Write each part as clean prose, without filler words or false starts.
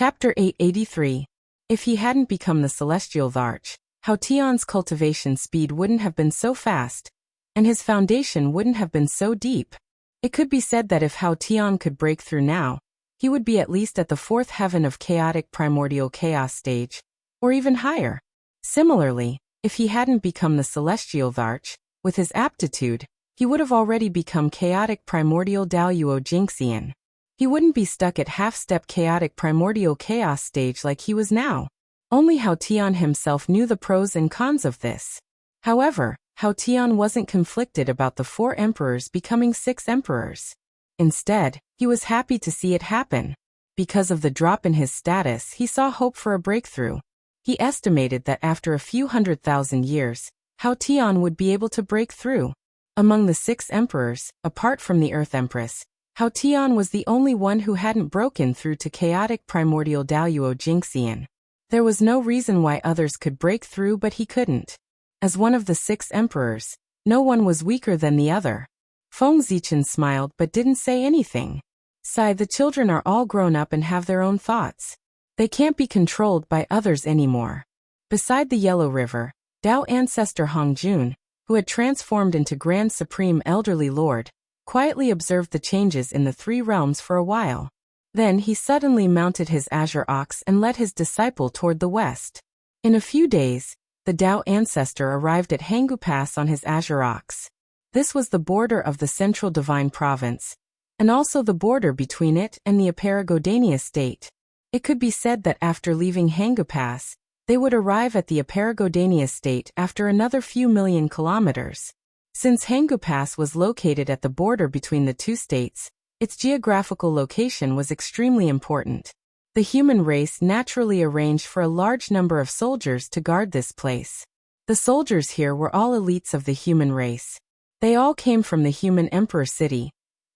Chapter 883. If he hadn't become the celestial Varch, how Tion's cultivation speed wouldn't have been so fast, and his foundation wouldn't have been so deep. It could be said that if Hao Tian could break through now, he would be at least at the fourth heaven of chaotic primordial chaos stage, or even higher. Similarly, if he hadn't become the celestial Varch, with his aptitude, he would have already become chaotic primordial Daoyuo Jingxian. He wouldn't be stuck at half-step chaotic primordial chaos stage like he was now. Only Hao Tian himself knew the pros and cons of this. However, Hao Tian wasn't conflicted about the 4 emperors becoming 6 emperors. Instead, he was happy to see it happen. Because of the drop in his status, he saw hope for a breakthrough. He estimated that after a few 100,000 years, Hao Tian would be able to break through. Among the 6 emperors, apart from the Earth Empress, Hao Tian was the only one who hadn't broken through to chaotic primordial Daoyuo Jingxian. There was no reason why others could break through but he couldn't. As one of the 6 emperors, no one was weaker than the other. Feng Zichen smiled but didn't say anything. Sigh, the children are all grown up and have their own thoughts. They can't be controlled by others anymore. Beside the Yellow River, Dao ancestor Hongjun, who had transformed into Grand Supreme Elderly Lord, quietly observed the changes in the 3 realms for a while. Then he suddenly mounted his azure ox and led his disciple toward the west. In a few days, the Dao ancestor arrived at Hangu Pass on his azure ox. This was the border of the Central Divine Province, and also the border between it and the Aparagodania state. It could be said that after leaving Hangu Pass, they would arrive at the Aparagodania state after another few million kilometers. Since Hangu Pass was located at the border between the 2 states, its geographical location was extremely important. The human race naturally arranged for a large number of soldiers to guard this place. The soldiers here were all elites of the human race. They all came from the human emperor city,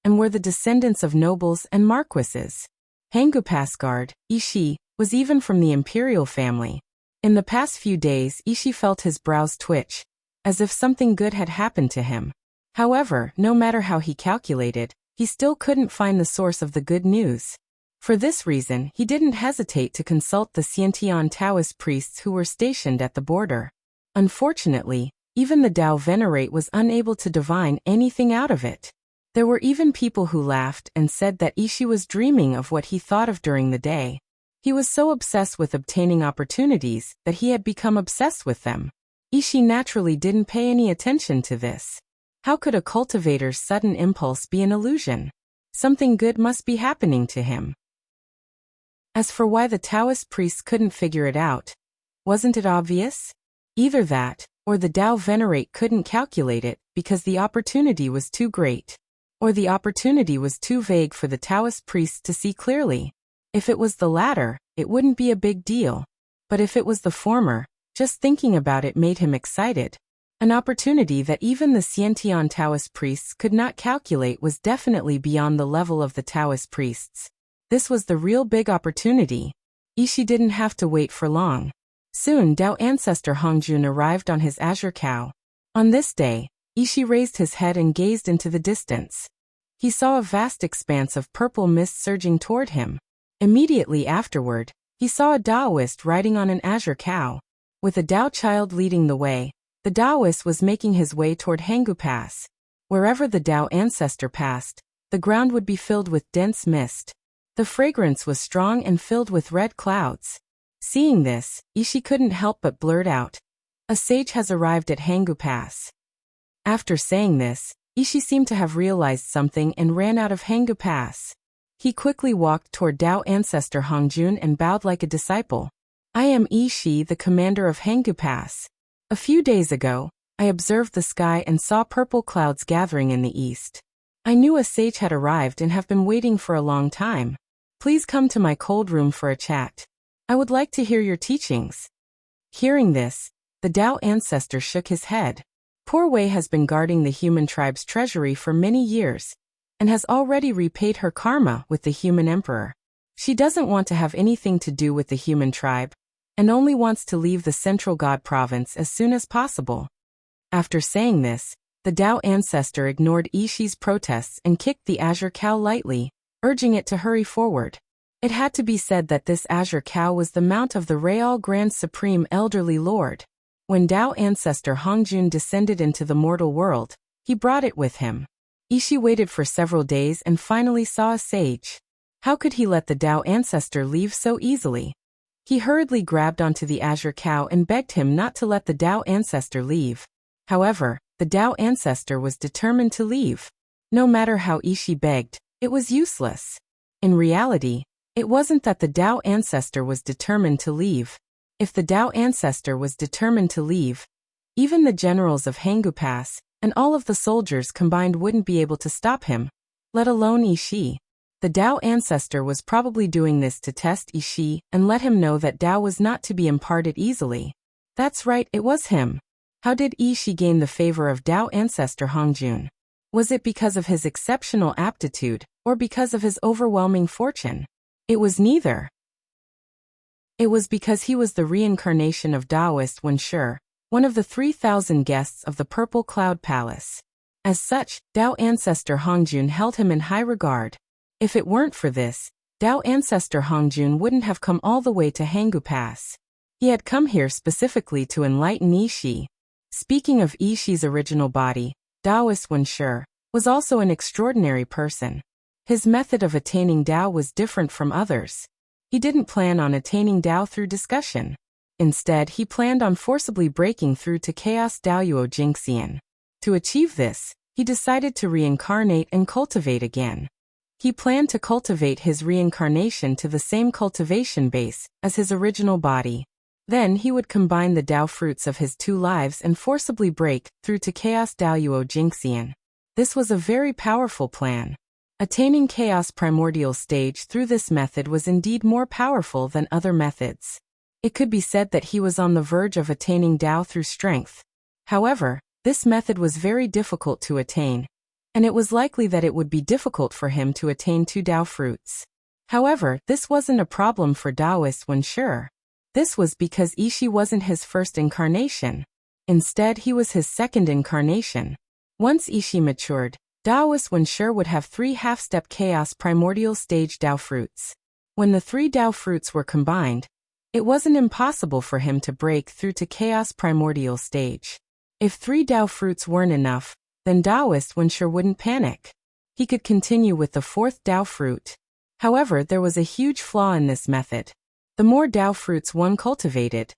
and were the descendants of nobles and marquises. Hangu Pass guard, Ishi, was even from the imperial family. In the past few days, Ishi felt his brows twitch, as if something good had happened to him. However, no matter how he calculated, he still couldn't find the source of the good news. For this reason, he didn't hesitate to consult the Xiantian Taoist priests who were stationed at the border. Unfortunately, even the Dao Venerate was unable to divine anything out of it. There were even people who laughed and said that Ishi was dreaming of what he thought of during the day. He was so obsessed with obtaining opportunities that he had become obsessed with them. Ishi naturally didn't pay any attention to this. How could a cultivator's sudden impulse be an illusion? Something good must be happening to him. As for why the Taoist priests couldn't figure it out, wasn't it obvious? Either that, or the Dao Venerate couldn't calculate it because the opportunity was too great, or the opportunity was too vague for the Taoist priests to see clearly. If it was the latter, it wouldn't be a big deal. But if it was the former, just thinking about it made him excited. An opportunity that even the Xiantian Taoist priests could not calculate was definitely beyond the level of the Taoist priests. This was the real big opportunity. Ishi didn't have to wait for long. Soon Dao ancestor Hongjun arrived on his azure cow. On this day, Ishi raised his head and gazed into the distance. He saw a vast expanse of purple mist surging toward him. Immediately afterward, he saw a Daoist riding on an azure cow. With a Dao child leading the way, the Daoist was making his way toward Hangu Pass. Wherever the Dao ancestor passed, the ground would be filled with dense mist. The fragrance was strong and filled with red clouds. Seeing this, Ishi couldn't help but blurt out, "A sage has arrived at Hangu Pass." After saying this, Ishi seemed to have realized something and ran out of Hangu Pass. He quickly walked toward Dao ancestor Hongjun and bowed like a disciple. "I am Ishi, the commander of Hangu Pass. A few days ago, I observed the sky and saw purple clouds gathering in the east. I knew a sage had arrived and have been waiting for a long time. Please come to my cold room for a chat. I would like to hear your teachings." Hearing this, the Dao ancestor shook his head. Poor Wei has been guarding the human tribe's treasury for many years, and has already repaid her karma with the human emperor. She doesn't want to have anything to do with the human tribe, and only wants to leave the Central God Province as soon as possible. After saying this, the Dao ancestor ignored Ishi's protests and kicked the azure cow lightly, urging it to hurry forward. It had to be said that this azure cow was the mount of the Real Grand Supreme Elderly Lord. When Tao ancestor Hongjun descended into the mortal world, he brought it with him. Ishi waited for several days and finally saw a sage. How could he let the Tao ancestor leave so easily? He hurriedly grabbed onto the azure cow and begged him not to let the Tao ancestor leave. However, the Tao ancestor was determined to leave. No matter how Ishi begged, it was useless. In reality, it wasn't that the Tao ancestor was determined to leave. If the Tao ancestor was determined to leave, even the generals of Hangu Pass and all of the soldiers combined wouldn't be able to stop him, let alone Ishi. The Tao ancestor was probably doing this to test Ishi and let him know that Tao was not to be imparted easily. That's right, it was him. How did Ishi gain the favor of Tao ancestor Hongjun? Was it because of his exceptional aptitude, or because of his overwhelming fortune? It was neither. It was because he was the reincarnation of Taoist Wenshi, one of the 3,000 guests of the Purple Cloud Palace. As such, Tao ancestor Hongjun held him in high regard. If it weren't for this, Tao ancestor Hongjun wouldn't have come all the way to Hangu Pass. He had come here specifically to enlighten Ishi. Speaking of Ishi's original body, Taoist Wenshi was also an extraordinary person. His method of attaining Tao was different from others. He didn't plan on attaining Tao through discussion. Instead, he planned on forcibly breaking through to Chaos Daoyuo Jingxian. To achieve this, he decided to reincarnate and cultivate again. He planned to cultivate his reincarnation to the same cultivation base as his original body. Then he would combine the Tao fruits of his two lives and forcibly break through to Chaos Daoyuo Jingxian. This was a very powerful plan. Attaining Chaos Primordial Stage through this method was indeed more powerful than other methods. It could be said that he was on the verge of attaining Tao through strength. However, this method was very difficult to attain, and it was likely that it would be difficult for him to attain two Tao fruits. However, this wasn't a problem for Taoist Wenshi. This was because Ishi wasn't his first incarnation. Instead, he was his second incarnation. Once Ishi matured, Taoist Wenshi would have 3 half-step Chaos Primordial Stage Tao fruits. When the 3 Tao fruits were combined, it wasn't impossible for him to break through to Chaos Primordial Stage. If 3 Tao fruits weren't enough, then Taoist Wenshi wouldn't panic. He could continue with the 4th Tao fruit. However, there was a huge flaw in this method. The more Tao fruits one cultivated,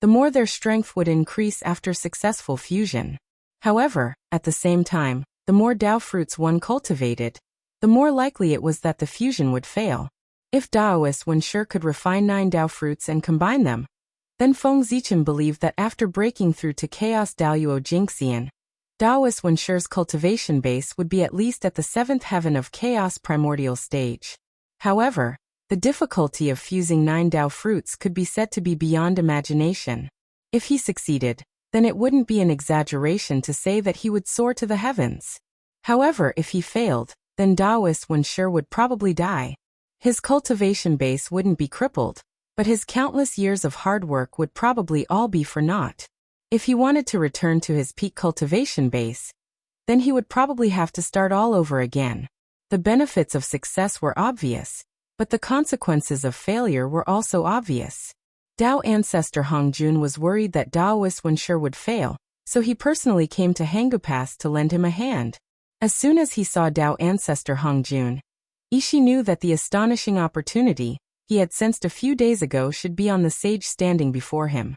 the more their strength would increase after successful fusion. However, at the same time, the more Tao fruits one cultivated, the more likely it was that the fusion would fail. If Taoist Wenshi could refine 9 Tao fruits and combine them, then Feng Zichen believed that after breaking through to Chaos Daoyuo Jingxian, Taoist Wenshi's cultivation base would be at least at the 7th heaven of Chaos Primordial Stage. However, the difficulty of fusing 9 Tao fruits could be said to be beyond imagination. If he succeeded, then it wouldn't be an exaggeration to say that he would soar to the heavens. However, if he failed, then Taoist Wenshi would probably die. His cultivation base wouldn't be crippled, but his countless years of hard work would probably all be for naught. If he wanted to return to his peak cultivation base, then he would probably have to start all over again. The benefits of success were obvious, but the consequences of failure were also obvious. Tao ancestor Hongjun was worried that Taoist Wenshi would fail, so he personally came to Hangu Pass to lend him a hand. As soon as he saw Tao ancestor Hongjun, Ishi knew that the astonishing opportunity he had sensed a few days ago should be on the sage standing before him.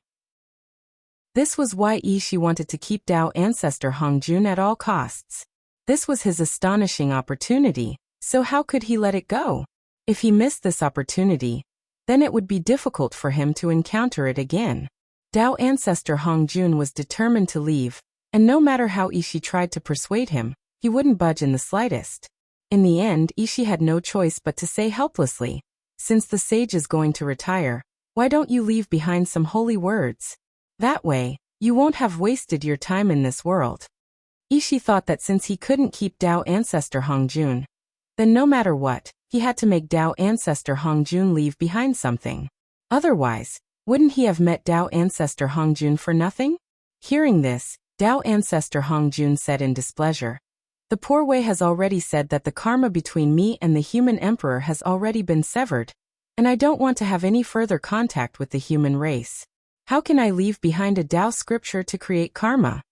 This was why Ishi wanted to keep Tao ancestor Hongjun at all costs. This was his astonishing opportunity, so how could he let it go? If he missed this opportunity, then it would be difficult for him to encounter it again. Tao ancestor Hongjun was determined to leave, and no matter how Ishi tried to persuade him, he wouldn't budge in the slightest. In the end, Ishi had no choice but to say helplessly, "Since the sage is going to retire, why don't you leave behind some holy words? That way, you won't have wasted your time in this world." Ishi thought that since he couldn't keep Tao ancestor Hongjun, then no matter what, he had to make Tao ancestor Hongjun leave behind something. Otherwise, wouldn't he have met Tao ancestor Hongjun for nothing? Hearing this, Tao ancestor Hongjun said in displeasure, "The poor Wei has already said that the karma between me and the human emperor has already been severed, and I don't want to have any further contact with the human race. How can I leave behind a Tao scripture to create karma?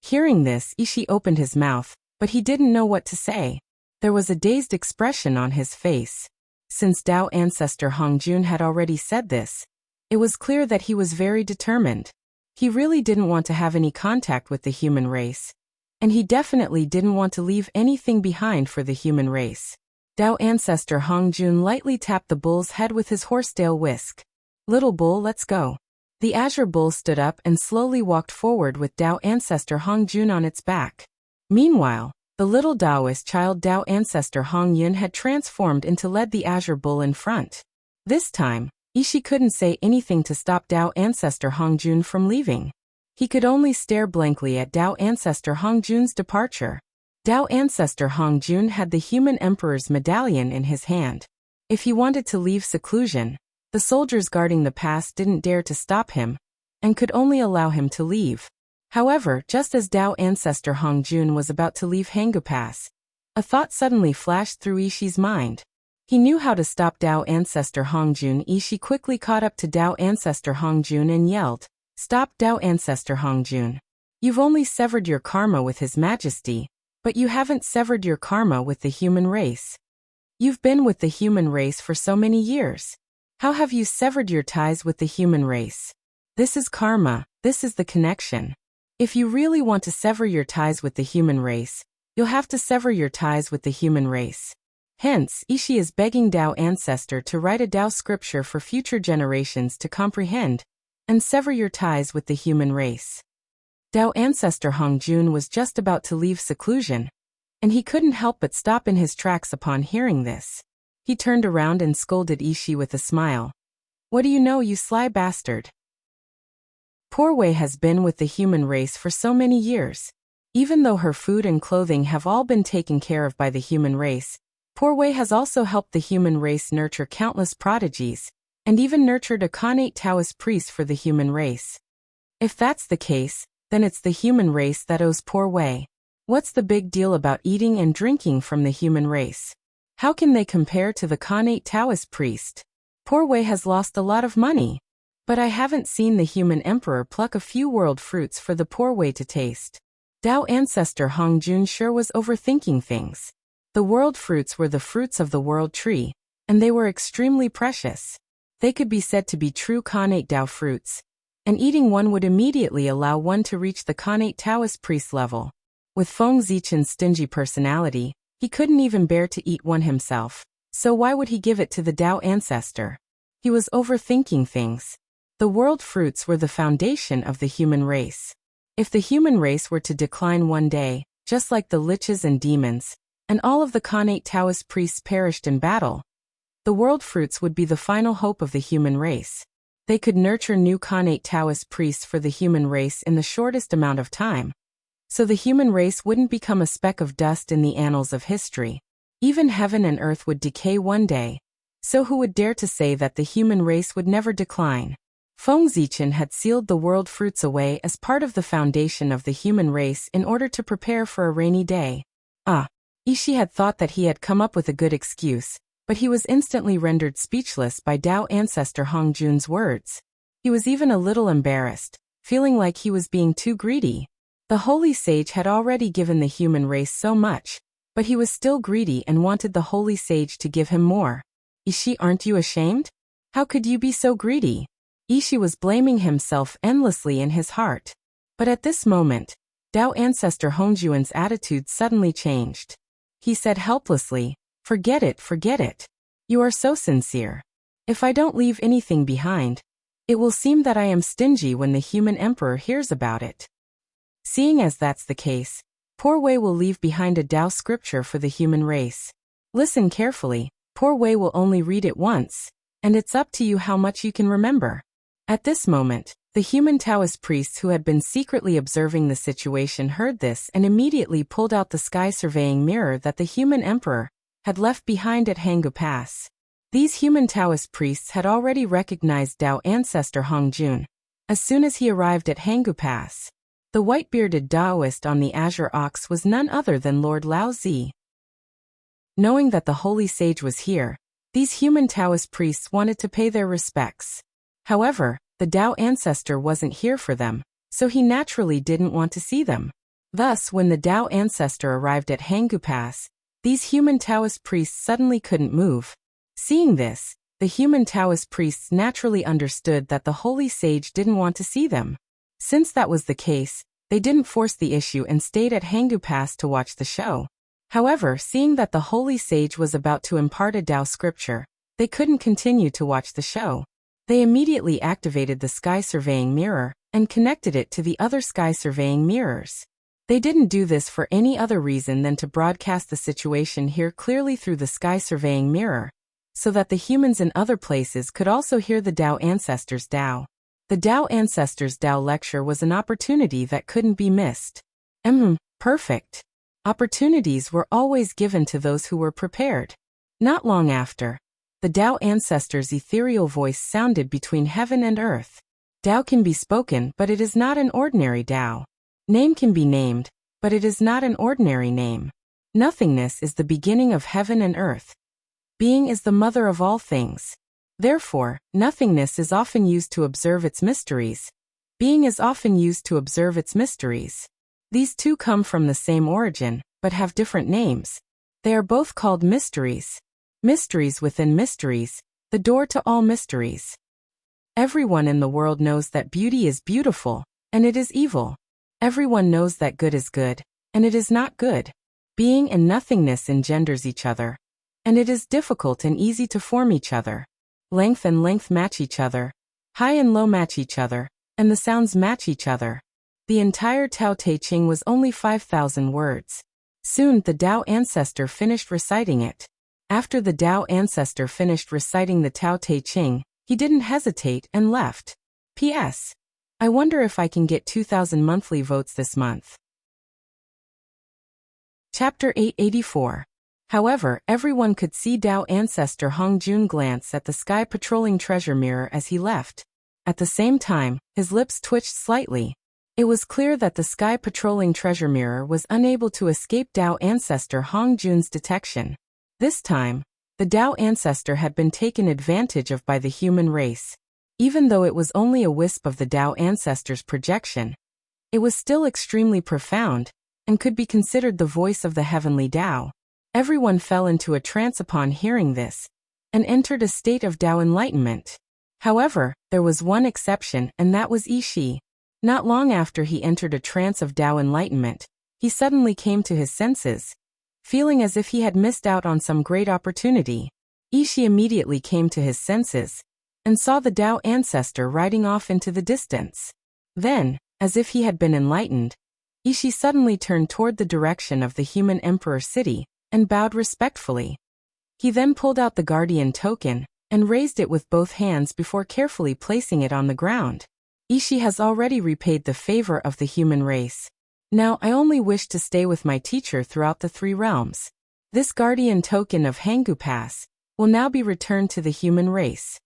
Hearing this, Ishi opened his mouth, but he didn't know what to say. There was a dazed expression on his face. Since Tao ancestor Hongjun had already said this, it was clear that he was very determined. He really didn't want to have any contact with the human race, and he definitely didn't want to leave anything behind for the human race. Tao ancestor Hongjun lightly tapped the bull's head with his horsetail whisk. "Little bull, let's go." The azure bull stood up and slowly walked forward with Tao ancestor Hongjun on its back. Meanwhile, the little Taoist child Tao ancestor Hongyun had transformed into led the azure bull in front. This time, Ishi couldn't say anything to stop Tao ancestor Hongjun from leaving. He could only stare blankly at Tao ancestor Hongjun's departure. Tao ancestor Hongjun had the human emperor's medallion in his hand. If he wanted to leave seclusion, the soldiers guarding the pass didn't dare to stop him, and could only allow him to leave. However, just as Tao ancestor Hongjun was about to leave Hangu Pass, a thought suddenly flashed through Ishi's mind. He knew how to stop Tao ancestor Hongjun. Ishi quickly caught up to Tao ancestor Hongjun and yelled, "Stop, Tao ancestor Hongjun. You've only severed your karma with His Majesty, but you haven't severed your karma with the human race. You've been with the human race for so many years. How have you severed your ties with the human race? This is karma, this is the connection. If you really want to sever your ties with the human race, you'll have to sever your ties with the human race." Hence, Ishi is begging Tao ancestor to write a Tao scripture for future generations to comprehend and sever your ties with the human race. Tao ancestor Hongjun was just about to leave seclusion, and he couldn't help but stop in his tracks upon hearing this. He turned around and scolded Ishi with a smile. "What do you know, you sly bastard? Poor Wei has been with the human race for so many years. Even though her food and clothing have all been taken care of by the human race, Poor Wei has also helped the human race nurture countless prodigies, and even nurtured a Khanate Taoist priest for the human race. If that's the case, then it's the human race that owes Poor Wei. What's the big deal about eating and drinking from the human race? How can they compare to the Khanate Taoist priest? Poor Wei has lost a lot of money. But I haven't seen the human emperor pluck a few world fruits for the Poor Wei to taste." Tao ancestor Hongjun sure was overthinking things. The world fruits were the fruits of the world tree, and they were extremely precious. They could be said to be true Khanate Tao fruits, and eating one would immediately allow one to reach the Khanate Taoist priest level. With Feng Zichen's stingy personality, he couldn't even bear to eat one himself, so why would he give it to the Tao ancestor? He was overthinking things. The world fruits were the foundation of the human race. If the human race were to decline one day, just like the liches and demons, and all of the Khanate Taoist priests perished in battle, the world fruits would be the final hope of the human race. They could nurture new Khanate Taoist priests for the human race in the shortest amount of time, so the human race wouldn't become a speck of dust in the annals of history. Even heaven and earth would decay one day, so who would dare to say that the human race would never decline? Feng Zichen had sealed the world fruits away as part of the foundation of the human race in order to prepare for a rainy day. Ishi had thought that he had come up with a good excuse, but he was instantly rendered speechless by Tao ancestor Hongjun's words. He was even a little embarrassed, feeling like he was being too greedy. The holy sage had already given the human race so much, but he was still greedy and wanted the holy sage to give him more. "Ishi, aren't you ashamed? How could you be so greedy?" Ishi was blaming himself endlessly in his heart. But at this moment, Tao ancestor Hongjuan's attitude suddenly changed. He said helplessly, forget it. You are so sincere. If I don't leave anything behind, it will seem that I am stingy when the human emperor hears about it. Seeing as that's the case, Poor Wei will leave behind a Tao scripture for the human race. Listen carefully, Poor Wei will only read it once, and it's up to you how much you can remember." At this moment, the human Taoist priests who had been secretly observing the situation heard this and immediately pulled out the sky surveying mirror that the human emperor had left behind at Hangu Pass. These human Taoist priests had already recognized Tao ancestor Hongjun as soon as he arrived at Hangu Pass. The white-bearded Taoist on the azure ox was none other than Lord Lao Zi. Knowing that the holy sage was here, These human Taoist priests wanted to pay their respects. However, the Tao ancestor wasn't here for them, so he naturally didn't want to see them. Thus, when the Tao ancestor arrived at Hanggu Pass, these human Taoist priests suddenly couldn't move. Seeing this, the human Taoist priests naturally understood that the holy sage didn't want to see them. Since that was the case, they didn't force the issue and stayed at Hanggu Pass to watch the show. However, seeing that the holy sage was about to impart a Tao scripture, they couldn't continue to watch the show. They immediately activated the sky surveying mirror and connected it to the other sky surveying mirrors. They didn't do this for any other reason than to broadcast the situation here clearly through the sky surveying mirror, so that the humans in other places could also hear the Tao ancestors' Tao. The Tao ancestors' Tao lecture was an opportunity that couldn't be missed. Perfect. Opportunities were always given to those who were prepared. Not long after, the Tao ancestors' ethereal voice sounded between heaven and earth. Tao can be spoken, but it is not an ordinary Tao. Name can be named, but it is not an ordinary name. Nothingness is the beginning of heaven and earth. Being is the mother of all things. Therefore, nothingness is often used to observe its mysteries. Being is often used to observe its mysteries. These two come from the same origin, but have different names. They are both called mysteries. Mysteries within mysteries, the door to all mysteries. Everyone in the world knows that beauty is beautiful, and it is evil. Everyone knows that good is good, and it is not good. Being and nothingness engenders each other, and it is difficult and easy to form each other. Length and length match each other. High and low match each other, and the sounds match each other. The entire Tao Te Ching was only 5,000 words. Soon the Tao ancestor finished reciting it. After the Tao ancestor finished reciting the Tao Te Ching, he didn't hesitate and left. P.S. I wonder if I can get 2,000 monthly votes this month. Chapter 884. However, everyone could see Tao ancestor Hong Jun glance at the sky patrolling treasure mirror as he left. At the same time, his lips twitched slightly. It was clear that the sky patrolling treasure mirror was unable to escape Tao ancestor Hong Jun's detection. This time, the Tao ancestor had been taken advantage of by the human race. Even though it was only a wisp of the Tao ancestor's projection, it was still extremely profound, and could be considered the voice of the heavenly Tao. Everyone fell into a trance upon hearing this, and entered a state of Tao enlightenment. However, there was one exception, and that was Yi. Not long after he entered a trance of Tao enlightenment, he suddenly came to his senses, feeling as if he had missed out on some great opportunity. Yi immediately came to his senses, and saw the Tao ancestor riding off into the distance. Then, as if he had been enlightened, Yi suddenly turned toward the direction of the human emperor city, and bowed respectfully. He then pulled out the guardian token, and raised it with both hands before carefully placing it on the ground. Yi has already repaid the favor of the human race. Now I only wish to stay with my teacher throughout the 3 realms. This guardian token of Hanggu Pass will now be returned to the human race.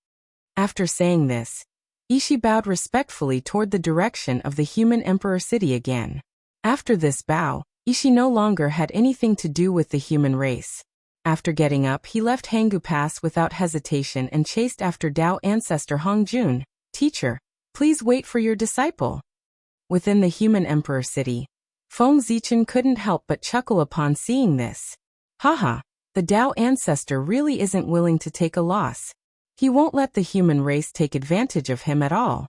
After saying this, Yi bowed respectfully toward the direction of the human emperor city again. After this bow, Yi no longer had anything to do with the human race. After getting up, he left Hanggu Pass without hesitation and chased after Tao ancestor Hong Jun. Teacher, please wait for your disciple. Within the human emperor city, Feng Zichen couldn't help but chuckle upon seeing this. Haha, the Tao ancestor really isn't willing to take a loss. He won't let the human race take advantage of him at all.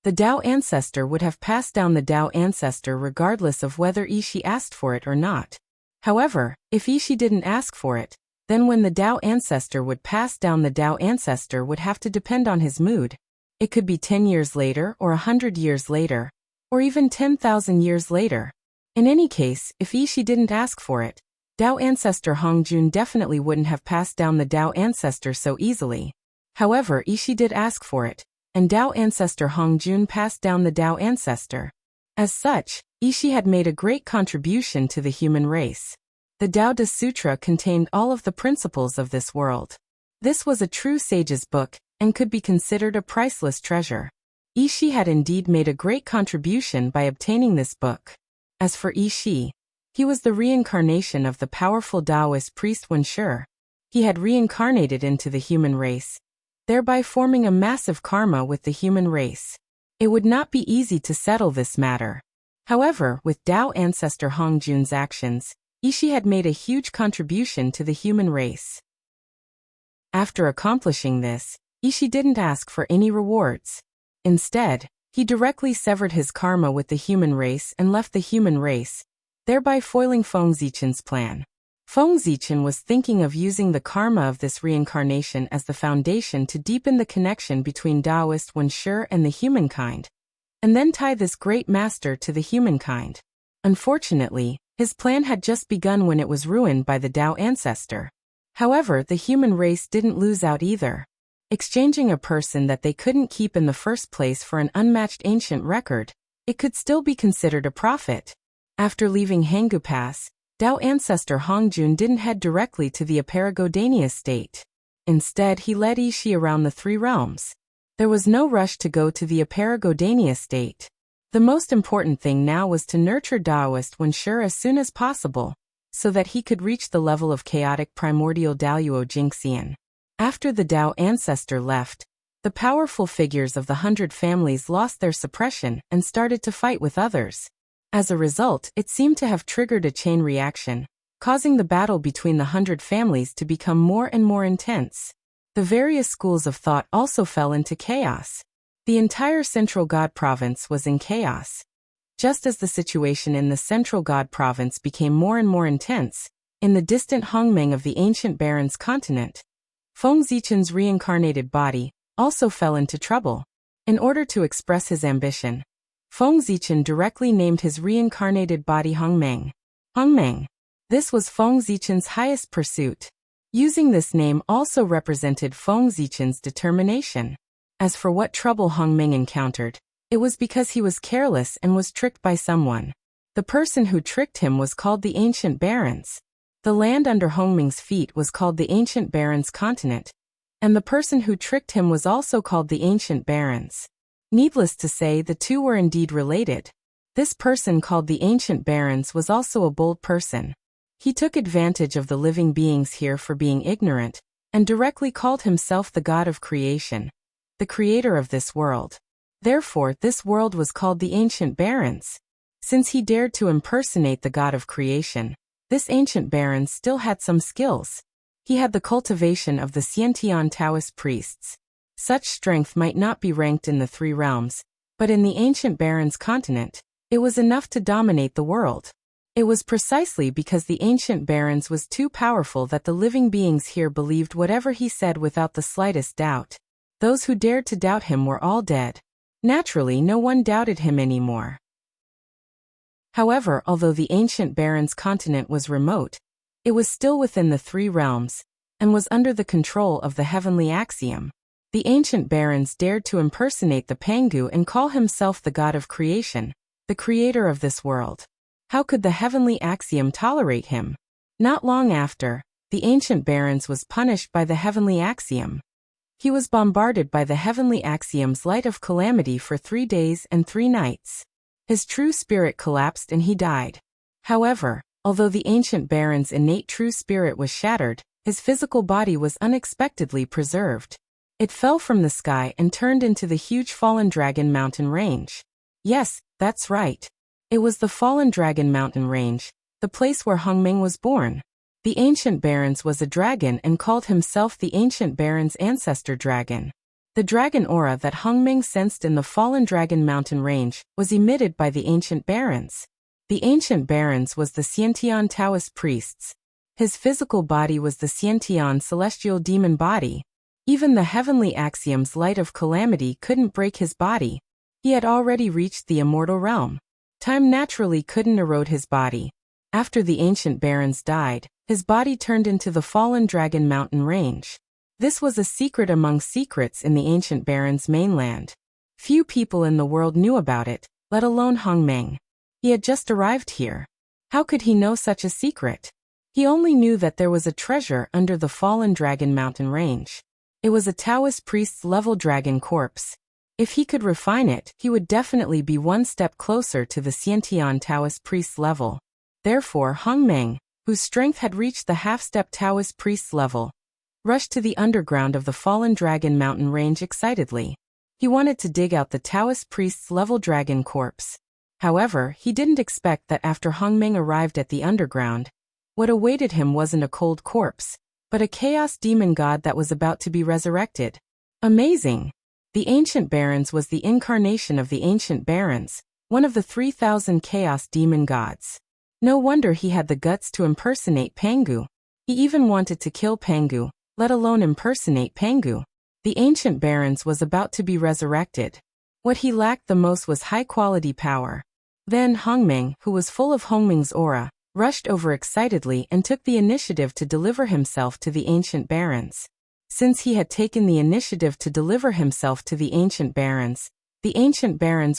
The Tao ancestor would have passed down the Tao ancestor regardless of whether Yi asked for it or not. However, if Yi didn't ask for it, then when the Tao ancestor would pass down, the Tao ancestor would have to depend on his mood. It could be 10 years later, or 100 years later, or even 10,000 years later. In any case, if Yi didn't ask for it, Tao ancestor Hong Jun definitely wouldn't have passed down the Tao ancestor so easily. However, Yi did ask for it, and Tao ancestor Hong Jun passed down the Tao ancestor. As such, Yi had made a great contribution to the human race. The Tao De Sutra contained all of the principles of this world. This was a true sage's book, and could be considered a priceless treasure. Yi had indeed made a great contribution by obtaining this book. As for Yi, he was the reincarnation of the powerful Taoist priest Wen Shi. He had reincarnated into the human race, thereby forming a massive karma with the human race. It would not be easy to settle this matter. However, with Tao ancestor Hongjun's actions, Ishi had made a huge contribution to the human race. After accomplishing this, Ishi didn't ask for any rewards. Instead, he directly severed his karma with the human race and left the human race, thereby foiling Feng Zichen's plan. Feng Zichen was thinking of using the karma of this reincarnation as the foundation to deepen the connection between Taoist Wenshi and the humankind, and then tie this great master to the humankind. Unfortunately, his plan had just begun when it was ruined by the Tao ancestor. However, the human race didn't lose out either. Exchanging a person that they couldn't keep in the first place for an unmatched ancient record, it could still be considered a profit. After leaving Hangu Pass, Tao ancestor Hongjun didn't head directly to the Aparagodania state. Instead, he led Ishi around the three realms. There was no rush to go to the Aparagodania state. The most important thing now was to nurture Taoist Wenshi as soon as possible, so that he could reach the level of chaotic primordial Daluo Jingxian. After the Tao ancestor left, the powerful figures of the 100 families lost their suppression and started to fight with others. As a result, it seemed to have triggered a chain reaction, causing the battle between the 100 families to become more and more intense. The various schools of thought also fell into chaos. The entire Central God Province was in chaos. Just as the situation in the Central God Province became more and more intense, in the distant Hongmeng of the ancient Barons continent, Feng Zichen's reincarnated body also fell into trouble. In order to express his ambition, Feng Zichen directly named his reincarnated body Hongmeng. Hongmeng. This was Feng Zichen's highest pursuit. Using this name also represented Feng Zichen's determination. As for what trouble Hongmeng encountered, it was because he was careless and was tricked by someone. The person who tricked him was called the Ancient Barons. The land under Hongmeng's feet was called the Ancient Barons continent, and the person who tricked him was also called the Ancient Barons. Needless to say, the two were indeed related. This person called the Ancient Barons was also a bold person. He took advantage of the living beings here for being ignorant, and directly called himself the god of creation, the creator of this world. Therefore, this world was called the Ancient Barons. Since he dared to impersonate the god of creation, this Ancient Baron still had some skills. He had the cultivation of the Xiantian Taoist priests. Such strength might not be ranked in the three realms, but in the Ancient Barons continent, it was enough to dominate the world. It was precisely because the Ancient Barons was too powerful that the living beings here believed whatever he said without the slightest doubt. Those who dared to doubt him were all dead. Naturally, no one doubted him anymore. However, although the Ancient Barons continent was remote, it was still within the three realms, and was under the control of the heavenly axiom. The Ancient Barons dared to impersonate the Pangu and call himself the god of creation, the creator of this world. How could the heavenly axiom tolerate him? Not long after, the Ancient Barons was punished by the heavenly axiom. He was bombarded by the heavenly axiom's light of calamity for 3 days and 3 nights. His true spirit collapsed and he died. However, although the Ancient Baron's innate true spirit was shattered, his physical body was unexpectedly preserved. It fell from the sky and turned into the huge Fallen Dragon mountain range. Yes, that's right. It was the Fallen Dragon mountain range, the place where Hongmeng was born. The Ancient Barons was a dragon and called himself the Ancient Baron's ancestor dragon. The dragon aura that Hongmeng sensed in the Fallen Dragon mountain range was emitted by the Ancient Barons. The Ancient Barons was the Xiantian Taoist priests. His physical body was the Xiantian celestial demon body. Even the heavenly axiom's light of calamity couldn't break his body. He had already reached the immortal realm. Time naturally couldn't erode his body. After the Ancient Barons died, his body turned into the Fallen Dragon mountain range. This was a secret among secrets in the Ancient Barons' mainland. Few people in the world knew about it, let alone Hongmeng. He had just arrived here. How could he know such a secret? He only knew that there was a treasure under the Fallen Dragon mountain range. It was a Taoist priest's level dragon corpse. If he could refine it, he would definitely be one step closer to the Xiantian Taoist priest's level. Therefore, Hongmeng, whose strength had reached the half-step Taoist priest's level, rushed to the underground of the fallen dragon mountain range excitedly. He wanted to dig out the Taoist priest's level dragon corpse. However, he didn't expect that after Hongmeng arrived at the underground, what awaited him wasn't a cold corpse, but a chaos demon god that was about to be resurrected. Amazing! The Ancient Barons was the incarnation of the Ancient Barons, one of the 3,000 chaos demon gods. No wonder he had the guts to impersonate Pangu. He even wanted to kill Pangu, let alone impersonate Pangu. The Ancient Barons was about to be resurrected. What he lacked the most was high-quality power. Then Hongmeng, who was full of Hongmeng's aura, rushed over excitedly and took the initiative to deliver himself to the Ancient Barons. Since he had taken the initiative to deliver himself to the Ancient Barons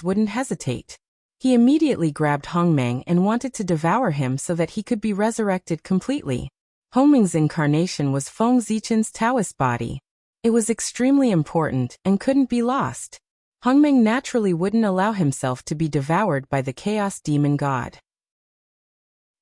wouldn't hesitate. He immediately grabbed Hongmeng and wanted to devour him so that he could be resurrected completely. Hongmeng's incarnation was Feng Zichen's Taoist body. It was extremely important and couldn't be lost. Hongmeng naturally wouldn't allow himself to be devoured by the chaos demon god.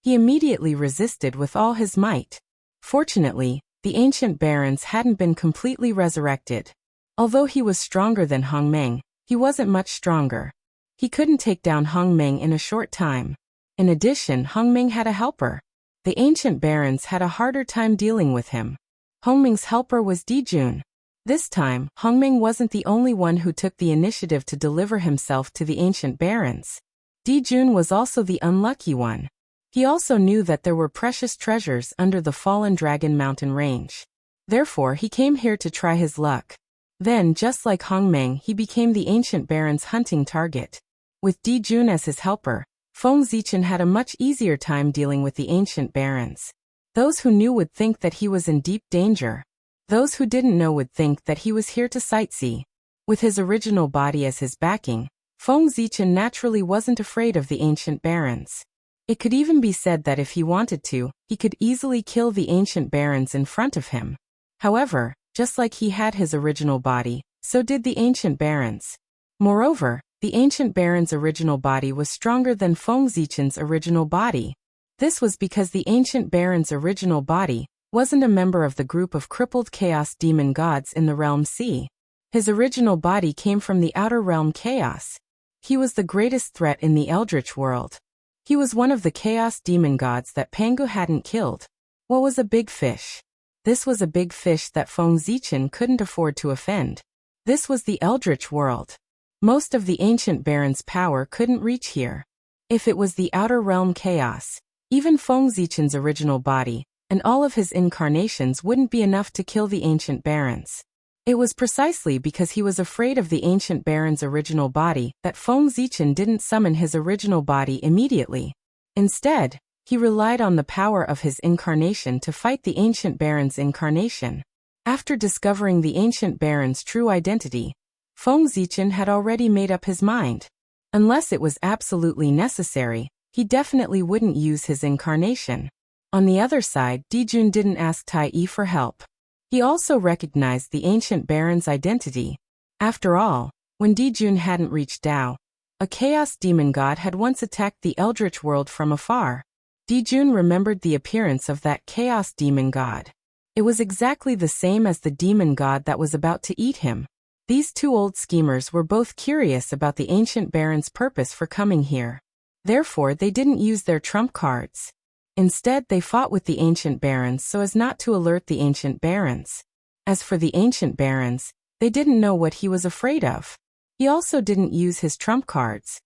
He immediately resisted with all his might. Fortunately, the Ancient Barons hadn't been completely resurrected. Although he was stronger than Hongmeng, he wasn't much stronger. He couldn't take down Hongmeng in a short time. In addition, Hongmeng had a helper. The Ancient Barons had a harder time dealing with him. Hongmeng's helper was Dijun. This time, Hongmeng wasn't the only one who took the initiative to deliver himself to the Ancient Barons. Dijun was also the unlucky one. He also knew that there were precious treasures under the fallen dragon mountain range. Therefore, he came here to try his luck. Then, just like Hongmeng, he became the Ancient Baron's hunting target. With Dijun as his helper, Feng Zichen had a much easier time dealing with the Ancient Barons. Those who knew would think that he was in deep danger. Those who didn't know would think that he was here to sightsee. With his original body as his backing, Feng Zichen naturally wasn't afraid of the Ancient Barons. It could even be said that if he wanted to, he could easily kill the Ancient Barons in front of him. However, just like he had his original body, so did the Ancient Barons. Moreover, the Ancient Baron's original body was stronger than Feng Zichen's original body. This was because the Ancient Baron's original body wasn't a member of the group of crippled chaos demon gods in the realm C. His original body came from the outer realm chaos. He was the greatest threat in the Eldritch world. He was one of the chaos demon gods that Pangu hadn't killed. What was a big fish? This was a big fish that Feng Zichen couldn't afford to offend. This was the Eldritch world. Most of the Ancient Baron's power couldn't reach here. If it was the outer realm chaos, even Feng Zichen's original body, and all of his incarnations wouldn't be enough to kill the Ancient Barons. It was precisely because he was afraid of the Ancient Baron's original body that Feng Zichen didn't summon his original body immediately. Instead, he relied on the power of his incarnation to fight the Ancient Baron's incarnation. After discovering the Ancient Baron's true identity, Feng Zichen had already made up his mind. Unless it was absolutely necessary, he definitely wouldn't use his incarnation. On the other side, Dijun didn't ask Tai Yi for help. He also recognized the Ancient Baron's identity. After all, when Dijun hadn't reached Dao, a chaos demon god had once attacked the Eldritch world from afar. Dijun remembered the appearance of that chaos demon god. It was exactly the same as the demon god that was about to eat him. These two old schemers were both curious about the Ancient Baron's purpose for coming here. Therefore, they didn't use their trump cards. Instead, they fought with the Ancient Barons so as not to alert the Ancient Barons. As for the Ancient Barons, they didn't know what he was afraid of. He also didn't use his trump cards.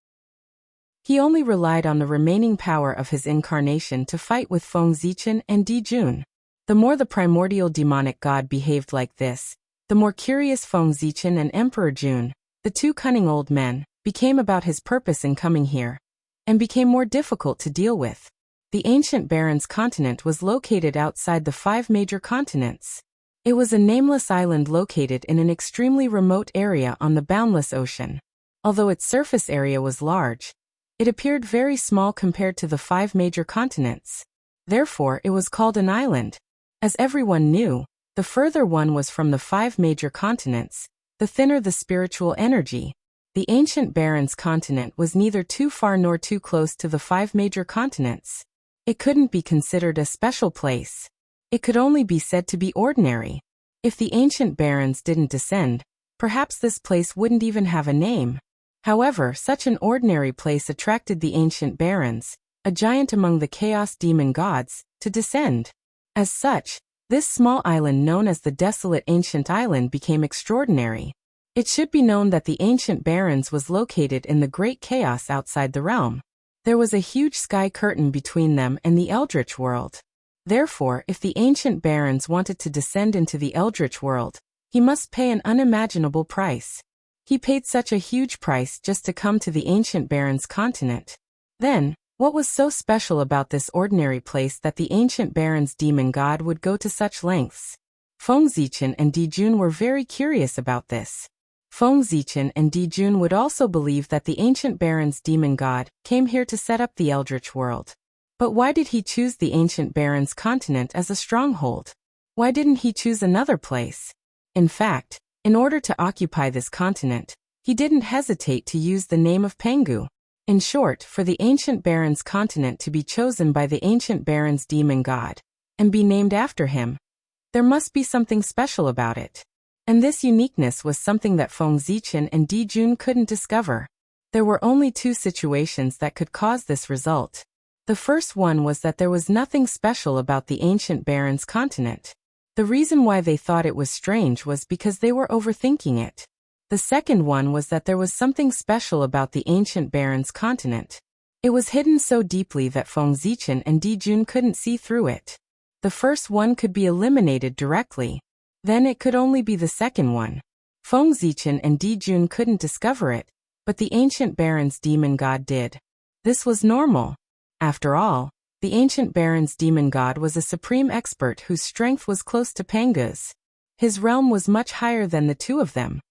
He only relied on the remaining power of his incarnation to fight with Feng Zichen and Dijun. The more the primordial demonic god behaved like this, the more curious Feng Zichen and Emperor Jun, the two cunning old men, became about his purpose in coming here, and became more difficult to deal with. The Ancient Baron's continent was located outside the 5 major continents. It was a nameless island located in an extremely remote area on the boundless ocean. Although its surface area was large, it appeared very small compared to the 5 major continents. Therefore, it was called an island. As everyone knew, the further one was from the 5 major continents, the thinner the spiritual energy. The Ancient Baron's continent was neither too far nor too close to the 5 major continents. It couldn't be considered a special place. It could only be said to be ordinary. If the ancient barons didn't descend, perhaps this place wouldn't even have a name. However, such an ordinary place attracted the ancient barons, a giant among the chaos demon gods, to descend. As such, this small island known as the Desolate Ancient Island became extraordinary. It should be known that the ancient barons was located in the great chaos outside the realm. There was a huge sky curtain between them and the Eldritch world. Therefore, if the ancient barons wanted to descend into the Eldritch world, he must pay an unimaginable price. He paid such a huge price just to come to the ancient barons' continent. Then, what was so special about this ordinary place that the ancient barons' demon god would go to such lengths? Feng Zichen and Dijun were very curious about this. Feng Zichen and Dijun would also believe that the ancient barons' demon god came here to set up the Eldritch world. But why did he choose the ancient barons' continent as a stronghold? Why didn't he choose another place? In fact, in order to occupy this continent, he didn't hesitate to use the name of Pengu. In short, for the ancient barons' continent to be chosen by the ancient barons' demon god, and be named after him, there must be something special about it. And this uniqueness was something that Feng Zichen and Dijun couldn't discover. There were only two situations that could cause this result. The first one was that there was nothing special about the ancient barons' continent. The reason why they thought it was strange was because they were overthinking it. The second one was that there was something special about the ancient barons' continent. It was hidden so deeply that Feng Zichen and Dijun couldn't see through it. The first one could be eliminated directly. Then it could only be the second one. Feng Zichen and Dijun couldn't discover it, but the ancient barons' demon god did. This was normal. After all, the ancient baron's demon god was a supreme expert whose strength was close to Pengu's. His realm was much higher than the two of them.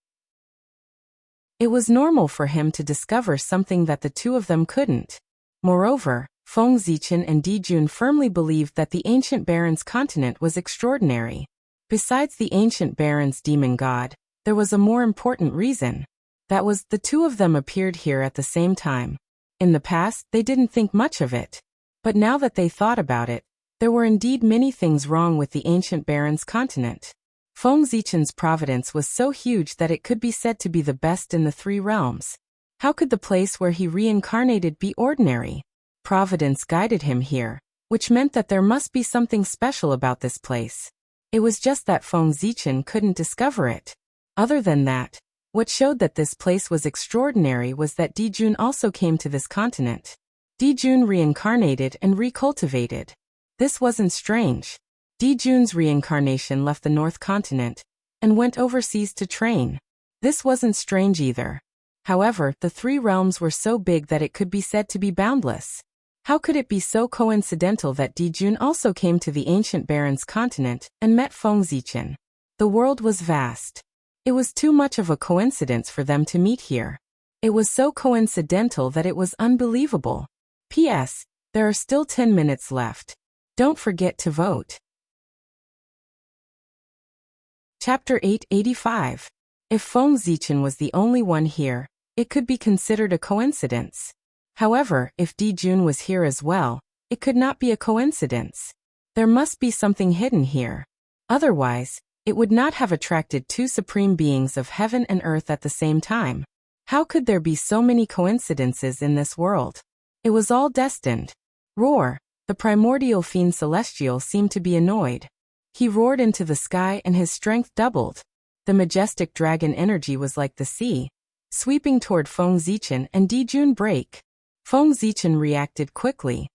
It was normal for him to discover something that the two of them couldn't. Moreover, Feng Zichen and Dijun firmly believed that the ancient baron's continent was extraordinary. Besides the ancient baron's demon god, there was a more important reason. That was, the two of them appeared here at the same time. In the past, they didn't think much of it. But now that they thought about it, there were indeed many things wrong with the ancient baron's continent. Feng Zichen's providence was so huge that it could be said to be the best in the three realms. How could the place where he reincarnated be ordinary? Providence guided him here, which meant that there must be something special about this place. It was just that Feng Zichen couldn't discover it. Other than that, what showed that this place was extraordinary was that Dijun also came to this continent. Dijun reincarnated and recultivated. This wasn't strange. Dijun's reincarnation left the North Continent and went overseas to train. This wasn't strange either. However, the three realms were so big that it could be said to be boundless. How could it be so coincidental that Dijun also came to the ancient baron's continent and met Feng Zichen? The world was vast. It was too much of a coincidence for them to meet here. It was so coincidental that it was unbelievable. P.S. There are still 10 minutes left. Don't forget to vote. Chapter 885. If Feng Zichen was the only one here, it could be considered a coincidence. However, if Dijun was here as well, it could not be a coincidence. There must be something hidden here. Otherwise, it would not have attracted two supreme beings of heaven and earth at the same time. How could there be so many coincidences in this world? It was all destined. Roar! The primordial fiend celestial seemed to be annoyed. He roared into the sky and his strength doubled. The majestic dragon energy was like the sea, sweeping toward Feng Zichen and Dijun break. Feng Zichen reacted quickly.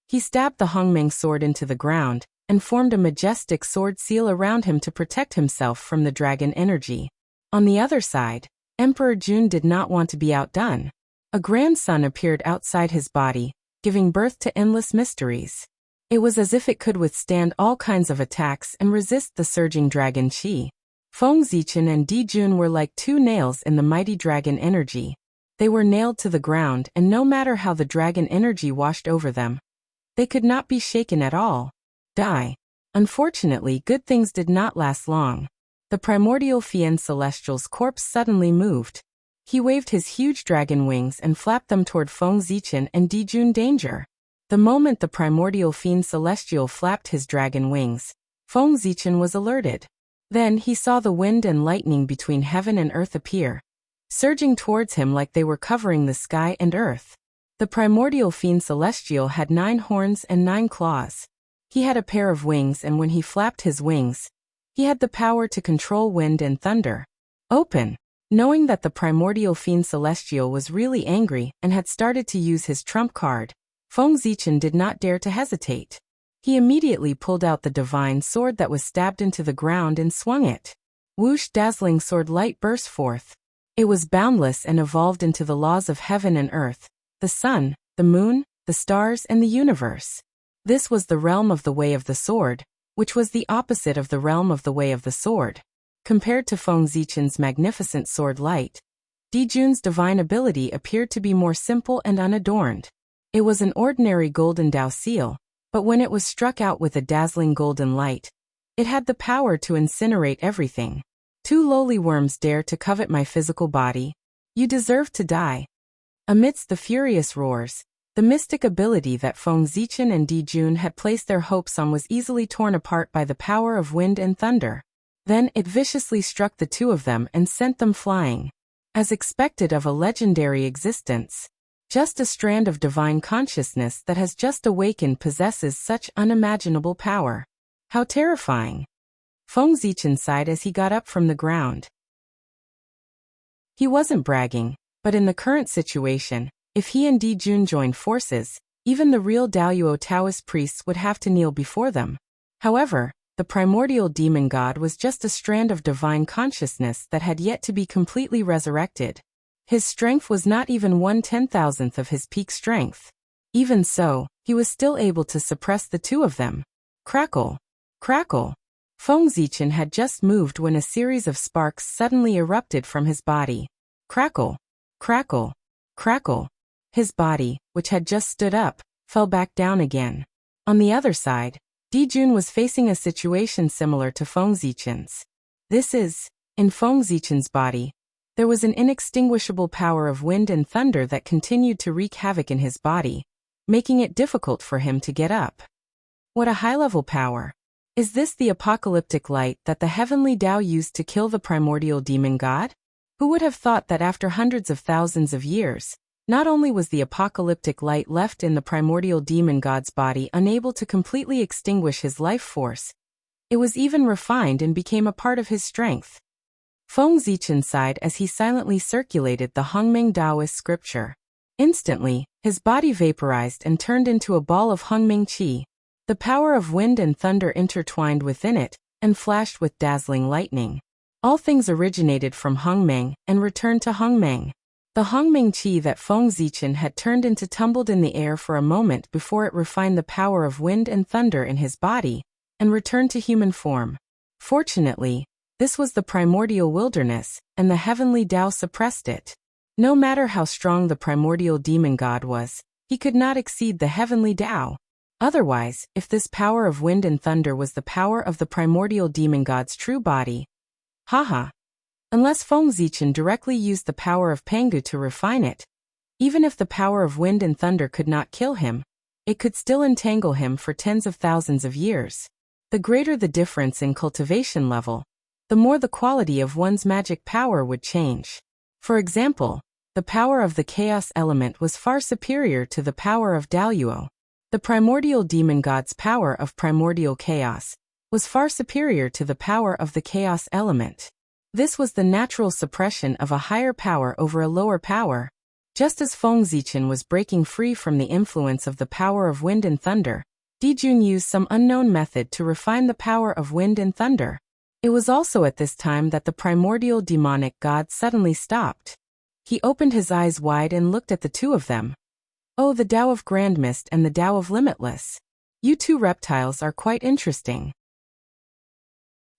He stabbed the Hongmeng sword into the ground and formed a majestic sword seal around him to protect himself from the dragon energy. On the other side, Emperor Jun did not want to be outdone. A grand sun appeared outside his body, giving birth to endless mysteries. It was as if it could withstand all kinds of attacks and resist the surging dragon chi. Feng Zichen and Dijun were like two nails in the mighty dragon energy. They were nailed to the ground, and no matter how the dragon energy washed over them, they could not be shaken at all. Die. Unfortunately, good things did not last long. The primordial fiend celestial's corpse suddenly moved. He waved his huge dragon wings and flapped them toward Feng Zichen and Dijun danger. The moment the primordial fiend celestial flapped his dragon wings, Feng Zichen was alerted. Then he saw the wind and lightning between heaven and earth appear, surging towards him like they were covering the sky and earth. The primordial fiend celestial had 9 horns and 9 claws. He had a pair of wings, and when he flapped his wings, he had the power to control wind and thunder. Open. Knowing that the primordial fiend celestial was really angry and had started to use his trump card, Feng Zichen did not dare to hesitate. He immediately pulled out the divine sword that was stabbed into the ground and swung it. Whoosh! Dazzling sword light burst forth. It was boundless and evolved into the laws of heaven and earth, the sun, the moon, the stars, and the universe. This was the realm of the way of the sword, which was the opposite of the realm of the way of the sword. Compared to Feng Zichen's magnificent sword light, Dijun's divine ability appeared to be more simple and unadorned. It was an ordinary golden Dao seal, but when it was struck out with a dazzling golden light, it had the power to incinerate everything. 2 lowly worms dare to covet my physical body. You deserve to die. Amidst the furious roars, the mystic ability that Feng Zichen and Dijun had placed their hopes on was easily torn apart by the power of wind and thunder. Then it viciously struck the 2 of them and sent them flying. As expected of a legendary existence, just a strand of divine consciousness that has just awakened possesses such unimaginable power. How terrifying! Feng Zichen sighed as he got up from the ground. He wasn't bragging, but in the current situation, if he and Dijun joined forces, even the real Daoyuo Taoist priests would have to kneel before them. However, the primordial demon god was just a strand of divine consciousness that had yet to be completely resurrected. His strength was not even 1/10,000th of his peak strength. Even so, he was still able to suppress the 2 of them. Crackle! Crackle! Feng Zichen had just moved when a series of sparks suddenly erupted from his body. Crackle! Crackle! Crackle! His body, which had just stood up, fell back down again. On the other side, Dijun was facing a situation similar to Feng Zichen's. In Feng Zichen's body, there was an inextinguishable power of wind and thunder that continued to wreak havoc in his body, making it difficult for him to get up. What a high-level power! Is this the apocalyptic light that the heavenly Tao used to kill the primordial demon god? Who would have thought that after hundreds of thousands of years, not only was the apocalyptic light left in the primordial demon god's body unable to completely extinguish his life force, it was even refined and became a part of his strength. Feng Zichen sighed as he silently circulated the Hongmeng Taoist scripture. Instantly, his body vaporized and turned into a ball of Hongmeng qi. The power of wind and thunder intertwined within it, and flashed with dazzling lightning. All things originated from Hongmeng and returned to Hongmeng. The Hongmeng qi that Feng Zichen had turned into tumbled in the air for a moment before it refined the power of wind and thunder in his body, and returned to human form. Fortunately, this was the primordial wilderness, and the heavenly Tao suppressed it. No matter how strong the primordial demon god was, he could not exceed the heavenly Tao. Otherwise, if this power of wind and thunder was the power of the primordial demon god's true body, haha. Unless Feng Zichen directly used the power of Pangu to refine it, even if the power of wind and thunder could not kill him, it could still entangle him for tens of thousands of years. The greater the difference in cultivation level, the more the quality of one's magic power would change. For example, the power of the chaos element was far superior to the power of Daoyuo. The primordial demon god's power of primordial chaos was far superior to the power of the chaos element. This was the natural suppression of a higher power over a lower power. Just as Feng Zichen was breaking free from the influence of the power of wind and thunder, Dijun used some unknown method to refine the power of wind and thunder. It was also at this time that the primordial demonic god suddenly stopped. He opened his eyes wide and looked at the 2 of them. Oh, the Tao of Grand Mist and the Tao of Limitless. You 2 reptiles are quite interesting.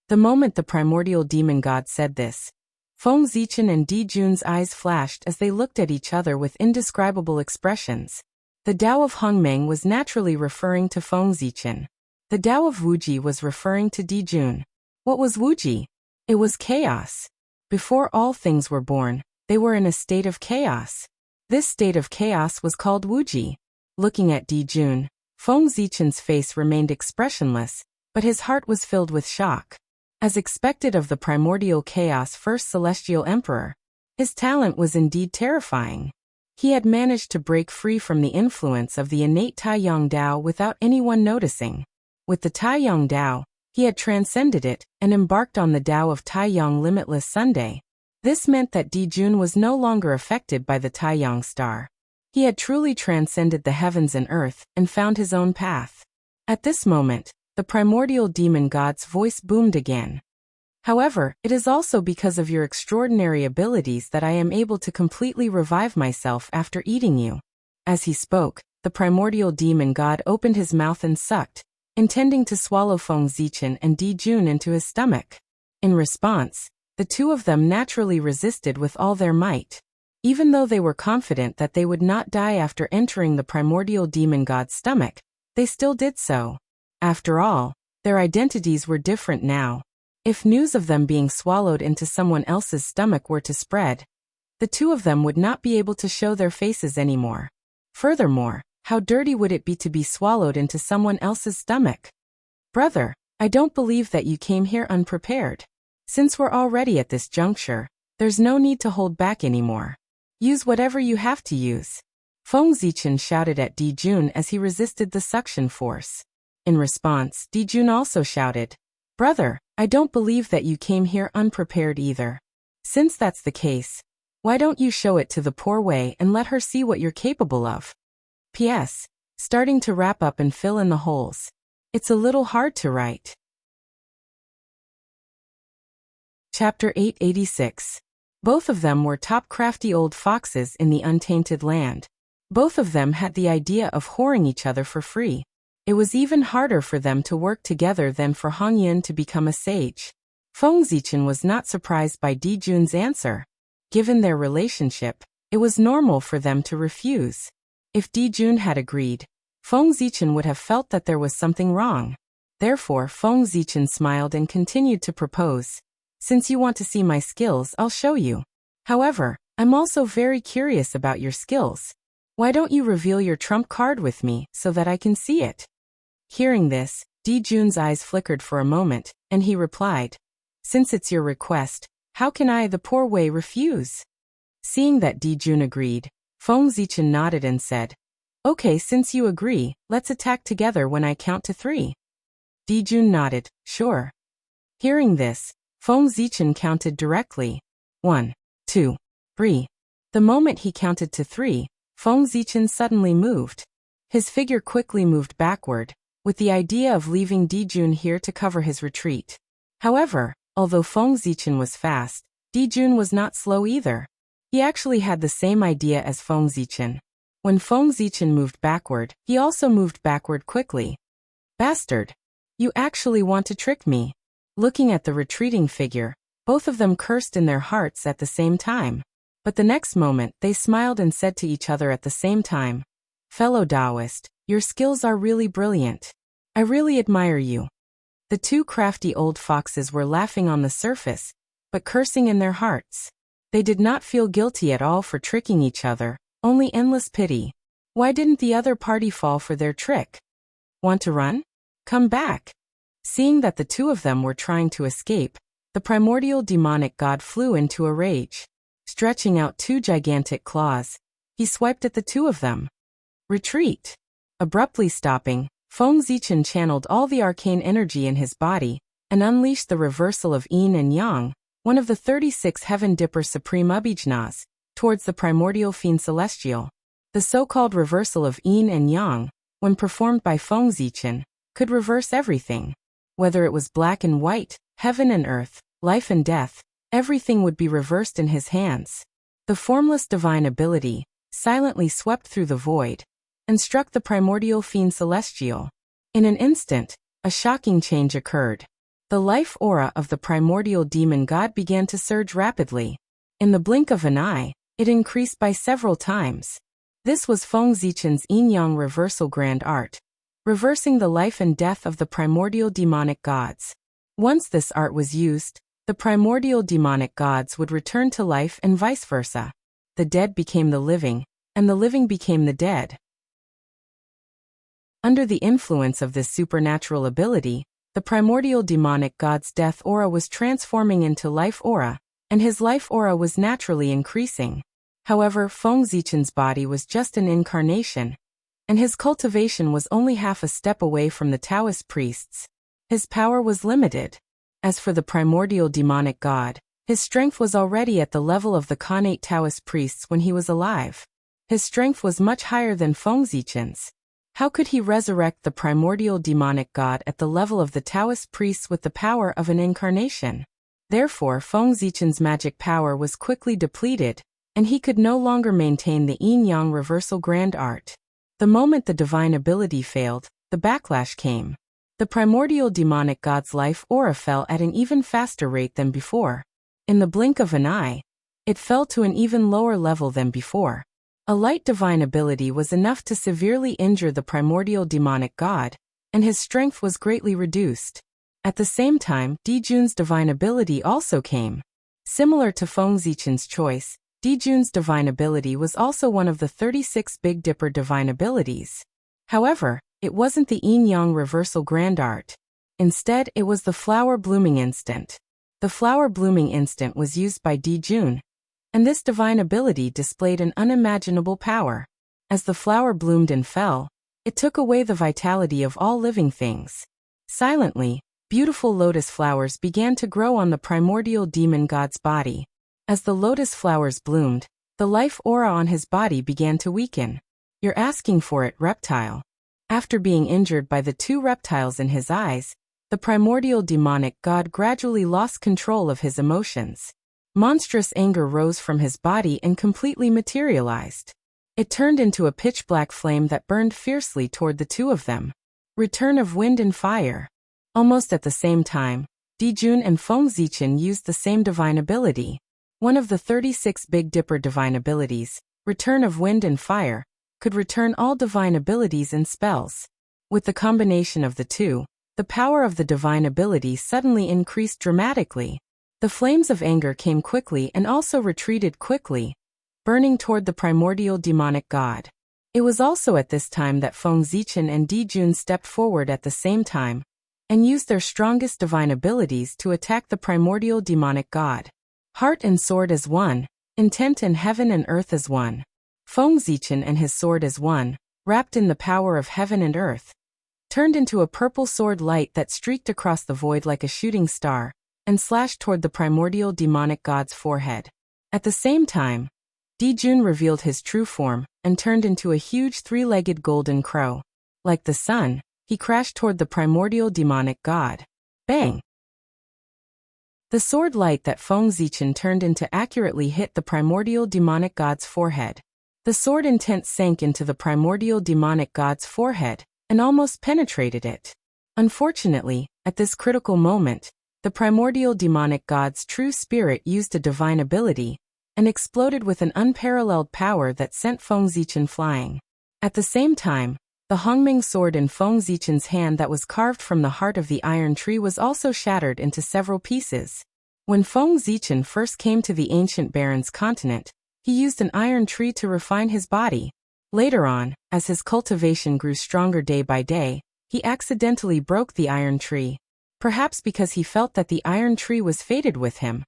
The moment the primordial demon god said this, Feng Zichen and Dijun's eyes flashed as they looked at each other with indescribable expressions. The Tao of Hongmeng was naturally referring to Feng Zichen. The Tao of Wuji was referring to Dijun. What was Wuji? It was chaos. Before all things were born, they were in a state of chaos. This state of chaos was called Wuji. Looking at Dijun, Feng Zichen's face remained expressionless, but his heart was filled with shock. As expected of the primordial chaos first celestial emperor, his talent was indeed terrifying. He had managed to break free from the influence of the innate Taiyang Dao without anyone noticing. With the Taiyang Dao, he had transcended it and embarked on the Dao of Taiyang Limitless Sunday. This meant that Dijun was no longer affected by the Taiyang star. He had truly transcended the heavens and earth and found his own path. At this moment, the primordial demon god's voice boomed again. However, it is also because of your extraordinary abilities that I am able to completely revive myself after eating you. As he spoke, the primordial demon god opened his mouth and sucked, intending to swallow Feng Zichen and Dijun into his stomach. In response, the two of them naturally resisted with all their might. Even though they were confident that they would not die after entering the primordial demon god's stomach, they still did so. After all, their identities were different now. If news of them being swallowed into someone else's stomach were to spread, the two of them would not be able to show their faces anymore. Furthermore, how dirty would it be to be swallowed into someone else's stomach? Brother, I don't believe that you came here unprepared. Since we're already at this juncture, there's no need to hold back anymore. Use whatever you have to use. Feng Zichen shouted at Dijun as he resisted the suction force. In response, Dijun also shouted, Brother, I don't believe that you came here unprepared either. Since that's the case, why don't you show it to the poor Wei and let her see what you're capable of? P.S. Starting to wrap up and fill in the holes. It's a little hard to write. Chapter 886. Both of them were top crafty old foxes in the untainted land. Both of them had the idea of whoring each other for free. It was even harder for them to work together than for Hong Yun to become a sage. Feng Zichen was not surprised by Dijun's answer. Given their relationship, it was normal for them to refuse. If Dijun had agreed, Feng Zichen would have felt that there was something wrong. Therefore, Feng Zichen smiled and continued to propose. Since you want to see my skills, I'll show you. However, I'm also very curious about your skills. Why don't you reveal your trump card with me so that I can see it? Hearing this, Dijun's eyes flickered for a moment, and he replied, Since it's your request, how can I, the poor Wei, refuse? Seeing that Dijun agreed, Feng Zichen nodded and said, Okay, since you agree, let's attack together when I count to 3. Dijun nodded, Sure. Hearing this, Feng Zichen counted directly. 1, 2, 3. The moment he counted to 3, Feng Zichen suddenly moved. His figure quickly moved backward, with the idea of leaving Dijun here to cover his retreat. However, although Feng Zichen was fast, Dijun was not slow either. He actually had the same idea as Feng Zichen. When Feng Zichen moved backward, he also moved backward quickly. Bastard! You actually want to trick me. Looking at the retreating figure, both of them cursed in their hearts at the same time. But the next moment, they smiled and said to each other at the same time, Fellow Taoist, your skills are really brilliant. I really admire you. The two crafty old foxes were laughing on the surface, but cursing in their hearts. They did not feel guilty at all for tricking each other, only endless pity. Why didn't the other party fall for their trick? Want to run? Come back. Seeing that the two of them were trying to escape, the primordial demonic god flew into a rage. Stretching out 2 gigantic claws, he swiped at the two of them. Retreat! Abruptly stopping, Feng Zichen channeled all the arcane energy in his body and unleashed the reversal of Yin and Yang, one of the 36 Heaven Dipper Supreme Abhijnas, towards the primordial fiend celestial. The so-called reversal of Yin and Yang, when performed by Feng Zichen, could reverse everything. Whether it was black and white, heaven and earth, life and death, everything would be reversed in his hands. The formless divine ability silently swept through the void and struck the primordial fiend celestial. In an instant, a shocking change occurred. The life aura of the primordial demon god began to surge rapidly. In the blink of an eye, it increased by several times. This was Feng Zichen's yin-yang reversal grand art, reversing the life and death of the primordial demonic gods. Once this art was used, the primordial demonic gods would return to life and vice versa. The dead became the living, and the living became the dead. Under the influence of this supernatural ability, The primordial demonic god's death aura was transforming into life aura, and his life aura was naturally increasing. However, Feng Zichen's body was just an incarnation, and his cultivation was only half a step away from the Taoist priests. His power was limited. As for the primordial demonic god, his strength was already at the level of the Khanate Taoist priests when he was alive. His strength was much higher than Feng Zichen's. How could he resurrect the primordial demonic god at the level of the Taoist priests with the power of an incarnation? Therefore, Feng Zichen's magic power was quickly depleted, and he could no longer maintain the yin-yang reversal grand art. The moment the divine ability failed, the backlash came. The primordial demonic god's life aura fell at an even faster rate than before. In the blink of an eye, it fell to an even lower level than before. A light divine ability was enough to severely injure the primordial demonic god, and his strength was greatly reduced. At the same time, Dijun's divine ability also came. Similar to Feng Zichen's choice, Dijun's divine ability was also one of the 36 Big Dipper divine abilities. However, it wasn't the yin-yang reversal grand art. Instead, it was the flower blooming instant. The flower blooming instant was used by Dijun, and this divine ability displayed an unimaginable power. As the flower bloomed and fell, it took away the vitality of all living things. Silently, beautiful lotus flowers began to grow on the primordial demon god's body. As the lotus flowers bloomed, the life aura on his body began to weaken. "You're asking for it, reptile." After being injured by the two reptiles in his eyes, the primordial demonic god gradually lost control of his emotions. Monstrous anger rose from his body and completely materialized. It turned into a pitch-black flame that burned fiercely toward the two of them. Return of wind and fire. Almost at the same time, Dijun and Feng Zichen used the same divine ability. One of the 36 Big Dipper divine abilities, Return of Wind and Fire, could return all divine abilities and spells. With the combination of the two, the power of the divine ability suddenly increased dramatically. The flames of anger came quickly and also retreated quickly, burning toward the primordial demonic god. It was also at this time that Feng Zichen and Dijun stepped forward at the same time, and used their strongest divine abilities to attack the primordial demonic god. Heart and sword as one, intent and heaven and earth as one. Feng Zichen and his sword as one, wrapped in the power of heaven and earth, turned into a purple sword light that streaked across the void like a shooting star, and slashed toward the primordial demonic god's forehead. At the same time, Dijun revealed his true form, and turned into a huge three-legged golden crow. Like the sun, he crashed toward the primordial demonic god. Bang! The sword light that Feng Zichen turned into accurately hit the primordial demonic god's forehead. The sword intent sank into the primordial demonic god's forehead, and almost penetrated it. Unfortunately, at this critical moment, the primordial demonic god's true spirit used a divine ability, and exploded with an unparalleled power that sent Feng Zichen flying. At the same time, the Hongming sword in Feng Zichen's hand that was carved from the heart of the iron tree was also shattered into several pieces. When Feng Zichen first came to the ancient Baron's continent, he used an iron tree to refine his body. Later on, as his cultivation grew stronger day by day, he accidentally broke the iron tree. Perhaps because he felt that the iron tree was fated with him.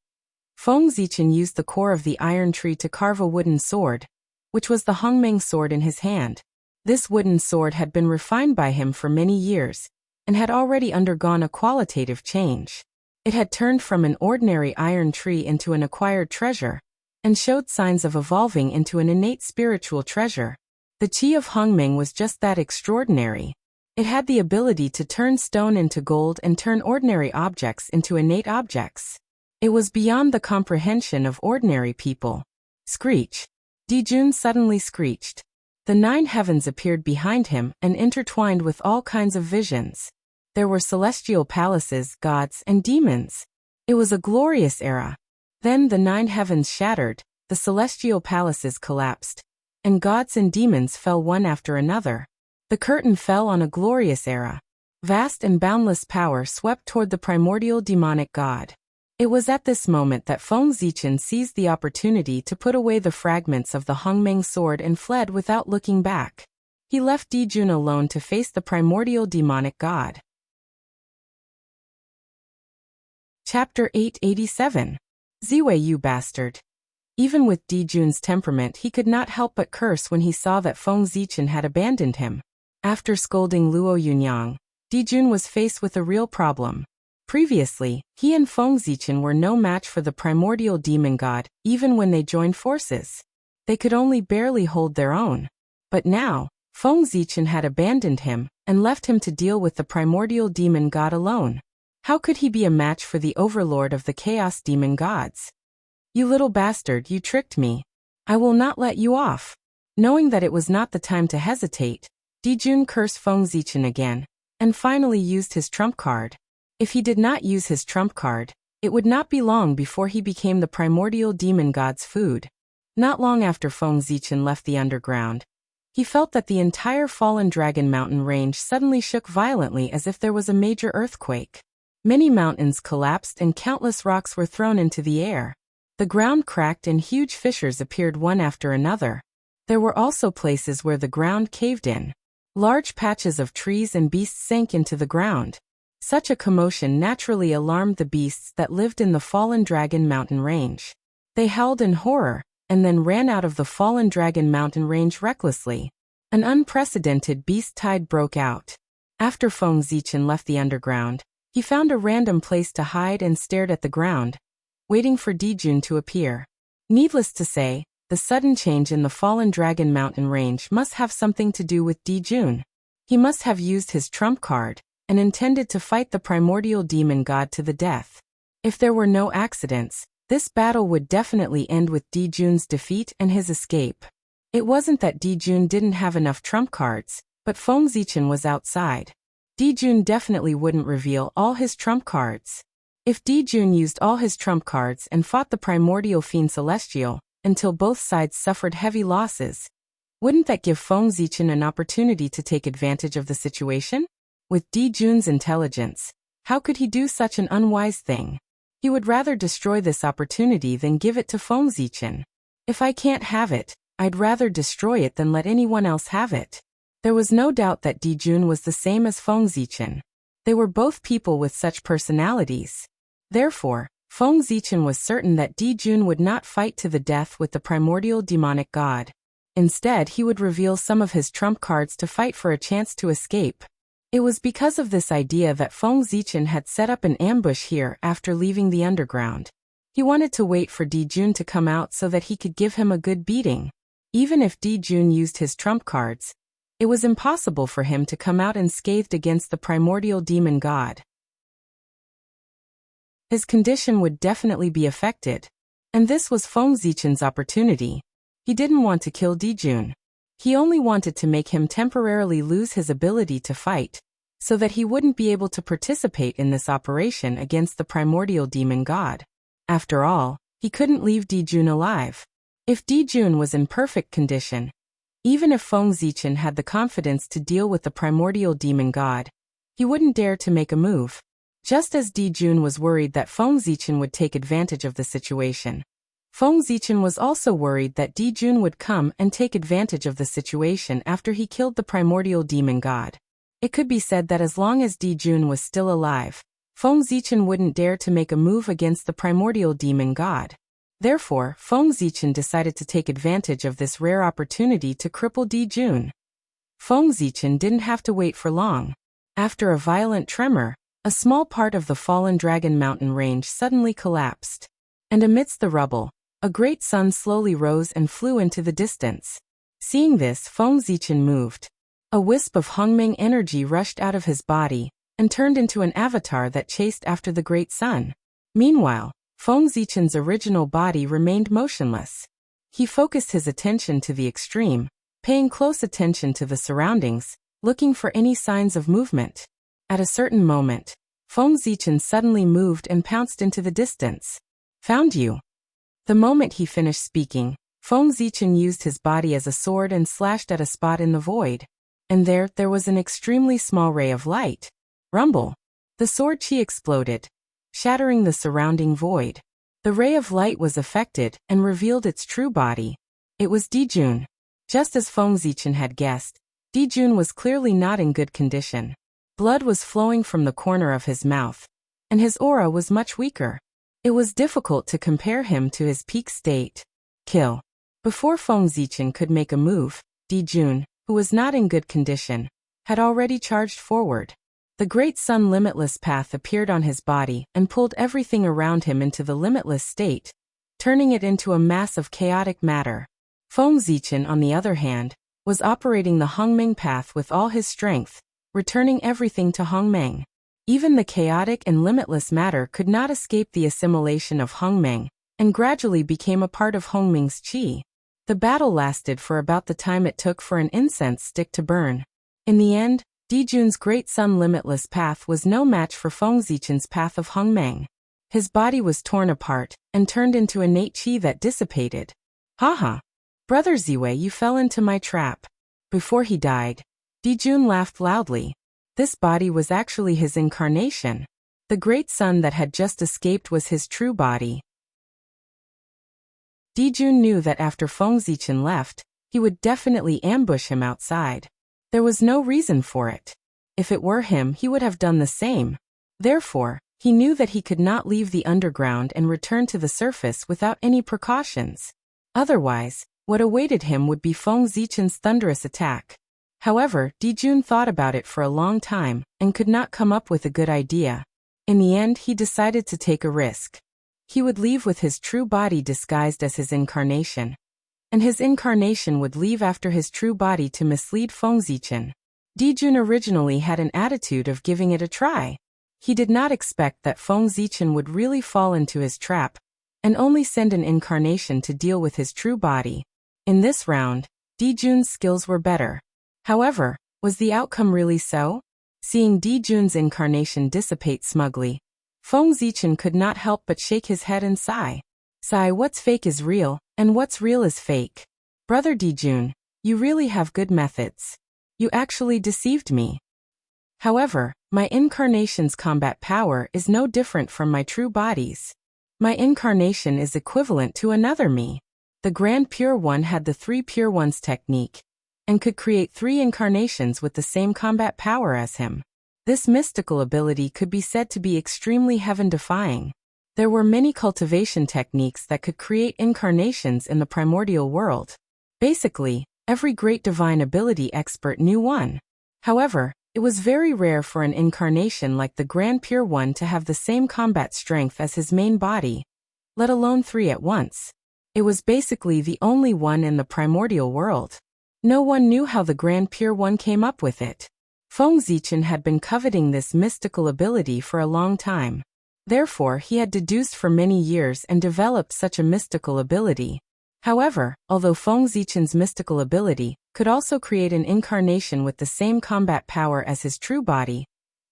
Feng Zichen used the core of the iron tree to carve a wooden sword, which was the Hongmeng sword in his hand. This wooden sword had been refined by him for many years, and had already undergone a qualitative change. It had turned from an ordinary iron tree into an acquired treasure, and showed signs of evolving into an innate spiritual treasure. The Qi of Hongmeng was just that extraordinary. It had the ability to turn stone into gold and turn ordinary objects into innate objects. It was beyond the comprehension of ordinary people. Screech! Dijun suddenly screeched. The 9 heavens appeared behind him and intertwined with all kinds of visions. There were celestial palaces, gods, and demons. It was a glorious era. Then the 9 heavens shattered, the celestial palaces collapsed, and gods and demons fell one after another. The curtain fell on a glorious era. Vast and boundless power swept toward the primordial demonic god. It was at this moment that Feng Zichen seized the opportunity to put away the fragments of the Hongmeng sword and fled without looking back. He left Dijun alone to face the primordial demonic god. Chapter 887. Ziwei, you bastard. Even with Dijun's temperament, he could not help but curse when he saw that Feng Zichen had abandoned him. After scolding Luo Yunyang, Dijun was faced with a real problem. Previously, he and Feng Zichen were no match for the primordial demon god, even when they joined forces. They could only barely hold their own. But now, Feng Zichen had abandoned him and left him to deal with the primordial demon god alone. How could he be a match for the overlord of the chaos demon gods? You little bastard, you tricked me. I will not let you off. Knowing that it was not the time to hesitate, Dijun cursed Feng Zichen again, and finally used his trump card. If he did not use his trump card, it would not be long before he became the primordial demon god's food. Not long after Feng Zichen left the underground, he felt that the entire Fallen Dragon mountain range suddenly shook violently as if there was a major earthquake. Many mountains collapsed and countless rocks were thrown into the air. The ground cracked and huge fissures appeared one after another. There were also places where the ground caved in. Large patches of trees and beasts sank into the ground. Such a commotion naturally alarmed the beasts that lived in the Fallen Dragon mountain range. They howled in horror, and then ran out of the Fallen Dragon mountain range recklessly. An unprecedented beast tide broke out. After Feng Zichen left the underground, he found a random place to hide and stared at the ground, waiting for Dijun to appear. Needless to say, the sudden change in the Fallen Dragon mountain range must have something to do with Dijun. He must have used his trump card and intended to fight the primordial demon god to the death. If there were no accidents, this battle would definitely end with Dijun's defeat and his escape. It wasn't that Dijun didn't have enough trump cards, but Feng Zichen was outside. Dijun definitely wouldn't reveal all his trump cards. If Dijun used all his trump cards and fought the primordial fiend Celestial until both sides suffered heavy losses, wouldn't that give Feng Zichen an opportunity to take advantage of the situation? With Dijun's intelligence, how could he do such an unwise thing? He would rather destroy this opportunity than give it to Feng Zichen. If I can't have it, I'd rather destroy it than let anyone else have it. There was no doubt that Dijun was the same as Feng Zichen. They were both people with such personalities. Therefore, Feng Zichen was certain that Dijun would not fight to the death with the primordial demonic god. Instead, he would reveal some of his trump cards to fight for a chance to escape. It was because of this idea that Feng Zichen had set up an ambush here after leaving the underground. He wanted to wait for Dijun to come out so that he could give him a good beating. Even if Dijun used his trump cards, it was impossible for him to come out unscathed against the primordial demon god. His condition would definitely be affected. And this was Feng Zichen's opportunity. He didn't want to kill Dijun. He only wanted to make him temporarily lose his ability to fight, so that he wouldn't be able to participate in this operation against the primordial demon god. After all, he couldn't leave Dijun alive. If Dijun was in perfect condition, even if Feng Zichen had the confidence to deal with the primordial demon god, he wouldn't dare to make a move. Just as Dijun was worried that Feng Zichen would take advantage of the situation, Feng Zichen was also worried that Dijun would come and take advantage of the situation after he killed the primordial demon god. It could be said that as long as Dijun was still alive, Feng Zichen wouldn't dare to make a move against the primordial demon god. Therefore, Feng Zichen decided to take advantage of this rare opportunity to cripple Dijun. Feng Zichen didn't have to wait for long. After a violent tremor, a small part of the Fallen Dragon mountain range suddenly collapsed. And amidst the rubble, a great sun slowly rose and flew into the distance. Seeing this, Feng Zichen moved. A wisp of Hongmeng energy rushed out of his body and turned into an avatar that chased after the great sun. Meanwhile, Feng Zichen's original body remained motionless. He focused his attention to the extreme, paying close attention to the surroundings, looking for any signs of movement. At a certain moment, Feng Zichen suddenly moved and pounced into the distance. Found you. The moment he finished speaking, Feng Zichen used his body as a sword and slashed at a spot in the void. And there was an extremely small ray of light. Rumble. The sword chi exploded, shattering the surrounding void. The ray of light was affected and revealed its true body. It was Dijun. Just as Feng Zichen had guessed, Dijun was clearly not in good condition. Blood was flowing from the corner of his mouth, and his aura was much weaker. It was difficult to compare him to his peak state. Kill. Before Feng Zichen could make a move, Di Jun, who was not in good condition, had already charged forward. The great sun limitless path appeared on his body and pulled everything around him into the limitless state, turning it into a mass of chaotic matter. Feng Zichen, on the other hand, was operating the Hongmeng path with all his strength, returning everything to Hongmeng. Even the chaotic and limitless matter could not escape the assimilation of Hongmeng, and gradually became a part of Hongmeng's qi. The battle lasted for about the time it took for an incense stick to burn. In the end, Di Jun's great sun limitless path was no match for Feng Zichen's path of Hongmeng. His body was torn apart, and turned into innate qi that dissipated. Haha! Brother Ziwei, you fell into my trap. Before he died, Di Jun laughed loudly. This body was actually his incarnation. The great sun that had just escaped was his true body. Di Jun knew that after Feng Zichen left, he would definitely ambush him outside. There was no reason for it. If it were him, he would have done the same. Therefore, he knew that he could not leave the underground and return to the surface without any precautions. Otherwise, what awaited him would be Feng Zichen's thunderous attack. However, Di Jun thought about it for a long time, and could not come up with a good idea. In the end, he decided to take a risk. He would leave with his true body disguised as his incarnation. And his incarnation would leave after his true body to mislead Feng Zichen. Di Jun originally had an attitude of giving it a try. He did not expect that Feng Zichen would really fall into his trap, and only send an incarnation to deal with his true body. In this round, Di Jun's skills were better. However, was the outcome really so? Seeing Di Jun's incarnation dissipate smugly, Feng Zichen could not help but shake his head and sigh. Sigh, what's fake is real, and what's real is fake. Brother Di Jun, you really have good methods. You actually deceived me. However, my incarnation's combat power is no different from my true body's. My incarnation is equivalent to another me. The Grand Pure One had the Three Pure Ones technique, and could create 3 incarnations with the same combat power as him. This mystical ability could be said to be extremely heaven-defying. There were many cultivation techniques that could create incarnations in the primordial world. Basically, every great divine ability expert knew one. However, it was very rare for an incarnation like the Grand Pure One to have the same combat strength as his main body, let alone 3 at once. It was basically the only one in the primordial world. No one knew how the Grand Pure One came up with it. Feng Zichen had been coveting this mystical ability for a long time. Therefore, he had deduced for many years and developed such a mystical ability. However, although Feng Zichen's mystical ability could also create an incarnation with the same combat power as his true body,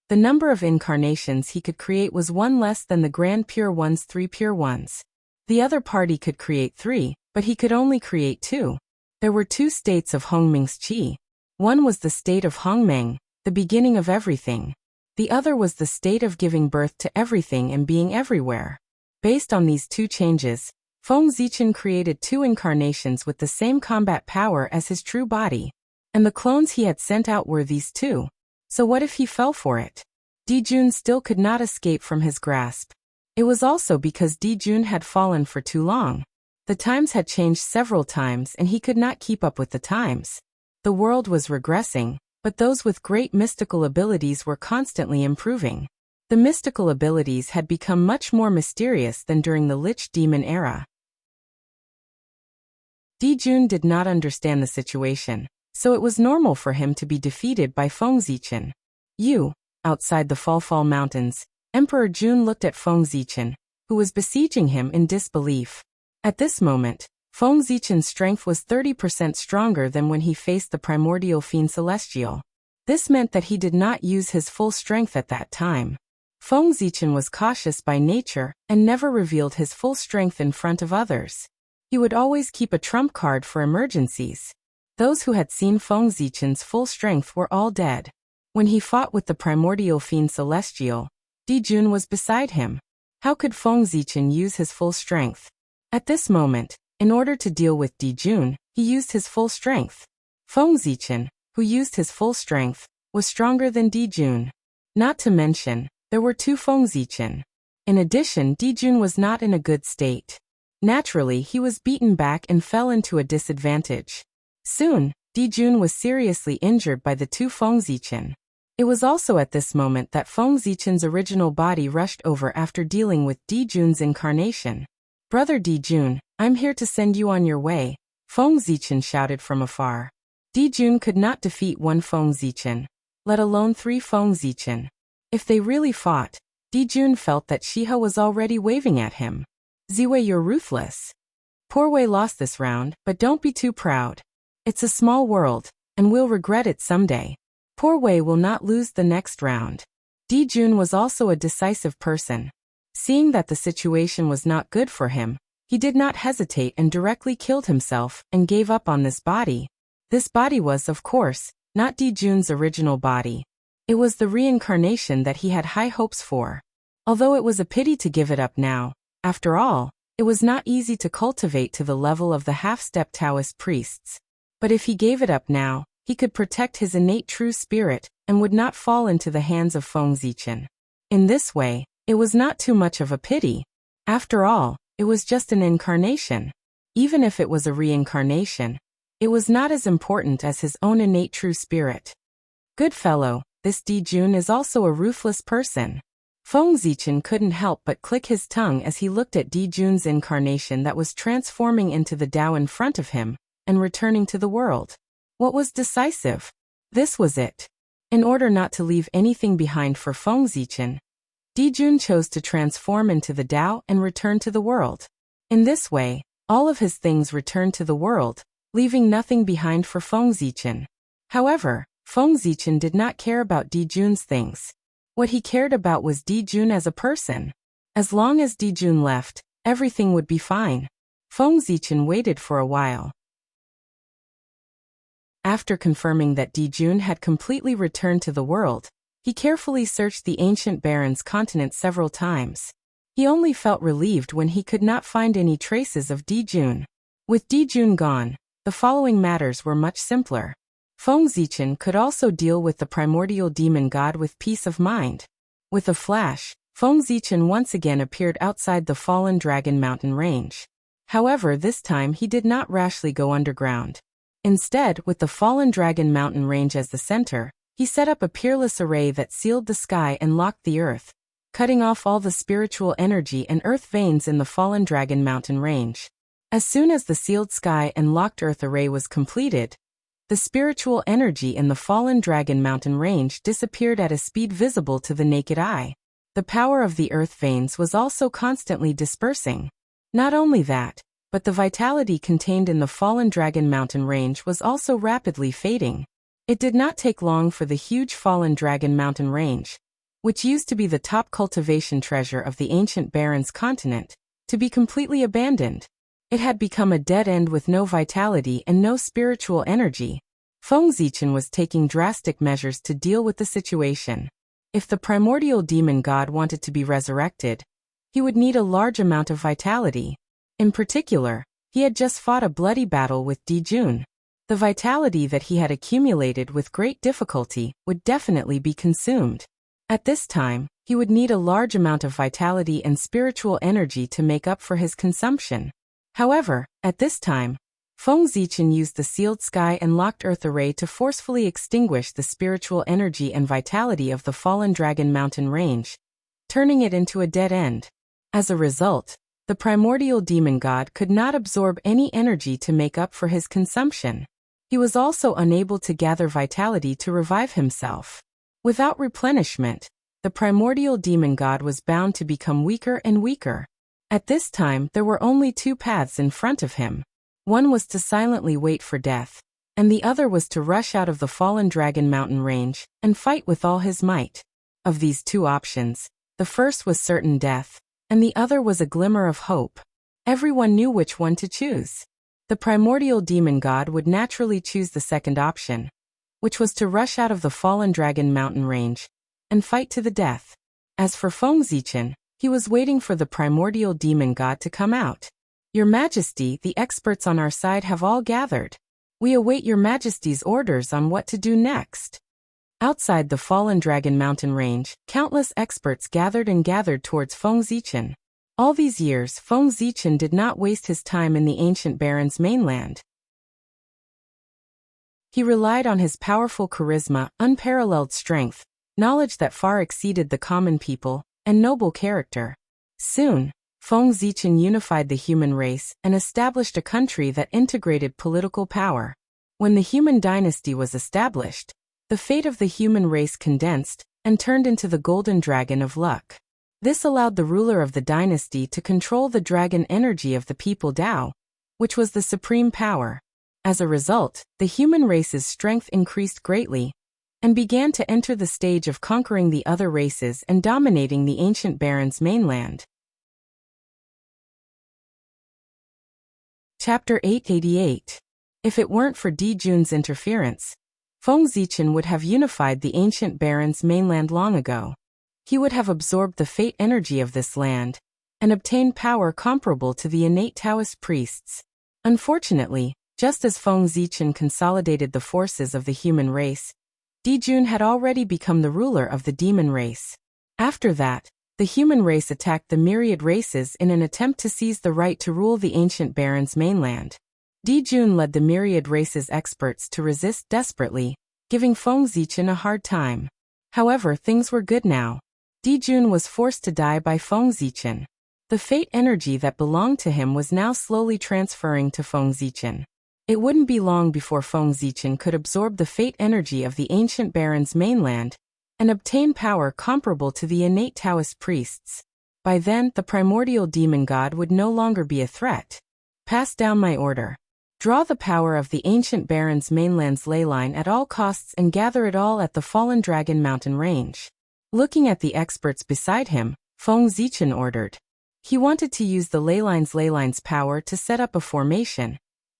the number of incarnations he could create was 1 less than the Grand Pure One's 3 Pure Ones. The other party could create 3, but he could only create 2. There were 2 states of Hongmeng's qi. One was the state of Hongmeng, the beginning of everything. The other was the state of giving birth to everything and being everywhere. Based on these 2 changes, Feng Zichen created 2 incarnations with the same combat power as his true body. And the clones he had sent out were these 2. So what if he fell for it? Di Jun still could not escape from his grasp. It was also because Di Jun had fallen for too long. The times had changed several times and he could not keep up with the times. The world was regressing, but those with great mystical abilities were constantly improving. The mystical abilities had become much more mysterious than during the Lich Demon era. Di Jun did not understand the situation, so it was normal for him to be defeated by Feng Zichen. Outside the Fall Mountains, Emperor Jun looked at Feng Zichen, who was besieging him in disbelief. At this moment, Feng Zichen's strength was 30% stronger than when he faced the primordial fiend Celestial. This meant that he did not use his full strength at that time. Feng Zichen was cautious by nature and never revealed his full strength in front of others. He would always keep a trump card for emergencies. Those who had seen Feng Zichen's full strength were all dead. When he fought with the primordial fiend Celestial, Di Jun was beside him. How could Feng Zichen use his full strength? At this moment, in order to deal with Di Jun, he used his full strength. Feng Zichen, who used his full strength, was stronger than Di Jun. Not to mention, there were two Fengzichen. In addition, Dijun was not in a good state. Naturally, he was beaten back and fell into a disadvantage. Soon, Dijun was seriously injured by the two Fengzichen. It was also at this moment that Fengzichen's original body rushed over after dealing with Dijun's incarnation. "Brother Dijun, I'm here to send you on your way," Fengzichen shouted from afar. Dijun could not defeat one Fengzichen, let alone three Fengzichen. If they really fought, Dijun felt that Shiha was already waving at him. "Ziwei, you're ruthless." "Poor Wei lost this round, but don't be too proud. It's a small world, and we'll regret it someday. Poor Wei will not lose the next round." Dijun was also a decisive person. Seeing that the situation was not good for him, he did not hesitate and directly killed himself and gave up on this body. This body was, of course, not Dijun's original body. It was the reincarnation that he had high hopes for. Although it was a pity to give it up now, after all, it was not easy to cultivate to the level of the half-step Taoist priests. But if he gave it up now, he could protect his innate true spirit and would not fall into the hands of Fengzichen. In this way, it was not too much of a pity. After all, it was just an incarnation. Even if it was a reincarnation, it was not as important as his own innate true spirit. Good fellow, this Dijun is also a ruthless person. Fengzichen couldn't help but click his tongue as he looked at Dijun's incarnation that was transforming into the Tao in front of him and returning to the world. What was decisive? This was it. In order not to leave anything behind for Fengzichen, Dijun chose to transform into the Tao and return to the world. In this way, all of his things returned to the world, leaving nothing behind for Fengzichen. However, Fengzichen did not care about Dijun's things. What he cared about was Dijun as a person. As long as Dijun left, everything would be fine. Fengzichen waited for a while. After confirming that Dijun had completely returned to the world, he carefully searched the ancient Baron's continent several times. He only felt relieved when he could not find any traces of Dijun. With Dijun gone, the following matters were much simpler. Fengzichen could also deal with the primordial demon god with peace of mind. With a flash, Fengzichen once again appeared outside the fallen dragon mountain range. However, this time he did not rashly go underground. Instead, with the fallen dragon mountain range as the center, he set up a peerless array that sealed the sky and locked the earth, cutting off all the spiritual energy and earth veins in the fallen dragon mountain range. As soon as the sealed sky and locked earth array was completed, the spiritual energy in the fallen dragon mountain range disappeared at a speed visible to the naked eye. The power of the earth veins was also constantly dispersing. Not only that, but the vitality contained in the fallen dragon mountain range was also rapidly fading. It did not take long for the huge fallen dragon mountain range, which used to be the top cultivation treasure of the ancient Baron's continent, to be completely abandoned. It had become a dead end with no vitality and no spiritual energy. Fengzichen was taking drastic measures to deal with the situation. If the primordial demon god wanted to be resurrected, he would need a large amount of vitality. In particular, he had just fought a bloody battle with Dijun. The vitality that he had accumulated with great difficulty would definitely be consumed. At this time, he would need a large amount of vitality and spiritual energy to make up for his consumption. However, at this time, Fengzichen used the sealed sky and locked earth array to forcefully extinguish the spiritual energy and vitality of the fallen dragon mountain range, turning it into a dead end. As a result, the primordial demon god could not absorb any energy to make up for his consumption. He was also unable to gather vitality to revive himself. Without replenishment, the primordial demon god was bound to become weaker and weaker. At this time, there were only two paths in front of him. One was to silently wait for death, and the other was to rush out of the fallen dragon mountain range and fight with all his might. Of these two options, the first was certain death, and the other was a glimmer of hope. Everyone knew which one to choose. The primordial demon god would naturally choose the second option, which was to rush out of the fallen dragon mountain range and fight to the death. As for Fengzichen, he was waiting for the primordial demon god to come out. "Your Majesty, the experts on our side have all gathered. We await your Majesty's orders on what to do next." Outside the fallen dragon mountain range, countless experts gathered towards Feng Zichen. All these years, Feng Zichen did not waste his time in the ancient baron's mainland. He relied on his powerful charisma, unparalleled strength, knowledge that far exceeded the common people, and noble character. Soon, Feng Zichen unified the human race and established a country that integrated political power. When the human dynasty was established, the fate of the human race condensed and turned into the golden dragon of luck. This allowed the ruler of the dynasty to control the dragon energy of the people Tao, which was the supreme power. As a result, the human race's strength increased greatly and began to enter the stage of conquering the other races and dominating the ancient baron's mainland. Chapter 888. If it weren't for Di Jun's interference, Feng Zichen would have unified the ancient baron's mainland long ago. He would have absorbed the fate energy of this land and obtained power comparable to the innate Taoist priests. Unfortunately, just as Feng Zichen consolidated the forces of the human race, Di Jun had already become the ruler of the demon race. After that, the human race attacked the myriad races in an attempt to seize the right to rule the ancient baron's mainland. Di Jun led the myriad races experts to resist desperately, giving Feng Zichen a hard time. However, things were good now. Di Jun was forced to die by Feng Zichen. The fate energy that belonged to him was now slowly transferring to Feng Zichen. It wouldn't be long before Feng Zichen could absorb the fate energy of the ancient baron's mainland and obtain power comparable to the innate Taoist priests. By then, the primordial demon god would no longer be a threat. Pass down my order. Draw the power of the ancient baron's mainland's ley line at all costs and gather it all at the fallen dragon mountain range. Looking at the experts beside him, Feng Zichen ordered. He wanted to use the ley line's power to set up a formation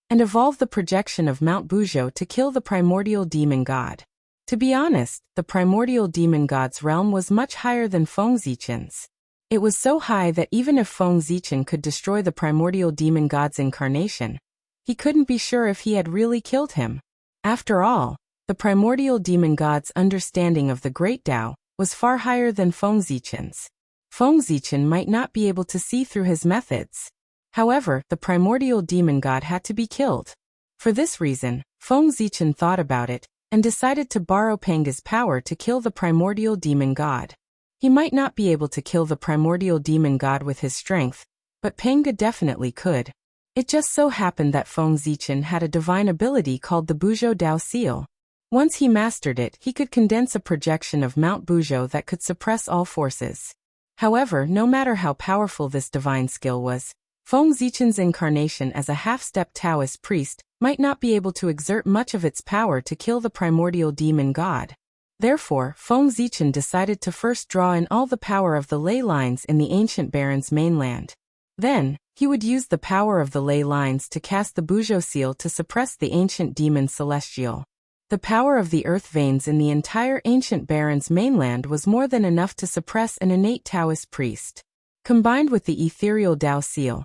and evolve the projection of Mount Buzhou to kill the primordial demon god. To be honest, the primordial demon god's realm was much higher than Feng Zichen's. It was so high that even if Feng Zichen could destroy the primordial demon god's incarnation, he couldn't be sure if he had really killed him. After all, the primordial demon god's understanding of the great Tao was far higher than Feng Zichen's. Feng Zichen might not be able to see through his methods. However, the primordial demon god had to be killed. For this reason, Feng Zichen thought about it and decided to borrow Penge's power to kill the primordial demon god. He might not be able to kill the primordial demon god with his strength, but Penge definitely could. It just so happened that Feng Zichen had a divine ability called the Buzhou Dao Seal. Once he mastered it, he could condense a projection of Mount Buzhou that could suppress all forces. However, no matter how powerful this divine skill was, Feng Zichen's incarnation as a half-step Taoist priest might not be able to exert much of its power to kill the primordial demon god. Therefore, Feng Zichen decided to first draw in all the power of the ley lines in the ancient baron's mainland. Then, he would use the power of the ley lines to cast the Buzhou seal to suppress the ancient demon celestial. The power of the earth veins in the entire ancient baron's mainland was more than enough to suppress an innate Taoist priest. Combined with the ethereal Dao seal,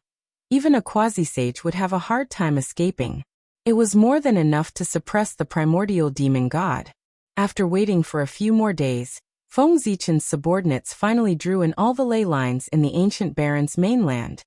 even a quasi-sage would have a hard time escaping. It was more than enough to suppress the primordial demon god. After waiting for a few more days, Feng Zichen's subordinates finally drew in all the ley lines in the ancient baron's mainland.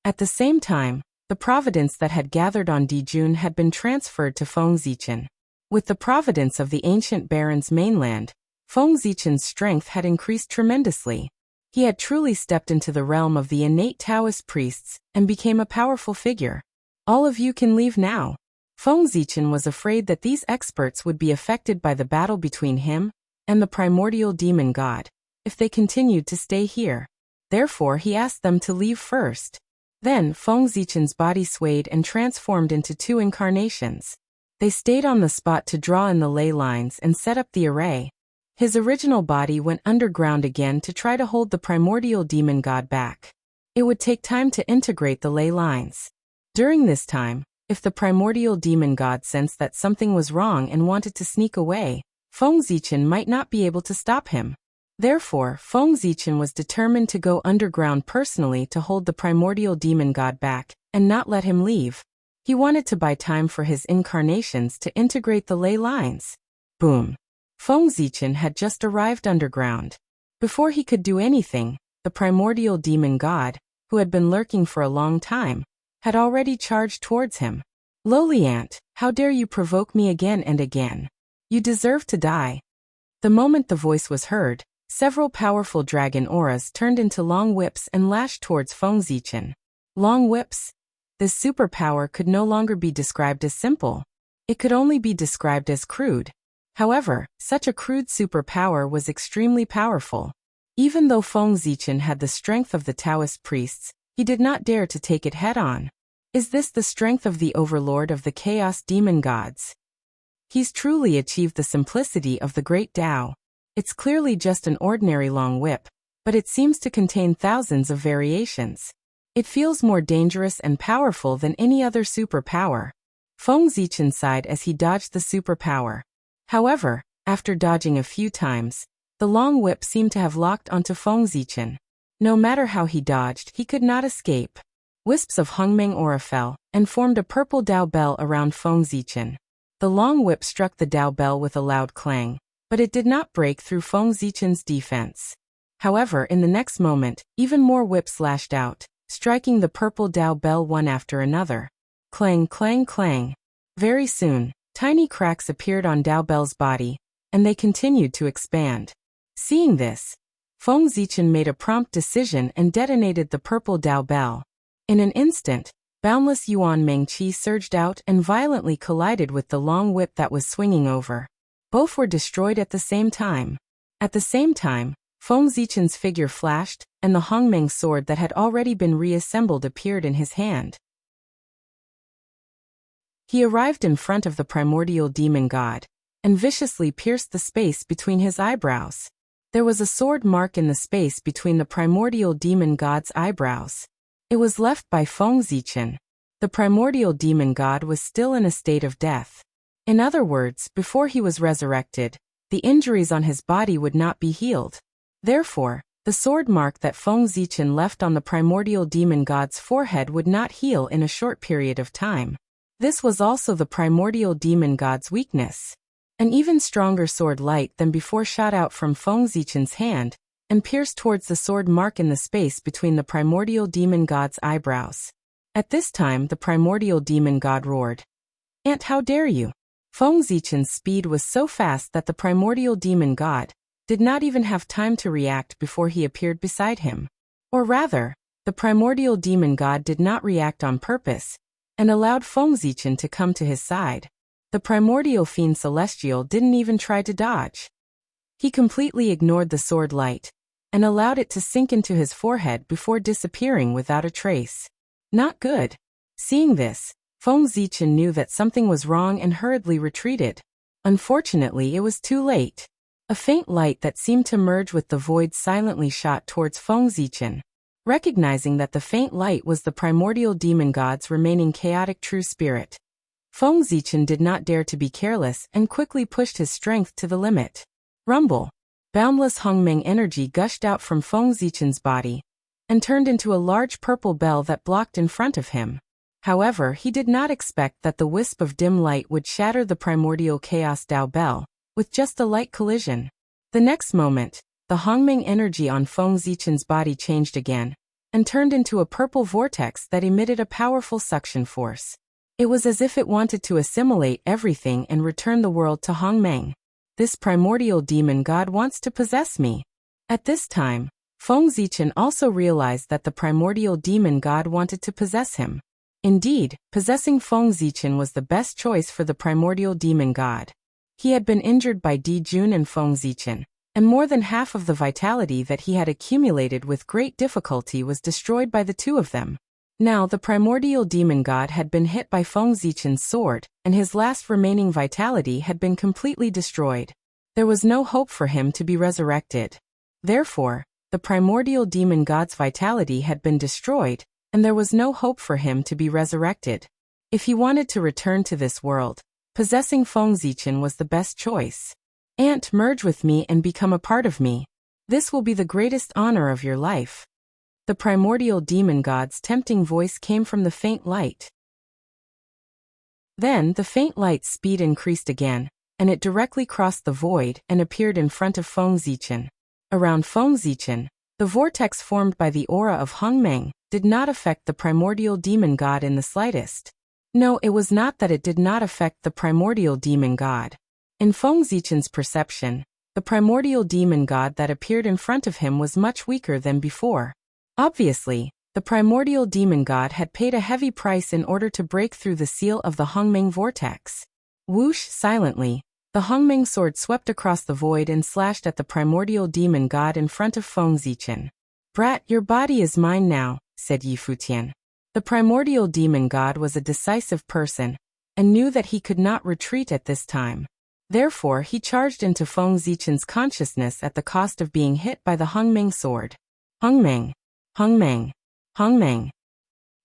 At the same time, the providence that had gathered on Di Jun had been transferred to Feng Zichen. With the providence of the ancient baron's mainland, Feng Zichen's strength had increased tremendously. He had truly stepped into the realm of the innate Taoist priests and became a powerful figure. All of you can leave now. Feng Zichen was afraid that these experts would be affected by the battle between him and the primordial demon god if they continued to stay here. Therefore, he asked them to leave first. Then, Feng Zichen's body swayed and transformed into two incarnations. They stayed on the spot to draw in the ley lines and set up the array. His original body went underground again to try to hold the primordial demon god back. It would take time to integrate the ley lines. During this time, if the primordial demon god sensed that something was wrong and wanted to sneak away, Feng Zichen might not be able to stop him. Therefore, Feng Zichen was determined to go underground personally to hold the primordial demon god back and not let him leave. He wanted to buy time for his incarnations to integrate the ley lines. Boom. Feng Zichen had just arrived underground. Before he could do anything, the primordial demon god, who had been lurking for a long time, had already charged towards him. Lowly ant, how dare you provoke me again and again? You deserve to die. The moment the voice was heard, several powerful dragon auras turned into long whips and lashed towards Feng Zichen. Long whips? This superpower could no longer be described as simple. It could only be described as crude. However, such a crude superpower was extremely powerful. Even though Feng Zichen had the strength of the Taoist priests, he did not dare to take it head-on. Is this the strength of the overlord of the chaos demon gods? He's truly achieved the simplicity of the great Tao. It's clearly just an ordinary long whip, but it seems to contain thousands of variations. It feels more dangerous and powerful than any other superpower. Feng Zichen sighed as he dodged the superpower. However, after dodging a few times, the long whip seemed to have locked onto Feng Zichen. No matter how he dodged, he could not escape. Wisps of Hongmeng aura fell and formed a purple Dao bell around Feng Zichen. The long whip struck the Dao bell with a loud clang, but it did not break through Feng Zichen's defense. However, in the next moment, even more whips lashed out, striking the purple Dao bell one after another. Clang, clang, clang. Very soon, tiny cracks appeared on Dao bell's body, and they continued to expand. Seeing this, Feng Zichen made a prompt decision and detonated the purple Dao bell. In an instant, boundless Yuan Meng Qi surged out and violently collided with the long whip that was swinging over. Both were destroyed at the same time. At the same time, Feng Zichen's figure flashed, and the Hongmeng sword that had already been reassembled appeared in his hand. He arrived in front of the primordial demon god, and viciously pierced the space between his eyebrows. There was a sword mark in the space between the primordial demon god's eyebrows. It was left by Feng Zichen. The primordial demon god was still in a state of death. In other words, before he was resurrected, the injuries on his body would not be healed. Therefore, the sword mark that Feng Zichen left on the primordial demon god's forehead would not heal in a short period of time. This was also the primordial demon god's weakness. An even stronger sword light than before shot out from Feng Zichen's hand, and pierced towards the sword mark in the space between the primordial demon god's eyebrows. At this time the primordial demon god roared. "Ant, how dare you!" Feng Zichen's speed was so fast that the primordial demon god did not even have time to react before he appeared beside him. Or rather, the primordial demon god did not react on purpose, and allowed Feng Zichen to come to his side. The primordial fiend celestial didn't even try to dodge. He completely ignored the sword light, and allowed it to sink into his forehead before disappearing without a trace. Not good. Seeing this, Feng Zichen knew that something was wrong and hurriedly retreated. Unfortunately, it was too late. A faint light that seemed to merge with the void silently shot towards Feng Zichen. Recognizing that the faint light was the primordial demon god's remaining chaotic true spirit, Feng Zichen did not dare to be careless and quickly pushed his strength to the limit. Rumble. Boundless Hongmeng energy gushed out from Feng Zichen's body, and turned into a large purple bell that blocked in front of him. However, he did not expect that the wisp of dim light would shatter the primordial chaos Dao bell, with just a light collision. The next moment, the Hongmeng energy on Feng Zichen's body changed again, and turned into a purple vortex that emitted a powerful suction force. It was as if it wanted to assimilate everything and return the world to Hongmeng. This primordial demon god wants to possess me. At this time, Feng Zichen also realized that the primordial demon god wanted to possess him. Indeed, possessing Feng Zichen was the best choice for the primordial demon god. He had been injured by Di Jun and Feng Zichen, and more than half of the vitality that he had accumulated with great difficulty was destroyed by the two of them. Now the primordial demon god had been hit by Feng Zichen's sword, and his last remaining vitality had been completely destroyed. There was no hope for him to be resurrected. Therefore, the primordial demon god's vitality had been destroyed, and there was no hope for him to be resurrected. If he wanted to return to this world, possessing Feng Zichen was the best choice. Ant, merge with me and become a part of me. This will be the greatest honor of your life. The primordial demon god's tempting voice came from the faint light. Then the faint light's speed increased again, and it directly crossed the void and appeared in front of Feng Zichen. Around Feng Zichen, the vortex formed by the aura of Hongmeng did not affect the primordial demon god in the slightest. No, it was not that it did not affect the primordial demon god. In Feng Zichen's perception, the primordial demon god that appeared in front of him was much weaker than before. Obviously, the primordial demon god had paid a heavy price in order to break through the seal of the Hongmeng vortex. Whoosh, silently, the Hongmeng sword swept across the void and slashed at the primordial demon god in front of Feng Zichen. "Brat, your body is mine now," said Yi Futian. The primordial demon god was a decisive person, and knew that he could not retreat at this time. Therefore he charged into Feng Zichen's consciousness at the cost of being hit by the Hongmeng sword. Hongmeng! Hongmeng! Hongmeng!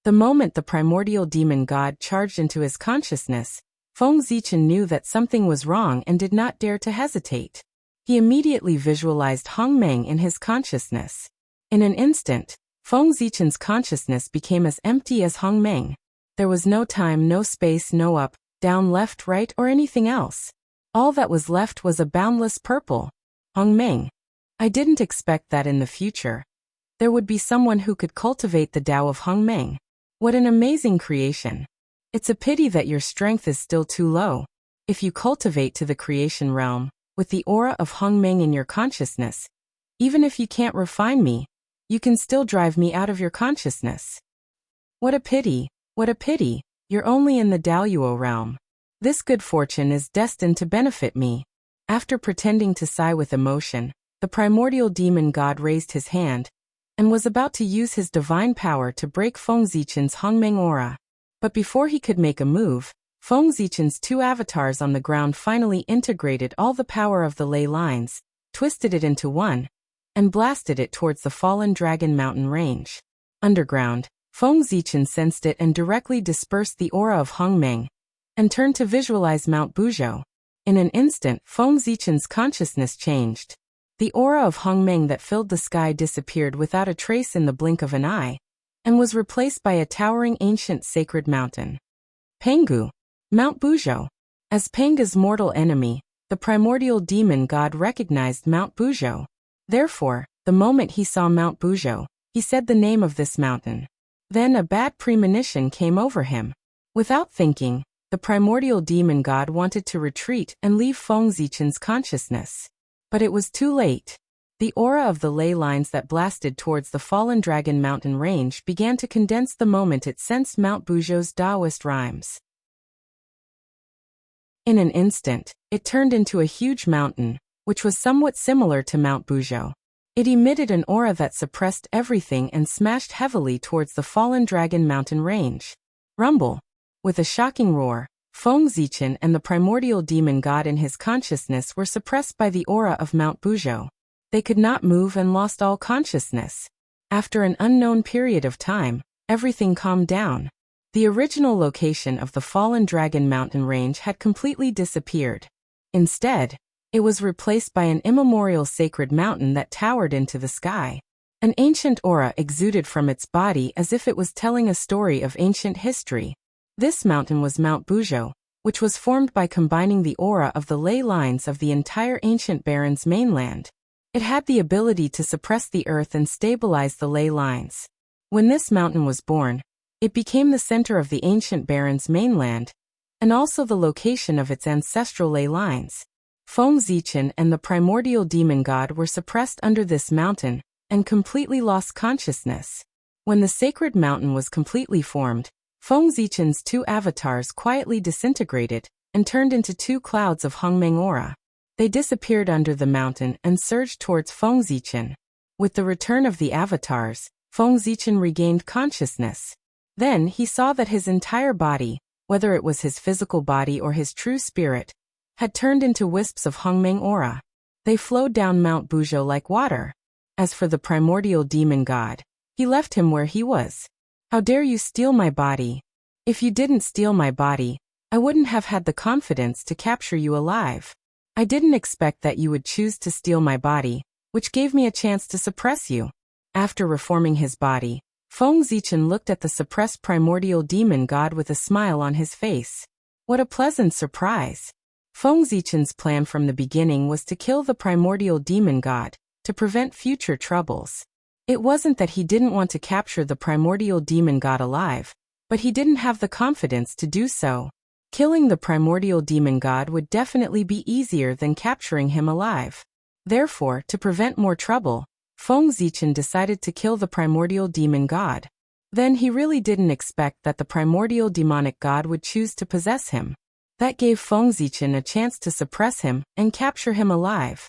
The moment the primordial demon god charged into his consciousness, Feng Zichen knew that something was wrong and did not dare to hesitate. He immediately visualized Hongmeng in his consciousness. In an instant, Feng Zichen's consciousness became as empty as Hongmeng. There was no time, no space, no up, down, left, right, or anything else. All that was left was a boundless purple. Hongmeng. I didn't expect that in the future there would be someone who could cultivate the Tao of Hongmeng. What an amazing creation. It's a pity that your strength is still too low. If you cultivate to the creation realm, with the aura of Hongmeng in your consciousness, even if you can't refine me, you can still drive me out of your consciousness. What a pity, what a pity, you're only in the Daoyuo realm. This good fortune is destined to benefit me. After pretending to sigh with emotion, the primordial demon god raised his hand, and was about to use his divine power to break Feng Zichen's Hongmeng aura. But before he could make a move, Feng Zichen's two avatars on the ground finally integrated all the power of the ley lines, twisted it into one, and blasted it towards the fallen Dragon Mountain range. Underground, Feng Zichen sensed it and directly dispersed the aura of Hongmeng, and turned to visualize Mount Buzhou. In an instant, Feng Zichen's consciousness changed. The aura of Hongmeng that filled the sky disappeared without a trace in the blink of an eye, and was replaced by a towering ancient sacred mountain. Pengu, Mount Buzhou. As Penga's mortal enemy, the primordial demon god recognized Mount Buzhou. Therefore, the moment he saw Mount Buzhou, he said the name of this mountain. Then a bad premonition came over him. Without thinking, the primordial demon god wanted to retreat and leave Feng Zichen's consciousness. But it was too late. The aura of the ley lines that blasted towards the fallen Dragon Mountain range began to condense the moment it sensed Mount Buzhou's Taoist rhymes. In an instant, it turned into a huge mountain, which was somewhat similar to Mount Buzhou. It emitted an aura that suppressed everything and smashed heavily towards the fallen Dragon Mountain range. Rumble! With a shocking roar, Feng Zichen and the primordial demon god in his consciousness were suppressed by the aura of Mount Buzhou. They could not move and lost all consciousness. After an unknown period of time, everything calmed down. The original location of the fallen Dragon Mountain range had completely disappeared. Instead, it was replaced by an immemorial sacred mountain that towered into the sky. An ancient aura exuded from its body as if it was telling a story of ancient history. This mountain was Mount Buzhou, which was formed by combining the aura of the ley lines of the entire ancient Baron's mainland. It had the ability to suppress the earth and stabilize the ley lines. When this mountain was born, it became the center of the ancient Baron's mainland, and also the location of its ancestral ley lines. Feng Zichen and the primordial demon god were suppressed under this mountain, and completely lost consciousness. When the sacred mountain was completely formed, Feng Zichen's two avatars quietly disintegrated, and turned into two clouds of Hongmeng aura. They disappeared under the mountain and surged towards Feng Zichen. With the return of the avatars, Feng Zichen regained consciousness. Then he saw that his entire body, whether it was his physical body or his true spirit, had turned into wisps of Hongmeng aura. They flowed down Mount Buzhou like water. As for the primordial demon god, he left him where he was. How dare you steal my body? If you didn't steal my body, I wouldn't have had the confidence to capture you alive. I didn't expect that you would choose to steal my body, which gave me a chance to suppress you. After reforming his body, Feng Zichen looked at the suppressed primordial demon god with a smile on his face. What a pleasant surprise. Feng Zichen's plan from the beginning was to kill the primordial demon god, to prevent future troubles. It wasn't that he didn't want to capture the primordial demon god alive, but he didn't have the confidence to do so. Killing the primordial demon god would definitely be easier than capturing him alive. Therefore, to prevent more trouble, Feng Zichen decided to kill the primordial demon god. Then he really didn't expect that the primordial demonic god would choose to possess him. That gave Feng Zichen a chance to suppress him and capture him alive.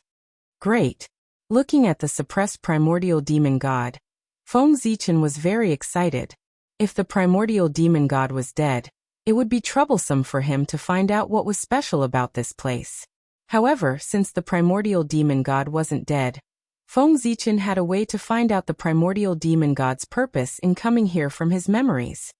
Great. Looking at the suppressed primordial demon god, Feng Zichen was very excited. If the primordial demon god was dead, it would be troublesome for him to find out what was special about this place. However, since the primordial demon god wasn't dead, Feng Zichen had a way to find out the primordial demon god's purpose in coming here from his memories.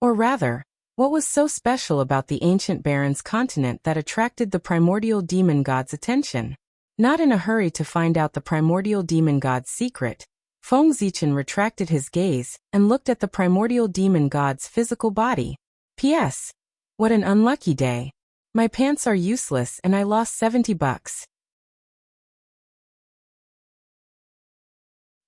Or rather, what was so special about the ancient Baron's continent that attracted the primordial demon god's attention? Not in a hurry to find out the primordial demon god's secret, Feng Zichen retracted his gaze and looked at the primordial demon god's physical body. P.S. What an unlucky day. My pants are useless and I lost $70.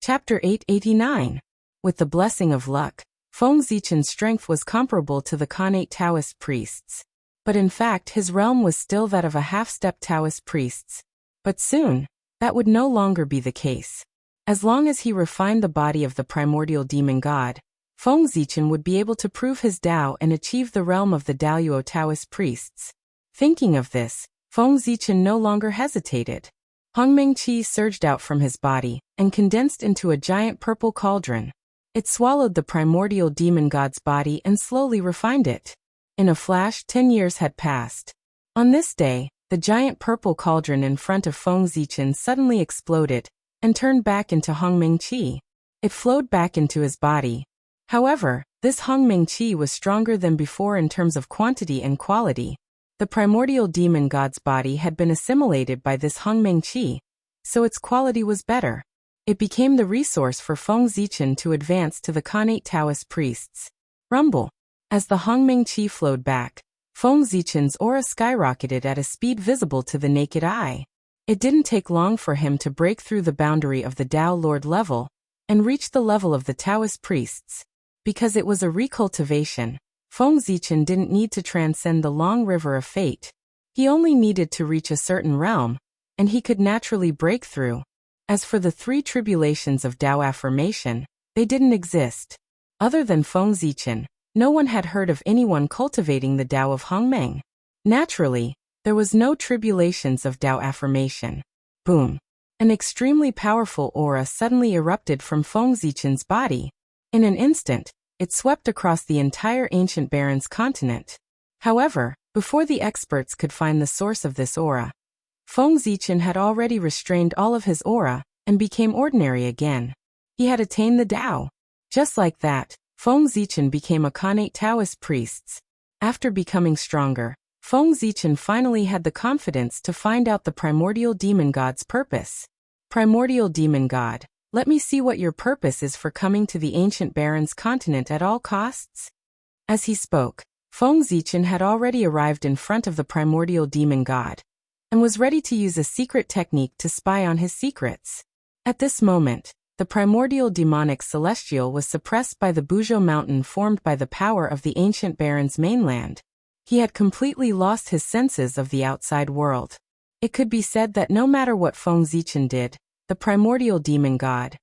Chapter 889. With the blessing of luck, Feng Zichen's strength was comparable to the Khanate Taoist priests. But in fact his realm was still that of a half-step Taoist priests. But soon, that would no longer be the case. As long as he refined the body of the primordial demon god, Feng Zichen would be able to prove his Tao and achieve the realm of the Daoyuo Taoist priests. Thinking of this, Feng Zichen no longer hesitated. Hongmeng Qi surged out from his body and condensed into a giant purple cauldron. It swallowed the primordial demon god's body and slowly refined it. In a flash, 10 years had passed. On this day, the giant purple cauldron in front of Feng Zichen suddenly exploded and turned back into Hongmeng Qi. It flowed back into his body. However, this Hongmeng Qi was stronger than before in terms of quantity and quality. The primordial demon god's body had been assimilated by this Hongmeng Qi, so its quality was better. It became the resource for Feng Zichen to advance to the Khanate Taoist priests. Rumble. As the Hongmeng Qi flowed back, Feng Zichen's aura skyrocketed at a speed visible to the naked eye. It didn't take long for him to break through the boundary of the Tao Lord level and reach the level of the Taoist priests. Because it was a recultivation, Feng Zichen didn't need to transcend the long river of fate. He only needed to reach a certain realm, and he could naturally break through. As for the 3 tribulations of Tao affirmation, they didn't exist. Other than Feng Zichen, no one had heard of anyone cultivating the Tao of Hongmeng. Naturally, there was no tribulations of Tao affirmation. Boom! An extremely powerful aura suddenly erupted from Feng Zichen's body. In an instant, it swept across the entire ancient Baron's continent. However, before the experts could find the source of this aura, Feng Zichen had already restrained all of his aura and became ordinary again. He had attained the Tao. Just like that, Feng Zichen became a Khanate Taoist priest. After becoming stronger, Feng Zichen finally had the confidence to find out the primordial demon god's purpose. Primordial demon god, let me see what your purpose is for coming to the ancient Baron's continent at all costs. As he spoke, Feng Zichen had already arrived in front of the primordial demon god and was ready to use a secret technique to spy on his secrets. At this moment, the primordial demonic celestial was suppressed by the Buzhou mountain formed by the power of the ancient Baron's mainland. He had completely lost his senses of the outside world. It could be said that no matter what Feng Zichen did, the primordial demon god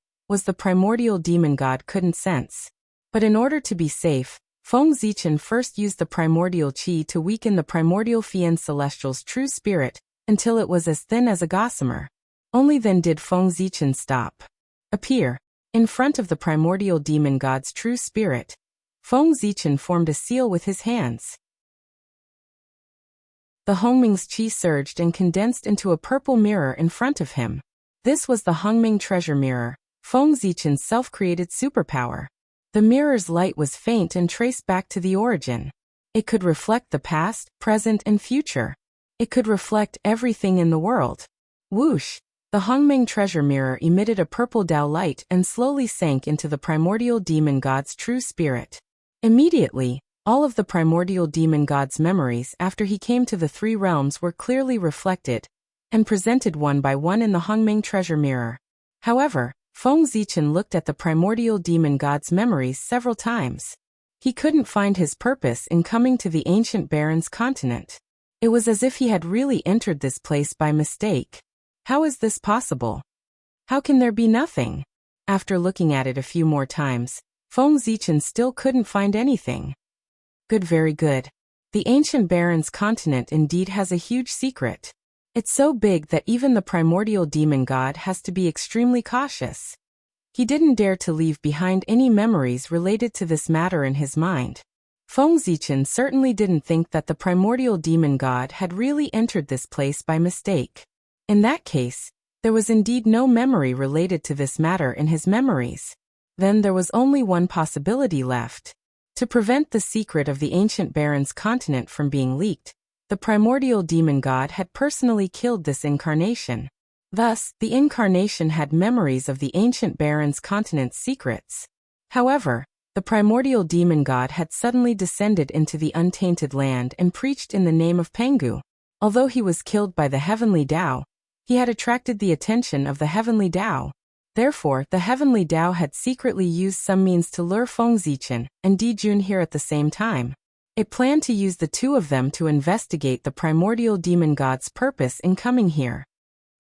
couldn't sense. But in order to be safe, Feng Zichen first used the primordial qi to weaken the primordial Fian celestial's true spirit until it was as thin as a gossamer. Only then did Feng Zichen appear. In front of the primordial demon god's true spirit, Feng Zichen formed a seal with his hands. The Hongmeng's qi surged and condensed into a purple mirror in front of him. This was the Hongmeng treasure mirror, Feng Zichen's self-created superpower. The mirror's light was faint and traced back to the origin. It could reflect the past, present, and future. It could reflect everything in the world. Whoosh! The Hongmeng treasure mirror emitted a purple Tao light and slowly sank into the primordial demon god's true spirit. Immediately, All of the primordial demon god's memories after he came to the three realms were clearly reflected and presented one by one in the Hongmeng treasure mirror. However, Feng Zichen looked at the primordial demon god's memories several times. He couldn't find his purpose in coming to the ancient Baron's continent. It was as if he had really entered this place by mistake. How is this possible? How can there be nothing? After looking at it a few more times, Feng Zichen still couldn't find anything. Good, very good. The ancient Baron's continent indeed has a huge secret. It's so big that even the primordial demon god has to be extremely cautious. He didn't dare to leave behind any memories related to this matter in his mind. Feng Zichen certainly didn't think that the primordial demon god had really entered this place by mistake. In that case, there was indeed no memory related to this matter in his memories. Then there was only one possibility left. To prevent the secret of the ancient Baron's continent from being leaked, the primordial demon god had personally killed this incarnation. Thus, the incarnation had memories of the ancient Baron's continent's secrets. However, the primordial demon god had suddenly descended into the untainted land and preached in the name of Pengu. Although he was killed by the heavenly Tao, he had attracted the attention of the heavenly Tao. Therefore, the heavenly Tao had secretly used some means to lure Feng Zichen and Di Jun here at the same time. It planned to use the two of them to investigate the primordial demon god's purpose in coming here.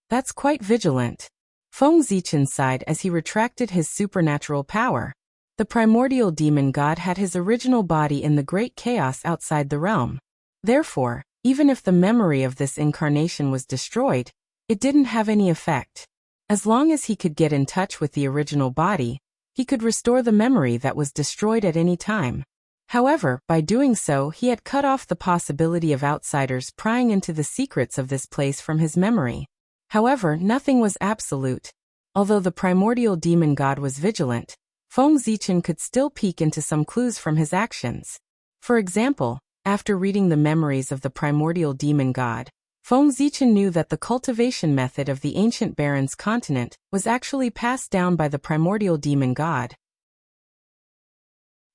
That's quite vigilant. Feng Zichen sighed as he retracted his supernatural power. The primordial demon god had his original body in the great chaos outside the realm. Therefore, even if the memory of this incarnation was destroyed, it didn't have any effect. As long as he could get in touch with the original body, he could restore the memory that was destroyed at any time. However, by doing so, he had cut off the possibility of outsiders prying into the secrets of this place from his memory. However, nothing was absolute. Although the primordial demon god was vigilant, Feng Zichen could still peek into some clues from his actions. For example, after reading the memories of the primordial demon god, Feng Zichen knew that the cultivation method of the ancient Baron's continent was actually passed down by the primordial demon god.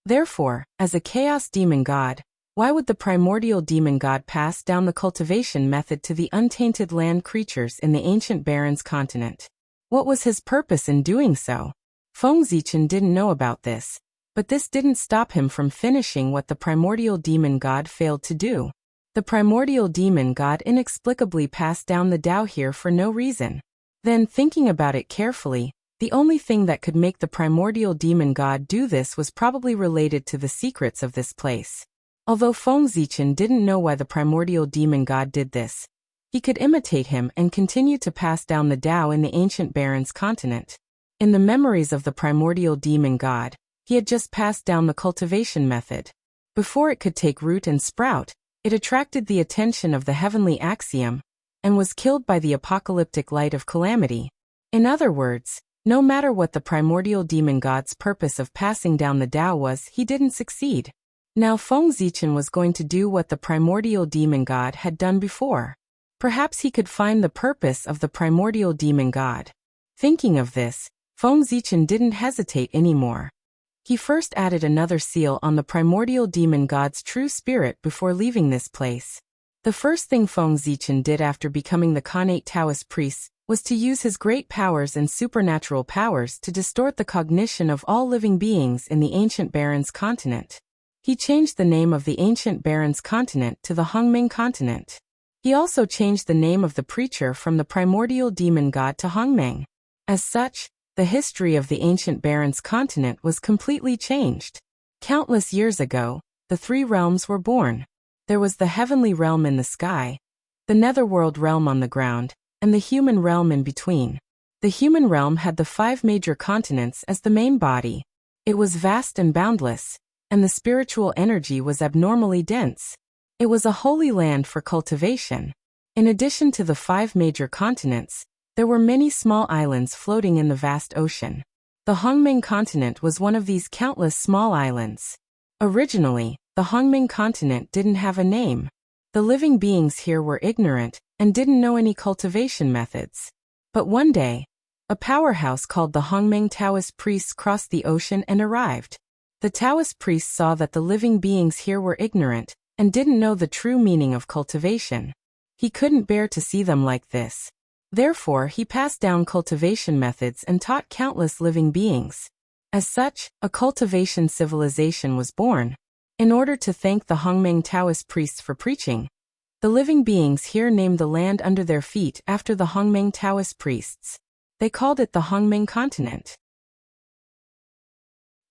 Therefore, as a chaos demon god, why would the primordial demon god pass down the cultivation method to the untainted land creatures in the ancient Baron's continent? What was his purpose in doing so? Feng Zichen didn't know about this, but this didn't stop him from finishing what the primordial demon god failed to do. The primordial demon god inexplicably passed down the Tao here for no reason. Then, thinking about it carefully, the only thing that could make the primordial demon god do this was probably related to the secrets of this place. Although Feng Zichen didn't know why the primordial demon god did this, he could imitate him and continue to pass down the Tao in the ancient Baron's continent. In the memories of the primordial demon god, he had just passed down the cultivation method. Before it could take root and sprout, it attracted the attention of the heavenly axiom and was killed by the apocalyptic light of calamity. In other words, no matter what the primordial demon god's purpose of passing down the Tao was, he didn't succeed. Now Feng Zichen was going to do what the primordial demon god had done before. Perhaps he could find the purpose of the primordial demon god. Thinking of this, Feng Zichen didn't hesitate anymore. He first added another seal on the primordial demon god's true spirit before leaving this place. The first thing Feng Zichen did after becoming the Khanate Taoist priest was to use his great powers and supernatural powers to distort the cognition of all living beings in the ancient Baron's continent. He changed the name of the ancient Baron's continent to the Hongmeng continent. He also changed the name of the preacher from the primordial demon god to Hongmeng. As such, the history of the ancient Baron's continent was completely changed. Countless years ago, the three realms were born. There was the heavenly realm in the sky, the netherworld realm on the ground, and the human realm in between. The human realm had the 5 major continents as the main body. It was vast and boundless, and the spiritual energy was abnormally dense. It was a holy land for cultivation. In addition to the 5 major continents, there were many small islands floating in the vast ocean. The Hongmeng continent was one of these countless small islands. Originally, the Hongmeng continent didn't have a name. The living beings here were ignorant and didn't know any cultivation methods. But one day, a powerhouse called the Hongmeng Taoist priests crossed the ocean and arrived. The Taoist priest saw that the living beings here were ignorant and didn't know the true meaning of cultivation. He couldn't bear to see them like this. Therefore, he passed down cultivation methods and taught countless living beings. As such, a cultivation civilization was born. In order to thank the Hongmeng Taoist priests for preaching, the living beings here named the land under their feet after the Hongmeng Taoist priests. They called it the Hongmeng continent.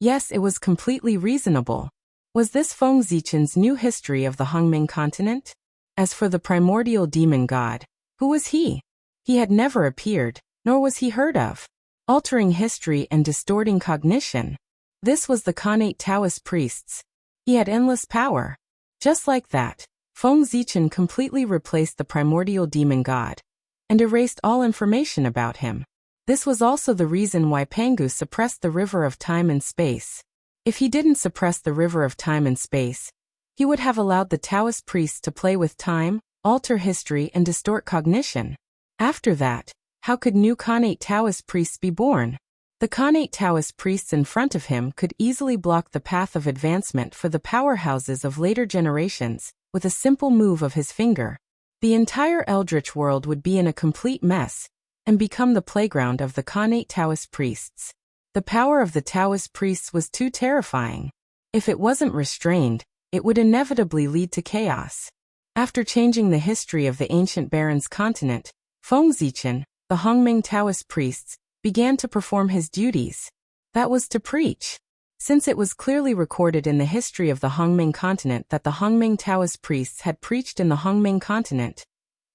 Yes, it was completely reasonable. Was this Feng Zichen's new history of the Hongmeng continent? As for the primordial demon god, who was he? He had never appeared, nor was he heard of. Altering history and distorting cognition. This was the Khanate Taoist priests. He had endless power. Just like that, Feng Zichen completely replaced the primordial demon god and erased all information about him. This was also the reason why Pangu suppressed the river of time and space. If he didn't suppress the river of time and space, he would have allowed the Taoist priests to play with time, alter history and distort cognition. After that, how could new Khanate Taoist priests be born? The Khanate Taoist priests in front of him could easily block the path of advancement for the powerhouses of later generations with a simple move of his finger. The entire Eldritch world would be in a complete mess and become the playground of the Khanate Taoist priests. The power of the Taoist priests was too terrifying. If it wasn't restrained, it would inevitably lead to chaos. After changing the history of the ancient Baron's continent, Feng Zichen, the Hongmeng Taoist priests, began to perform his duties. That was to preach. Since it was clearly recorded in the history of the Hongmeng continent that the Hongmeng Taoist priests had preached in the Hongmeng continent,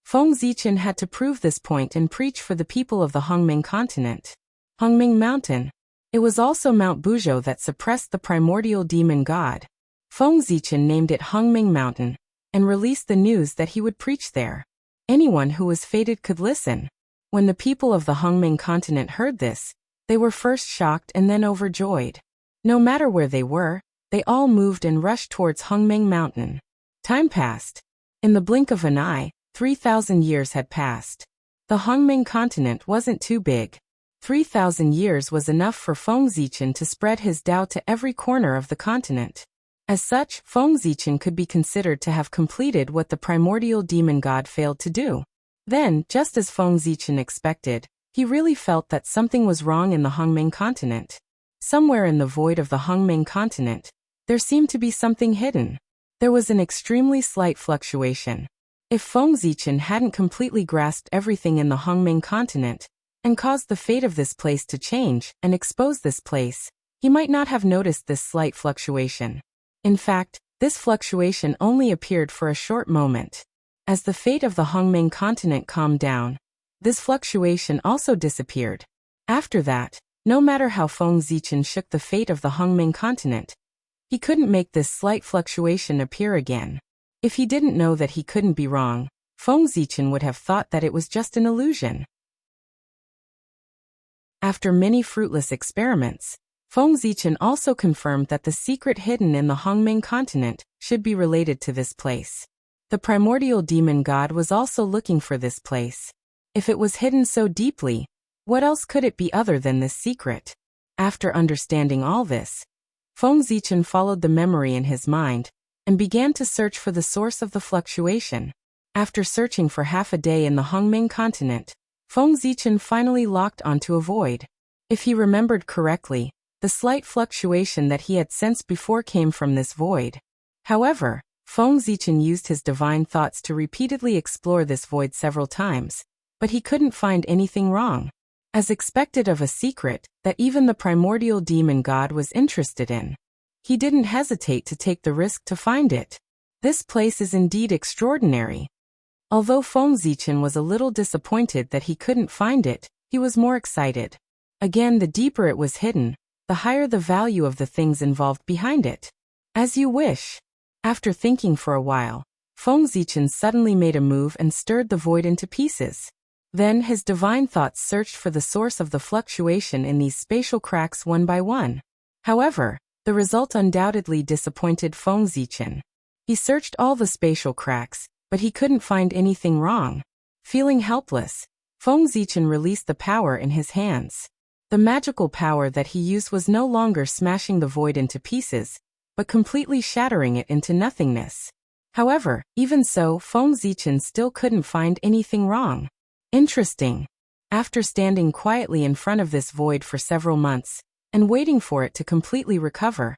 Feng Zichen had to prove this point and preach for the people of the Hongmeng continent. Hongmeng Mountain. It was also Mount Buzhou that suppressed the primordial demon god. Feng Zichen named it Hongmeng Mountain and released the news that he would preach there. Anyone who was fated could listen. When the people of the Hongmeng continent heard this, they were first shocked and then overjoyed. No matter where they were, they all moved and rushed towards Hongmeng Mountain. Time passed. In the blink of an eye, 3,000 years had passed. The Hongmeng continent wasn't too big. 3,000 years was enough for Feng Zichen to spread his Tao to every corner of the continent. As such, Feng Zichen could be considered to have completed what the primordial demon god failed to do. Then, just as Feng Zichen expected, he really felt that something was wrong in the Hongmeng continent. Somewhere in the void of the Hongmeng continent, there seemed to be something hidden. There was an extremely slight fluctuation. If Feng Zichen hadn't completely grasped everything in the Hongmeng continent and caused the fate of this place to change and expose this place, he might not have noticed this slight fluctuation. In fact, this fluctuation only appeared for a short moment. As the fate of the Hongmeng continent calmed down, this fluctuation also disappeared. After that, no matter how Feng Zichen shook the fate of the Hongmeng continent, he couldn't make this slight fluctuation appear again. If he didn't know that he couldn't be wrong, Feng Zichen would have thought that it was just an illusion. After many fruitless experiments, Feng Zichen also confirmed that the secret hidden in the Hongmeng continent should be related to this place. The primordial demon god was also looking for this place. If it was hidden so deeply, what else could it be other than this secret? After understanding all this, Feng Zichen followed the memory in his mind and began to search for the source of the fluctuation. After searching for half a day in the Hongmeng continent, Feng Zichen finally locked onto a void. If he remembered correctly, the slight fluctuation that he had sensed before came from this void. However, Feng Zichen used his divine thoughts to repeatedly explore this void several times, but he couldn't find anything wrong. As expected of a secret that even the primordial demon god was interested in, he didn't hesitate to take the risk to find it. This place is indeed extraordinary. Although Feng Zichen was a little disappointed that he couldn't find it, he was more excited. Again, the deeper it was hidden, the higher the value of the things involved behind it. As you wish. After thinking for a while, Feng Zichen suddenly made a move and stirred the void into pieces. Then his divine thoughts searched for the source of the fluctuation in these spatial cracks one by one. However, the result undoubtedly disappointed Feng Zichen. He searched all the spatial cracks, but he couldn't find anything wrong. Feeling helpless, Feng Zichen released the power in his hands. The magical power that he used was no longer smashing the void into pieces, but completely shattering it into nothingness. However, even so, Feng Zichen still couldn't find anything wrong. Interesting. After standing quietly in front of this void for several months, and waiting for it to completely recover,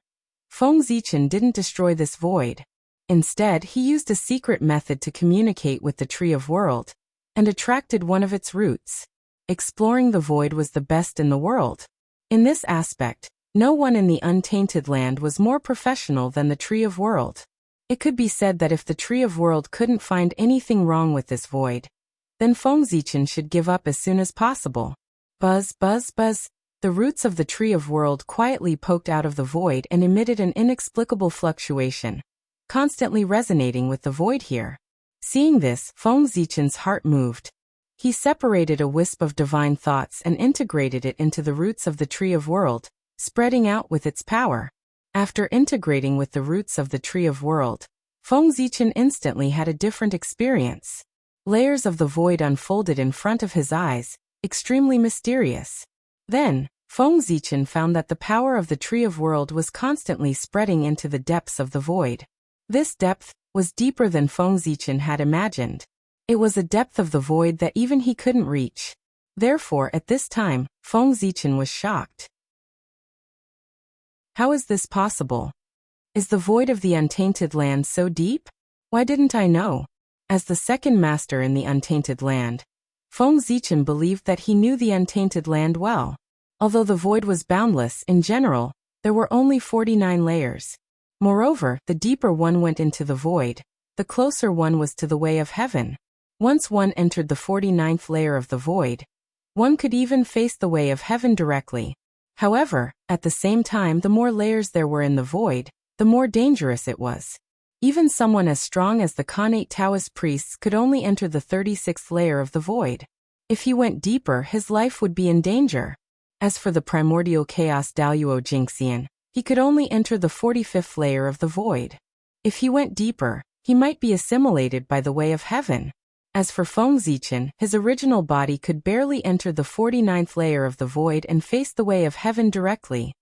Feng Zichen didn't destroy this void. Instead, he used a secret method to communicate with the Tree of World, and attracted one of its roots. Exploring the void was the best in the world. In this aspect, no one in the untainted land was more professional than the Tree of World. It could be said that if the Tree of World couldn't find anything wrong with this void, then Feng Zichen should give up as soon as possible. Buzz, buzz, buzz. The roots of the Tree of World quietly poked out of the void and emitted an inexplicable fluctuation, constantly resonating with the void here. Seeing this, Feng Zichen's heart moved. He separated a wisp of divine thoughts and integrated it into the roots of the Tree of World, spreading out with its power. After integrating with the roots of the Tree of World, Feng Zichen instantly had a different experience. Layers of the void unfolded in front of his eyes, extremely mysterious. Then, Feng Zichen found that the power of the Tree of World was constantly spreading into the depths of the void. This depth was deeper than Feng Zichen had imagined. It was a depth of the void that even he couldn't reach. Therefore, at this time, Feng Zichen was shocked. How is this possible? Is the void of the untainted land so deep? Why didn't I know? As the second master in the untainted land, Feng Zichen believed that he knew the untainted land well. Although the void was boundless in general, there were only 49 layers. Moreover, the deeper one went into the void, the closer one was to the way of heaven. Once one entered the 49th layer of the void, one could even face the way of heaven directly. However, at the same time, the more layers there were in the void, the more dangerous it was. Even someone as strong as the Khanate Taoist priests could only enter the 36th layer of the void. If he went deeper, his life would be in danger. As for the primordial chaos Daoyuo Jingxian, he could only enter the 45th layer of the void. If he went deeper, he might be assimilated by the way of heaven. As for Feng Zichen, his original body could barely enter the 49th layer of the void and face the way of heaven directly.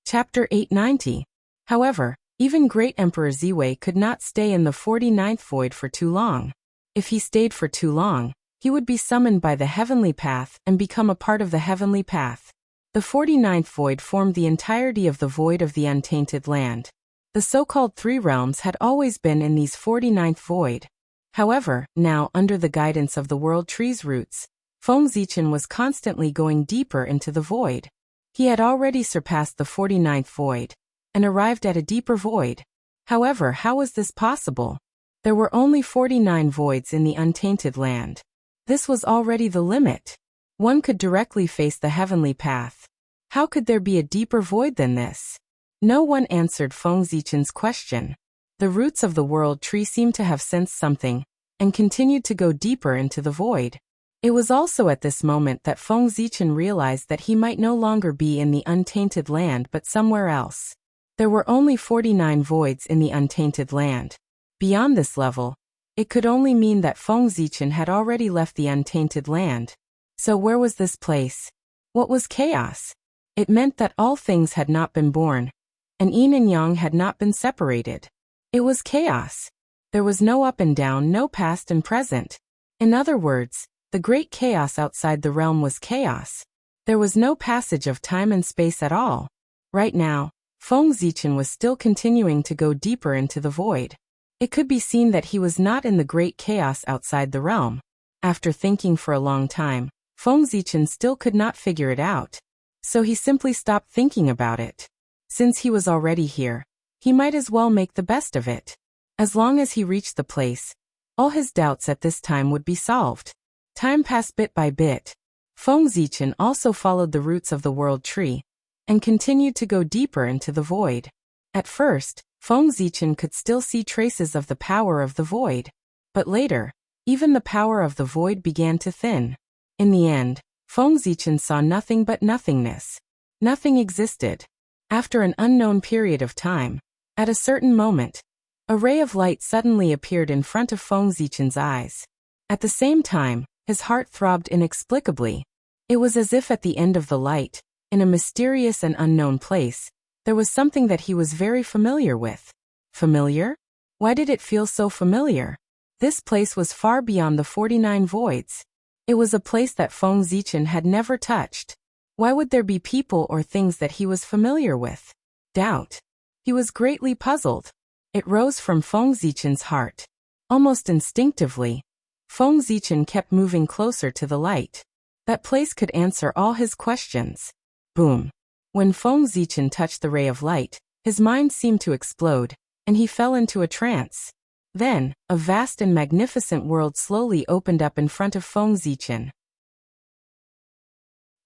Chapter 890. However, even Great Emperor Ziwei could not stay in the 49th void for too long. If he stayed for too long, he would be summoned by the heavenly path and become a part of the heavenly path. The 49th void formed the entirety of the void of the untainted land. The so-called three realms had always been in these 49th void. However, now, under the guidance of the World Tree's roots, Feng Zichen was constantly going deeper into the void. He had already surpassed the 49th void, and arrived at a deeper void. However, how was this possible? There were only 49 voids in the untainted land. This was already the limit. One could directly face the heavenly path. How could there be a deeper void than this? No one answered Feng Zichen's question. The roots of the World Tree seemed to have sensed something, and continued to go deeper into the void. It was also at this moment that Feng Zichen realized that he might no longer be in the untainted land but somewhere else. There were only 49 voids in the untainted land. Beyond this level, it could only mean that Feng Zichen had already left the untainted land. So where was this place? What was chaos? It meant that all things had not been born, and yin and yang had not been separated. It was chaos. There was no up and down, no past and present. In other words, the great chaos outside the realm was chaos. There was no passage of time and space at all. Right now, Feng Zichen was still continuing to go deeper into the void. It could be seen that he was not in the great chaos outside the realm. After thinking for a long time, Feng Zichen still could not figure it out. So he simply stopped thinking about it. Since he was already here, he might as well make the best of it. As long as he reached the place, all his doubts at this time would be solved. Time passed bit by bit. Feng Zichen also followed the roots of the World Tree, and continued to go deeper into the void. At first, Feng Zichen could still see traces of the power of the void. But later, even the power of the void began to thin. In the end, Feng Zichen saw nothing but nothingness. Nothing existed. After an unknown period of time, at a certain moment, a ray of light suddenly appeared in front of Feng Zichen's eyes. At the same time, His heart throbbed inexplicably. It was as if at the end of the light, in a mysterious and unknown place, there was something that he was very familiar with. Familiar? Why did it feel so familiar? This place was far beyond the 49 voids. It was a place that Feng Zichen had never touched. Why would there be people or things that he was familiar with? Doubt. He was greatly puzzled. It rose from Feng Zichen's heart. Almost instinctively, Feng Zichen kept moving closer to the light. That place could answer all his questions. Boom. When Feng Zichen touched the ray of light, his mind seemed to explode, and he fell into a trance. Then, a vast and magnificent world slowly opened up in front of Feng Zichen.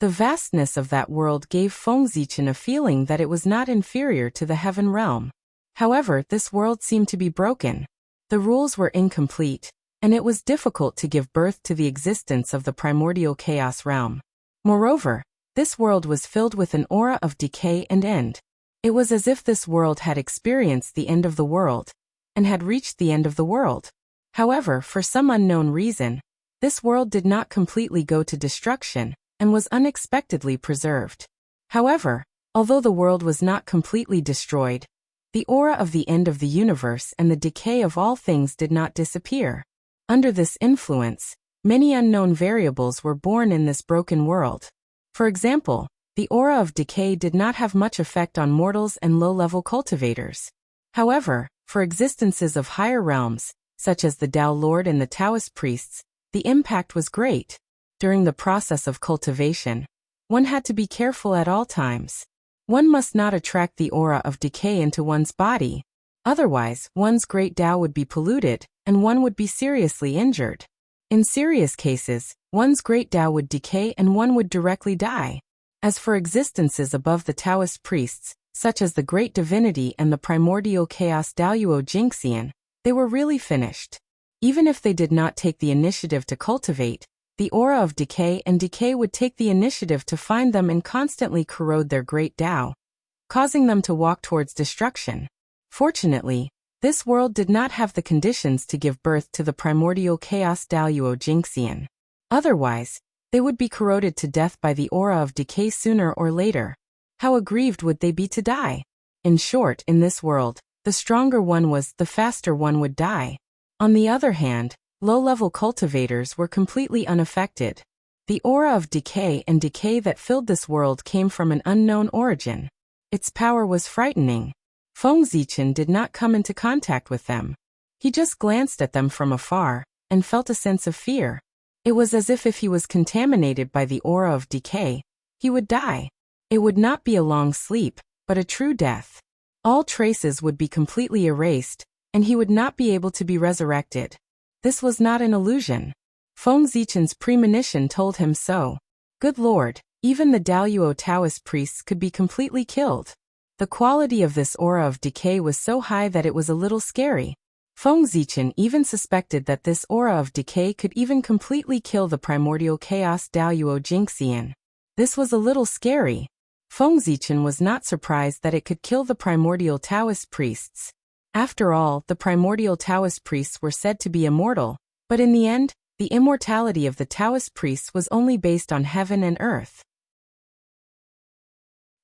The vastness of that world gave Feng Zichen a feeling that it was not inferior to the heaven realm. However, this world seemed to be broken. The rules were incomplete, and it was difficult to give birth to the existence of the primordial chaos realm. Moreover, this world was filled with an aura of decay and end. It was as if this world had experienced the end of the world, and had reached the end of the world. However, for some unknown reason, this world did not completely go to destruction, and was unexpectedly preserved. However, although the world was not completely destroyed, the aura of the end of the universe and the decay of all things did not disappear. Under this influence, many unknown variables were born in this broken world. For example, the aura of decay did not have much effect on mortals and low-level cultivators. However, for existences of higher realms, such as the Tao Lord and the Taoist priests, the impact was great. During the process of cultivation, one had to be careful at all times. One must not attract the aura of decay into one's body. Otherwise, one's great Tao would be polluted, and one would be seriously injured. In serious cases, one's great Tao would decay and one would directly die. As for existences above the Taoist priests, such as the Great Divinity and the Primordial Chaos Daoyuo Jingxian, they were really finished. Even if they did not take the initiative to cultivate, the aura of decay and decay would take the initiative to find them and constantly corrode their great Tao, causing them to walk towards destruction. Fortunately, this world did not have the conditions to give birth to the Primordial Chaos Daoyuo Jingxian. Otherwise, they would be corroded to death by the aura of decay sooner or later. How aggrieved would they be to die? In short, in this world, the stronger one was, the faster one would die. On the other hand, low-level cultivators were completely unaffected. The aura of decay and decay that filled this world came from an unknown origin. Its power was frightening. Feng Zichen did not come into contact with them. He just glanced at them from afar, and felt a sense of fear. It was as if he was contaminated by the aura of decay, he would die. It would not be a long sleep, but a true death. All traces would be completely erased, and he would not be able to be resurrected. This was not an illusion. Feng Zichen's premonition told him so. Good Lord, even the Daoyuo Taoist priests could be completely killed. The quality of this aura of decay was so high that it was a little scary. Feng Zichen even suspected that this aura of decay could even completely kill the Primordial Chaos Daoyuo Jingxian. This was a little scary. Feng Zichen was not surprised that it could kill the Primordial Taoist priests. After all, the Primordial Taoist priests were said to be immortal, but in the end, the immortality of the Taoist priests was only based on heaven and earth.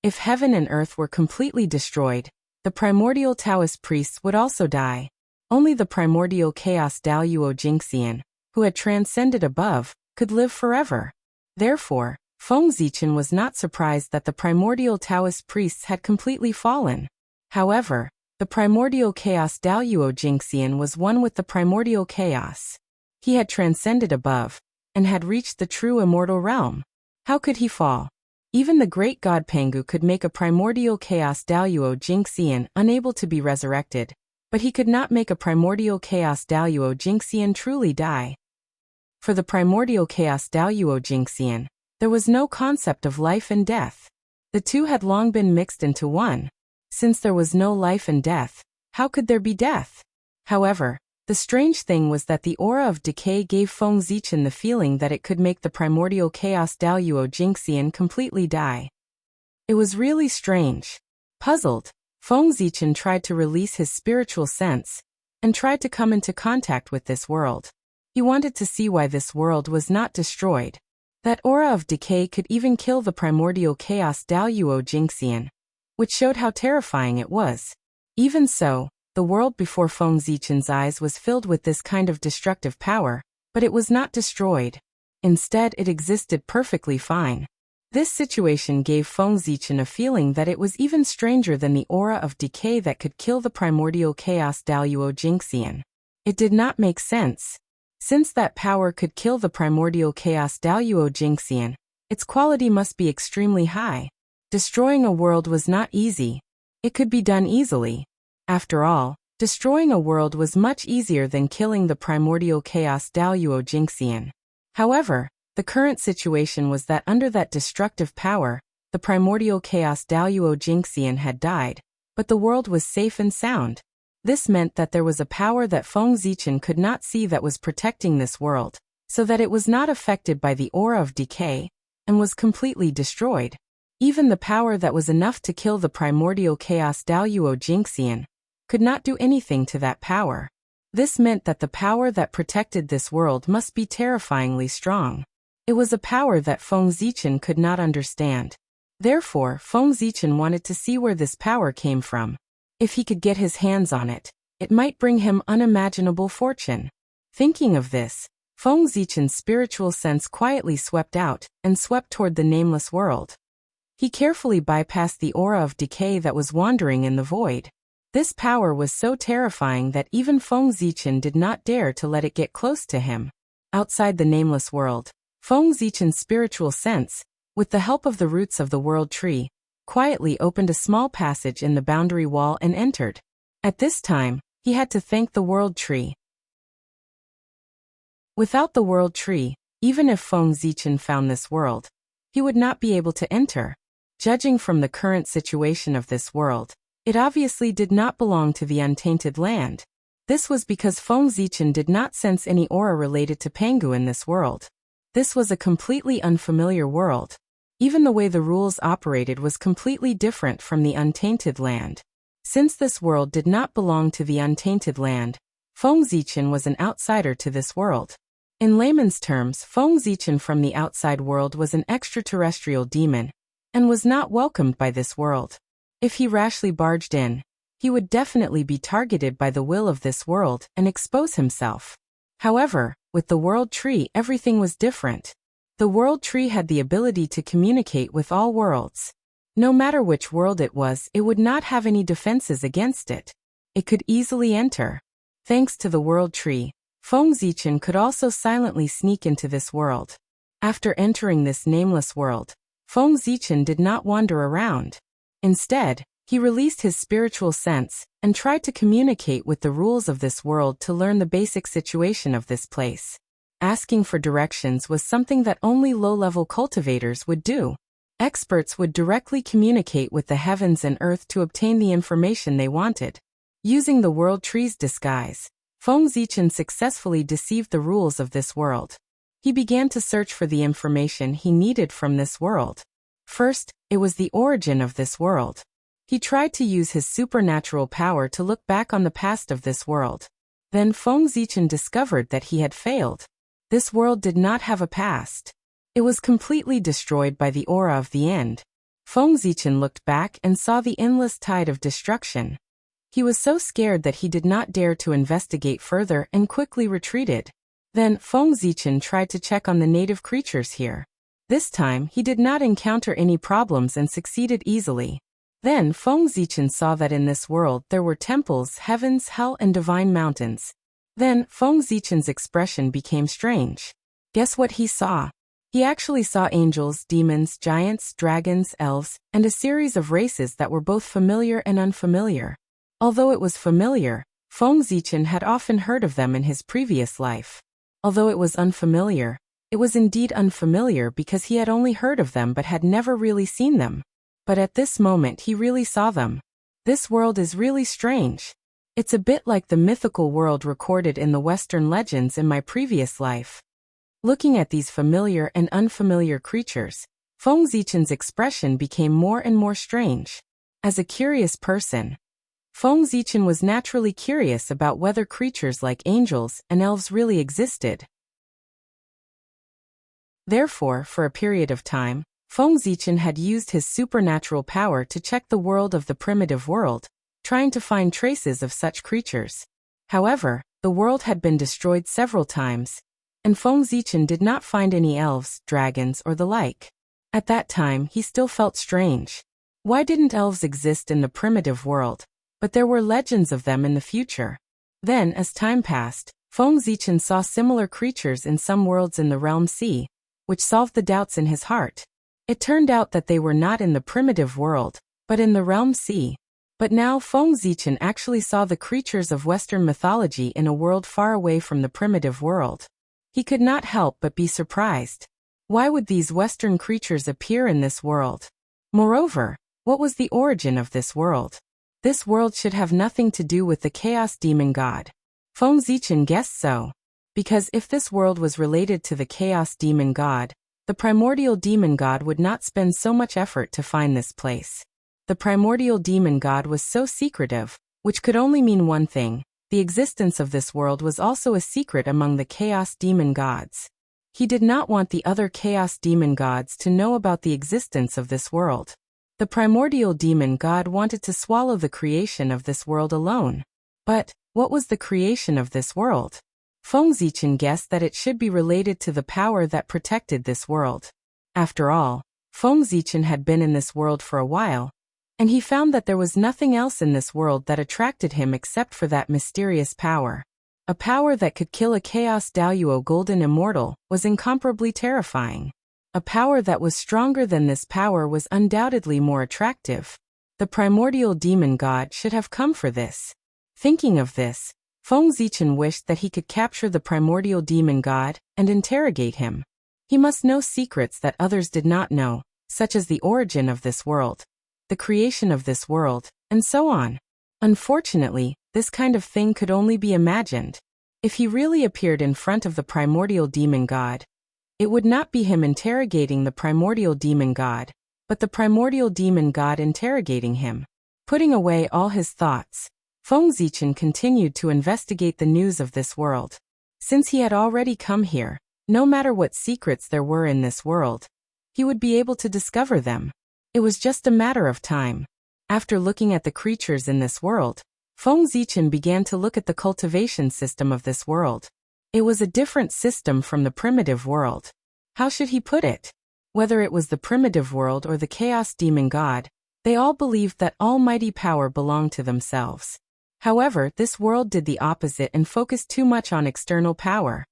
If heaven and earth were completely destroyed, the Primordial Taoist priests would also die. Only the Primordial Chaos Daoyuo Jingxian, who had transcended above, could live forever. Therefore, Feng Zichen was not surprised that the Primordial Taoist priests had completely fallen. However, the Primordial Chaos Daoyuo Jingxian was one with the Primordial Chaos. He had transcended above, and had reached the true immortal realm. How could he fall? Even the great god Pangu could make a Primordial Chaos Daoyuo Jingxian unable to be resurrected, but he could not make a Primordial Chaos Daoyuo Jingxian truly die. For the Primordial Chaos Daoyuo Jingxian, there was no concept of life and death. The two had long been mixed into one. Since there was no life and death, how could there be death? However, the strange thing was that the aura of decay gave Feng Zichen the feeling that it could make the Primordial Chaos Daoyuo Jingxian completely die. It was really strange. Puzzled, Feng Zichen tried to release his spiritual sense, and tried to come into contact with this world. He wanted to see why this world was not destroyed. That aura of decay could even kill the primordial chaos Daluo Jingxian, which showed how terrifying it was. Even so, the world before Feng Zichen's eyes was filled with this kind of destructive power, but it was not destroyed. Instead, it existed perfectly fine. This situation gave Feng Zichen a feeling that it was even stranger than the aura of decay that could kill the primordial chaos Daluo Jingxian. It did not make sense. Since that power could kill the primordial chaos Daluo Jingxian, its quality must be extremely high. Destroying a world was not easy. It could be done easily. After all, destroying a world was much easier than killing the primordial chaos Daluo Jingxian. However, the current situation was that under that destructive power, the primordial chaos Daluo Jingxian had died, but the world was safe and sound. This meant that there was a power that Feng Zichen could not see that was protecting this world, so that it was not affected by the aura of decay, and was completely destroyed. Even the power that was enough to kill the primordial chaos Daluo Jingxian could not do anything to that power. This meant that the power that protected this world must be terrifyingly strong. It was a power that Feng Zichen could not understand. Therefore, Feng Zichen wanted to see where this power came from. If he could get his hands on it, it might bring him unimaginable fortune. Thinking of this, Feng Zichen's spiritual sense quietly swept out and swept toward the nameless world. He carefully bypassed the aura of decay that was wandering in the void. This power was so terrifying that even Feng Zichen did not dare to let it get close to him. Outside the nameless world, Feng Zichen's spiritual sense, with the help of the roots of the world tree, quietly opened a small passage in the boundary wall and entered. At this time, he had to thank the world tree. Without the world tree, even if Feng Zichen found this world, he would not be able to enter. Judging from the current situation of this world, it obviously did not belong to the untainted land. This was because Feng Zichen did not sense any aura related to Pangu in this world. This was a completely unfamiliar world. Even the way the rules operated was completely different from the untainted land. Since this world did not belong to the untainted land, Feng Zichen was an outsider to this world. In layman's terms, Feng Zichen from the outside world was an extraterrestrial demon, and was not welcomed by this world. If he rashly barged in, he would definitely be targeted by the will of this world and expose himself. However, with the world tree everything was different. The world tree had the ability to communicate with all worlds. No matter which world it was, it would not have any defenses against it. It could easily enter. Thanks to the world tree, Feng Zichen could also silently sneak into this world. After entering this nameless world, Feng Zichen did not wander around. Instead, he released his spiritual sense and tried to communicate with the rules of this world to learn the basic situation of this place. Asking for directions was something that only low-level cultivators would do. Experts would directly communicate with the heavens and earth to obtain the information they wanted. Using the world tree's disguise, Feng Zichen successfully deceived the rules of this world. He began to search for the information he needed from this world. First, it was the origin of this world. He tried to use his supernatural power to look back on the past of this world. Then Feng Zichen discovered that he had failed. This world did not have a past. It was completely destroyed by the aura of the end. Feng Zichen looked back and saw the endless tide of destruction. He was so scared that he did not dare to investigate further and quickly retreated. Then Feng Zichen tried to check on the native creatures here. This time, he did not encounter any problems and succeeded easily. Then Feng Zichen saw that in this world there were temples, heavens, hell, and divine mountains. Then Feng Zichen's expression became strange. Guess what he saw? He actually saw angels, demons, giants, dragons, elves, and a series of races that were both familiar and unfamiliar. Although it was familiar, Feng Zichen had often heard of them in his previous life. Although it was unfamiliar, it was indeed unfamiliar because he had only heard of them but had never really seen them. But at this moment he really saw them. This world is really strange. It's a bit like the mythical world recorded in the Western legends in my previous life. Looking at these familiar and unfamiliar creatures, Feng Zichen's expression became more and more strange. As a curious person, Feng Zichen was naturally curious about whether creatures like angels and elves really existed. Therefore, for a period of time, Feng Zichen had used his supernatural power to check the world of the primitive world, trying to find traces of such creatures. However, the world had been destroyed several times, and Feng Zichen did not find any elves, dragons, or the like. At that time, he still felt strange. Why didn't elves exist in the primitive world? But there were legends of them in the future. Then, as time passed, Feng Zichen saw similar creatures in some worlds in the realm sea, which solved the doubts in his heart. It turned out that they were not in the primitive world, but in the realm sea. But now Feng Zichen actually saw the creatures of Western mythology in a world far away from the primitive world. He could not help but be surprised. Why would these Western creatures appear in this world? Moreover, what was the origin of this world? This world should have nothing to do with the chaos demon god. Feng Zichen guessed so. Because if this world was related to the chaos demon god, the primordial demon god would not spend so much effort to find this place. The primordial demon god was so secretive, which could only mean one thing: the existence of this world was also a secret among the chaos demon gods. He did not want the other chaos demon gods to know about the existence of this world. The primordial demon god wanted to swallow the creation of this world alone. But what was the creation of this world? Feng Zichen guessed that it should be related to the power that protected this world. After all, Feng Zichen had been in this world for a while, and he found that there was nothing else in this world that attracted him except for that mysterious power. A power that could kill a Chaos Daoyuo Golden Immortal was incomparably terrifying. A power that was stronger than this power was undoubtedly more attractive. The primordial demon god should have come for this. Thinking of this, Feng Zichen wished that he could capture the primordial demon god and interrogate him. He must know secrets that others did not know, such as the origin of this world, the creation of this world, and so on. Unfortunately, this kind of thing could only be imagined. If he really appeared in front of the primordial demon god, it would not be him interrogating the primordial demon god, but the primordial demon god interrogating him. Putting away all his thoughts, Feng Zichen continued to investigate the news of this world. Since he had already come here, no matter what secrets there were in this world, he would be able to discover them. It was just a matter of time. After looking at the creatures in this world, Feng Zichen began to look at the cultivation system of this world. It was a different system from the primitive world. How should he put it? Whether it was the primitive world or the chaos demon god, they all believed that almighty power belonged to themselves. However, this world did the opposite and focused too much on external power.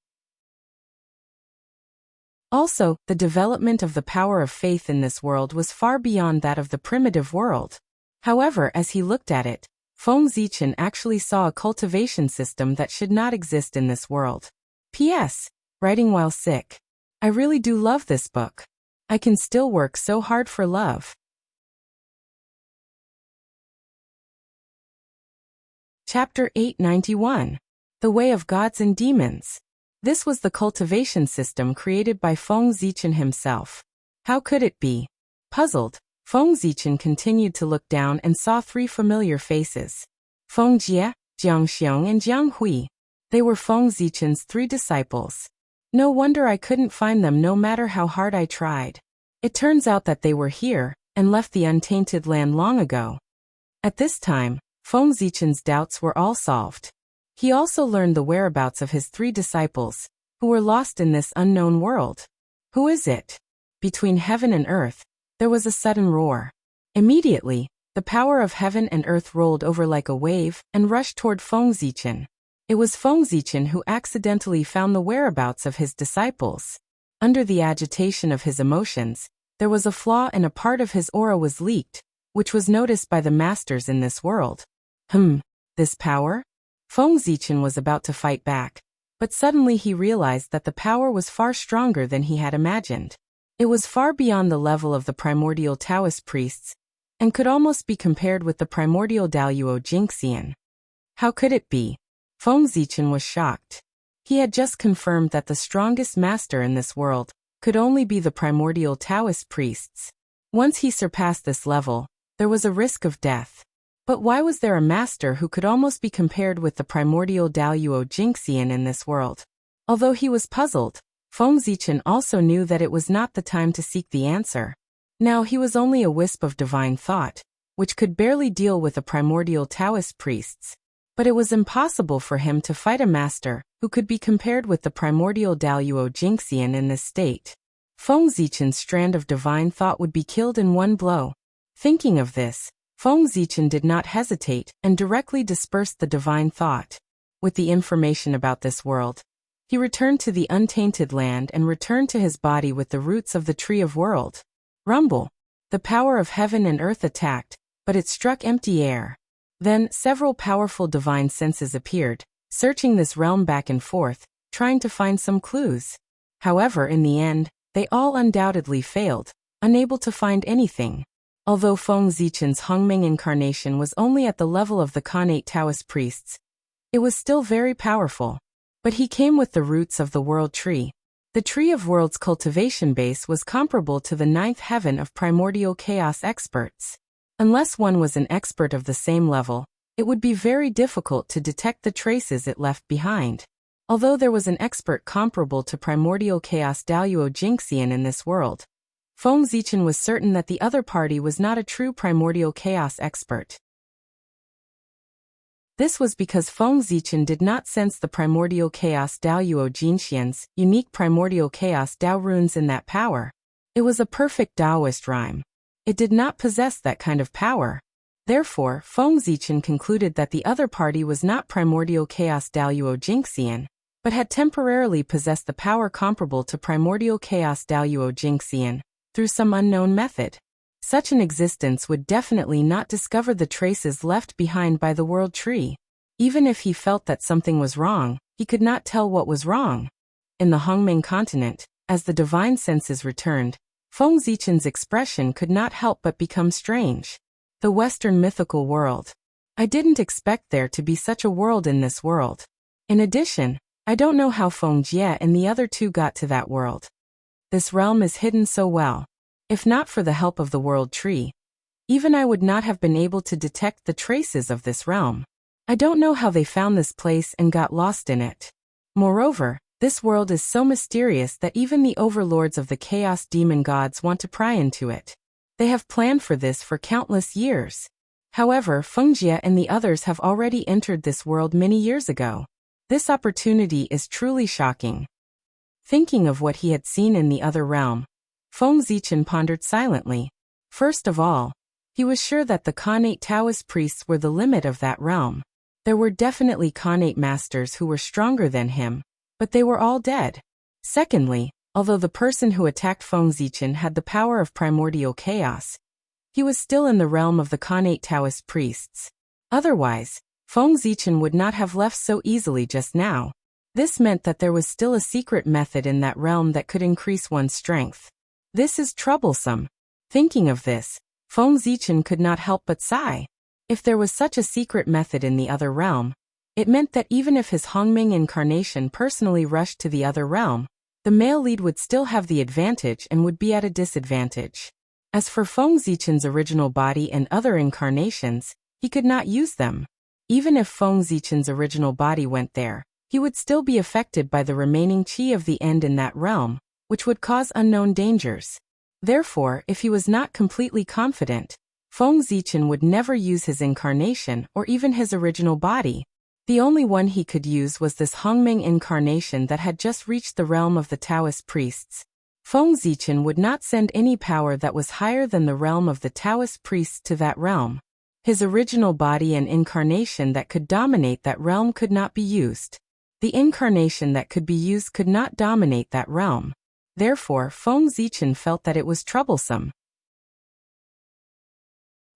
Also, the development of the power of faith in this world was far beyond that of the primitive world. However, as he looked at it, Feng Zichen actually saw a cultivation system that should not exist in this world. P.S. Writing while sick. I really do love this book. I can still work so hard for love. Chapter 891. The Way of Gods and Demons. This was the cultivation system created by Feng Zichen himself. How could it be? Puzzled, Feng Zichen continued to look down and saw three familiar faces. Feng Jie, Jiang Xiong and Jiang Hui. They were Feng Zichen's three disciples. No wonder I couldn't find them no matter how hard I tried. It turns out that they were here, and left the untainted land long ago. At this time, Feng Zichen's doubts were all solved. He also learned the whereabouts of his three disciples, who were lost in this unknown world. Who is it? Between heaven and earth, there was a sudden roar. Immediately, the power of heaven and earth rolled over like a wave and rushed toward Feng Zichen. It was Feng Zichen who accidentally found the whereabouts of his disciples. Under the agitation of his emotions, there was a flaw and a part of his aura was leaked, which was noticed by the masters in this world. This power? Feng Zichen was about to fight back, but suddenly he realized that the power was far stronger than he had imagined. It was far beyond the level of the primordial Taoist priests, and could almost be compared with the primordial Daoyuo Jingxian. How could it be? Feng Zichen was shocked. He had just confirmed that the strongest master in this world could only be the primordial Taoist priests. Once he surpassed this level, there was a risk of death. But why was there a master who could almost be compared with the primordial Daluo Jingxian in this world? Although he was puzzled, Feng Zichen also knew that it was not the time to seek the answer. Now he was only a wisp of divine thought, which could barely deal with the primordial Taoist priests. But it was impossible for him to fight a master who could be compared with the primordial Daluo Jingxian in this state. Feng Zichen's strand of divine thought would be killed in one blow. Thinking of this, Feng Zichen did not hesitate and directly dispersed the divine thought. With the information about this world, he returned to the untainted land and returned to his body with the roots of the tree of world. Rumble! The power of heaven and earth attacked, but it struck empty air. Then several powerful divine senses appeared, searching this realm back and forth, trying to find some clues. However, in the end, they all undoubtedly failed, unable to find anything. Although Feng Zichen's Hongming incarnation was only at the level of the Khanate Taoist priests, it was still very powerful. But he came with the roots of the world tree. The tree of world's cultivation base was comparable to the ninth heaven of primordial chaos experts. Unless one was an expert of the same level, it would be very difficult to detect the traces it left behind. Although there was an expert comparable to primordial chaos Daluo Jingxian in this world, Feng Zichen was certain that the other party was not a true primordial chaos expert. This was because Feng Zichen did not sense the primordial chaos Daluo Jingxian's unique primordial chaos Dao runes in that power. It was a perfect Taoist rhyme. It did not possess that kind of power. Therefore, Feng Zichen concluded that the other party was not primordial chaos Daluo Jingxian, but had temporarily possessed the power comparable to primordial chaos Daluo Jingxian, through some unknown method. Such an existence would definitely not discover the traces left behind by the world tree. Even if he felt that something was wrong, he could not tell what was wrong. In the Hongming continent, as the divine senses returned, Feng Zichen's expression could not help but become strange. The Western mythical world. I didn't expect there to be such a world in this world. In addition, I don't know how Feng Jie and the other two got to that world. This realm is hidden so well. If not for the help of the world tree, even I would not have been able to detect the traces of this realm. I don't know how they found this place and got lost in it. Moreover, this world is so mysterious that even the overlords of the chaos demon gods want to pry into it. They have planned for this for countless years. However, Feng Jie and the others have already entered this world many years ago. This opportunity is truly shocking. Thinking of what he had seen in the other realm, Feng Zichen pondered silently. First of all, he was sure that the Khanate Taoist priests were the limit of that realm. There were definitely Khanate masters who were stronger than him, but they were all dead. Secondly, although the person who attacked Feng Zichen had the power of primordial chaos, he was still in the realm of the Khanate Taoist priests. Otherwise, Feng Zichen would not have left so easily just now. This meant that there was still a secret method in that realm that could increase one's strength. This is troublesome. Thinking of this, Feng Zichen could not help but sigh. If there was such a secret method in the other realm, it meant that even if his Hongming incarnation personally rushed to the other realm, the male lead would still have the advantage and would be at a disadvantage. As for Feng Zichen's original body and other incarnations, he could not use them. Even if Feng Zichen's original body went there, he would still be affected by the remaining qi of the end in that realm, which would cause unknown dangers. Therefore, if he was not completely confident, Feng Zichen would never use his incarnation or even his original body. The only one he could use was this Hongming incarnation that had just reached the realm of the Taoist priests. Feng Zichen would not send any power that was higher than the realm of the Taoist priests to that realm. His original body and incarnation that could dominate that realm could not be used. The incarnation that could be used could not dominate that realm. Therefore, Feng Zichen felt that it was troublesome.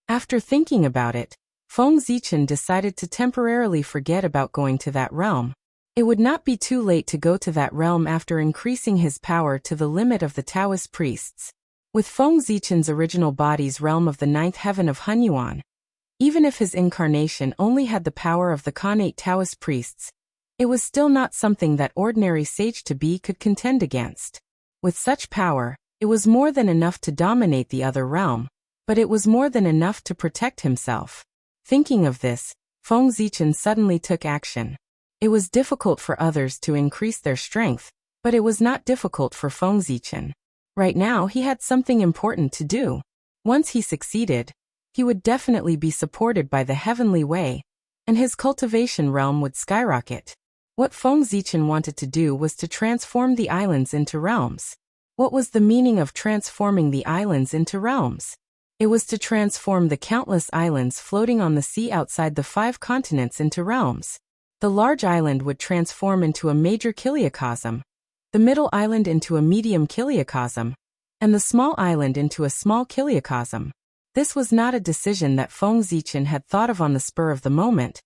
After thinking about it, Feng Zichen decided to temporarily forget about going to that realm. It would not be too late to go to that realm after increasing his power to the limit of the Taoist priests. With Feng Zichen's original body's realm of the ninth heaven of Hunyuan, even if his incarnation only had the power of the Khanate Taoist priests, it was still not something that ordinary sage-to-be could contend against. With such power, it was more than enough to dominate the other realm, but it was more than enough to protect himself. Thinking of this, Feng Zichen suddenly took action. It was difficult for others to increase their strength, but it was not difficult for Feng Zichen. Right now he had something important to do. Once he succeeded, he would definitely be supported by the heavenly way, and his cultivation realm would skyrocket. What Feng Zichen wanted to do was to transform the islands into realms. What was the meaning of transforming the islands into realms? It was to transform the countless islands floating on the sea outside the 5 continents into realms. The large island would transform into a major kiliocosm, the middle island into a medium kiliocosm, and the small island into a small kiliocosm. This was not a decision that Feng Zichen had thought of on the spur of the moment,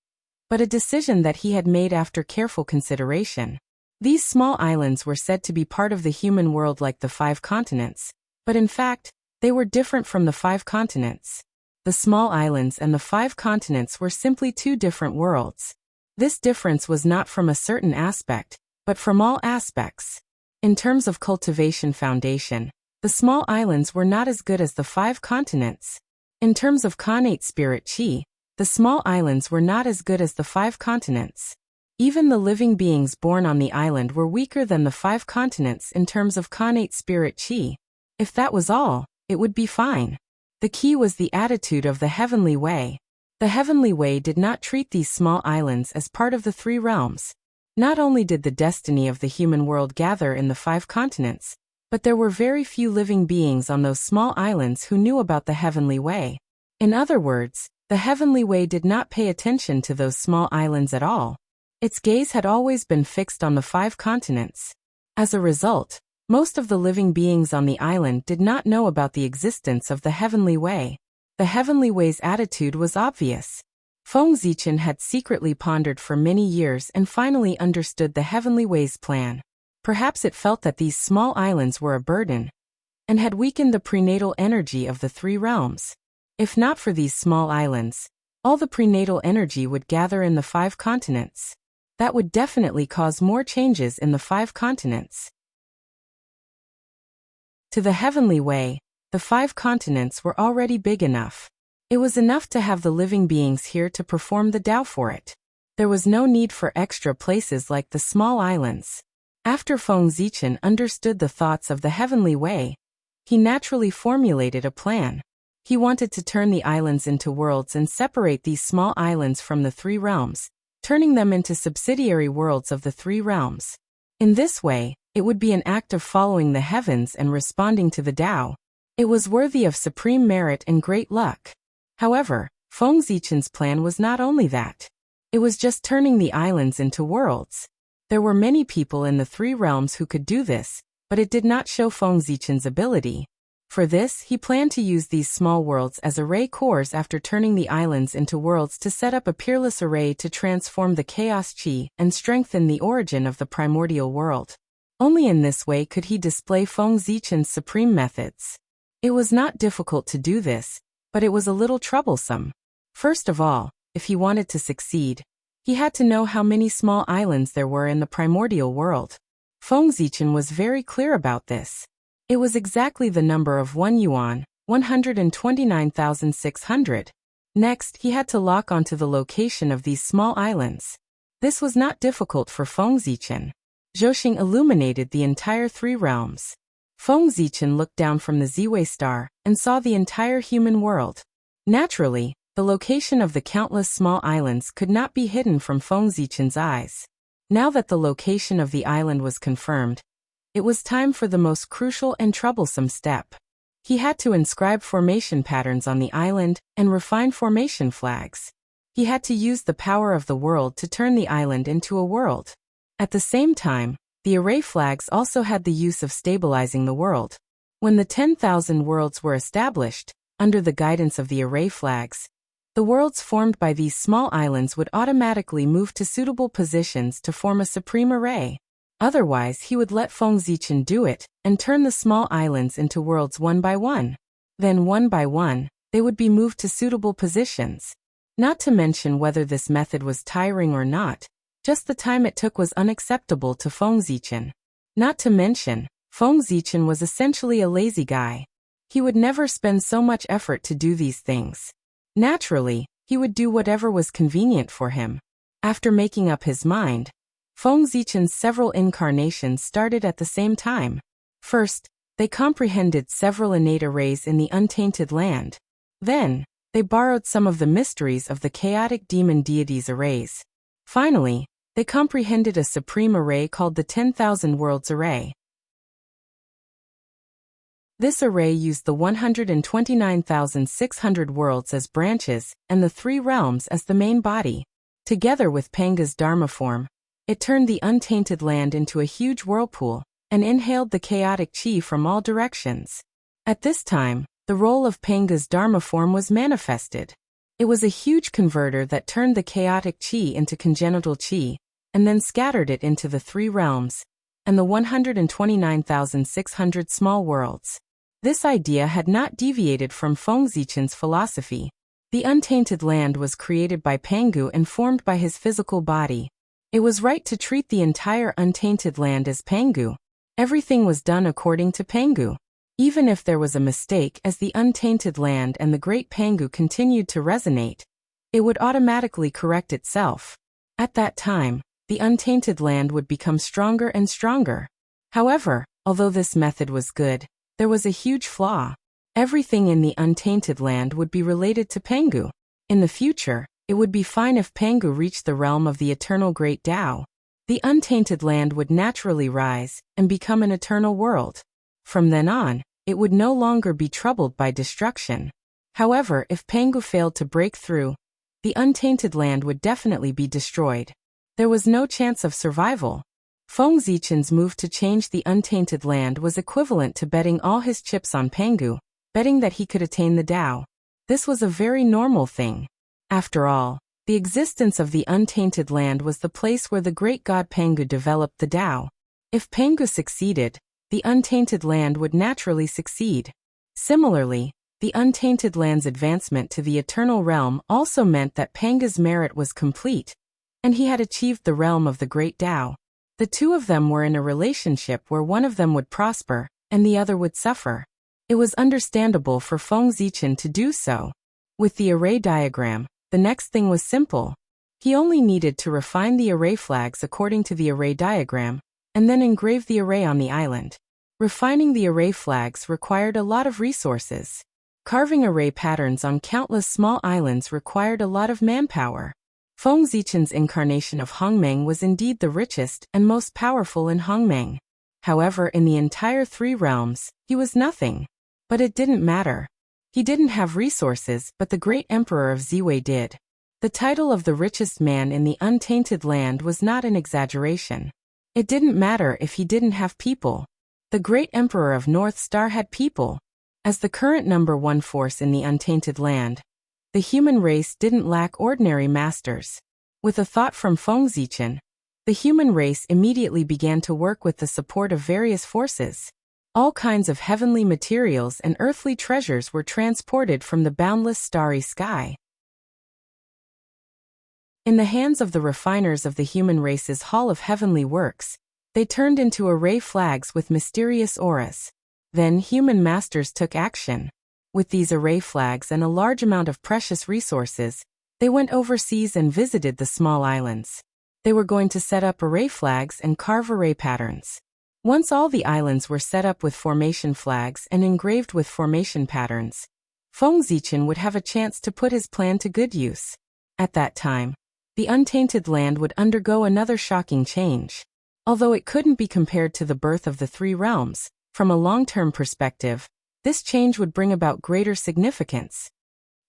but a decision that he had made after careful consideration. These small islands were said to be part of the human world like the 5 continents, but in fact, they were different from the 5 continents. The small islands and the 5 continents were simply 2 different worlds. This difference was not from a certain aspect, but from all aspects. In terms of cultivation foundation, the small islands were not as good as the 5 continents. In terms of connate spirit chi, the small islands were not as good as the 5 continents. Even the living beings born on the island were weaker than the 5 continents in terms of connate spirit chi. If that was all, it would be fine. The key was the attitude of the heavenly way. The heavenly way did not treat these small islands as part of the 3 realms. Not only did the destiny of the human world gather in the 5 continents, but there were very few living beings on those small islands who knew about the heavenly way. In other words, the heavenly way did not pay attention to those small islands at all. Its gaze had always been fixed on the 5 continents. As a result, most of the living beings on the island did not know about the existence of the heavenly way. The heavenly way's attitude was obvious. Feng Zichen had secretly pondered for many years and finally understood the heavenly way's plan. Perhaps it felt that these small islands were a burden, and had weakened the prenatal energy of the 3 realms. If not for these small islands, all the prenatal energy would gather in the 5 continents. That would definitely cause more changes in the 5 continents. To the heavenly way, the 5 continents were already big enough. It was enough to have the living beings here to perform the Tao for it. There was no need for extra places like the small islands. After Feng Zichen understood the thoughts of the heavenly way, he naturally formulated a plan. He wanted to turn the islands into worlds and separate these small islands from the 3 realms, turning them into subsidiary worlds of the 3 realms. In this way, it would be an act of following the heavens and responding to the Tao. It was worthy of supreme merit and great luck. However, Feng Zichen's plan was not only that. It was just turning the islands into worlds. There were many people in the 3 realms who could do this, but it did not show Feng Zichen's ability. For this, he planned to use these small worlds as array cores after turning the islands into worlds to set up a peerless array to transform the chaos chi and strengthen the origin of the primordial world. Only in this way could he display Feng Zichen's supreme methods. It was not difficult to do this, but it was a little troublesome. First of all, if he wanted to succeed, he had to know how many small islands there were in the primordial world. Feng Zichen was very clear about this. It was exactly the number of 1 yuan, 129,600. Next, he had to lock onto the location of these small islands. This was not difficult for Feng Zichen. Zhouxing illuminated the entire 3 realms. Feng Zichen looked down from the Ziwei star and saw the entire human world. Naturally, the location of the countless small islands could not be hidden from Feng Zichen's eyes. Now that the location of the island was confirmed, it was time for the most crucial and troublesome step. He had to inscribe formation patterns on the island and refine formation flags. He had to use the power of the world to turn the island into a world. At the same time, the array flags also had the use of stabilizing the world. When the 10,000 worlds were established, under the guidance of the array flags, the worlds formed by these small islands would automatically move to suitable positions to form a supreme array. Otherwise, he would let Feng Zichen do it and turn the small islands into worlds one by one. Then one by one, they would be moved to suitable positions. Not to mention whether this method was tiring or not, just the time it took was unacceptable to Feng Zichen. Not to mention, Feng Zichen was essentially a lazy guy. He would never spend so much effort to do these things. Naturally, he he would do whatever was convenient for him. After making up his mind, Feng Zichen's several incarnations started at the same time. First, they comprehended several innate arrays in the untainted land. Then, they borrowed some of the mysteries of the chaotic demon deities' arrays. Finally, they comprehended a supreme array called the 10,000 Worlds Array. This array used the 129,600 worlds as branches and the 3 realms as the main body. Together with Panga's Dharma form, it turned the untainted land into a huge whirlpool and inhaled the chaotic chi from all directions. At this time, the role of Panga's Dharma form was manifested. It was a huge converter that turned the chaotic chi into congenital chi, and then scattered it into the 3 realms and the 129,600 small worlds. This idea had not deviated from Feng Zichen's philosophy. The untainted land was created by Pangu and formed by his physical body. It was right to treat the entire untainted land as Pangu. Everything was done according to Pangu. Even if there was a mistake, as the untainted land and the great Pangu continued to resonate, it would automatically correct itself. At that time, the untainted land would become stronger and stronger. However, although this method was good, there was a huge flaw. Everything in the untainted land would be related to Pangu. In the future, it would be fine if Pangu reached the realm of the eternal great Tao. The untainted land would naturally rise and become an eternal world. From then on, it would no longer be troubled by destruction. However, if Pangu failed to break through, the untainted land would definitely be destroyed. There was no chance of survival. Feng Zichen's move to change the untainted land was equivalent to betting all his chips on Pangu, betting that he could attain the Tao. This was a very normal thing. After all, the existence of the untainted land was the place where the great god Pangu developed the Tao. If Pangu succeeded, the untainted land would naturally succeed. Similarly, the untainted land's advancement to the eternal realm also meant that Panga's merit was complete, and he had achieved the realm of the great Tao. The two of them were in a relationship where one of them would prosper, and the other would suffer. It was understandable for Feng Zichen to do so. With the array diagram, the next thing was simple. He only needed to refine the array flags according to the array diagram, and then engrave the array on the island. Refining the array flags required a lot of resources. Carving array patterns on countless small islands required a lot of manpower. Feng Zichen's incarnation of Hongmeng was indeed the richest and most powerful in Hongmeng. However, in the entire 3 realms, he was nothing. But it didn't matter. He didn't have resources, but the great emperor of Ziwei did. The title of the richest man in the untainted land was not an exaggeration. It didn't matter if he didn't have people. The great emperor of North Star had people. As the current number 1 force in the untainted land, the human race didn't lack ordinary masters. With a thought from Feng Zichen, the human race immediately began to work with the support of various forces. All kinds of heavenly materials and earthly treasures were transported from the boundless starry sky. In the hands of the refiners of the human race's Hall of Heavenly Works, they turned into array flags with mysterious auras. Then human masters took action. With these array flags and a large amount of precious resources, they went overseas and visited the small islands. They were going to set up array flags and carve array patterns. Once all the islands were set up with formation flags and engraved with formation patterns, Feng Zichen would have a chance to put his plan to good use. At that time, the untainted land would undergo another shocking change. Although it couldn't be compared to the birth of the 3 realms, from a long-term perspective, this change would bring about greater significance.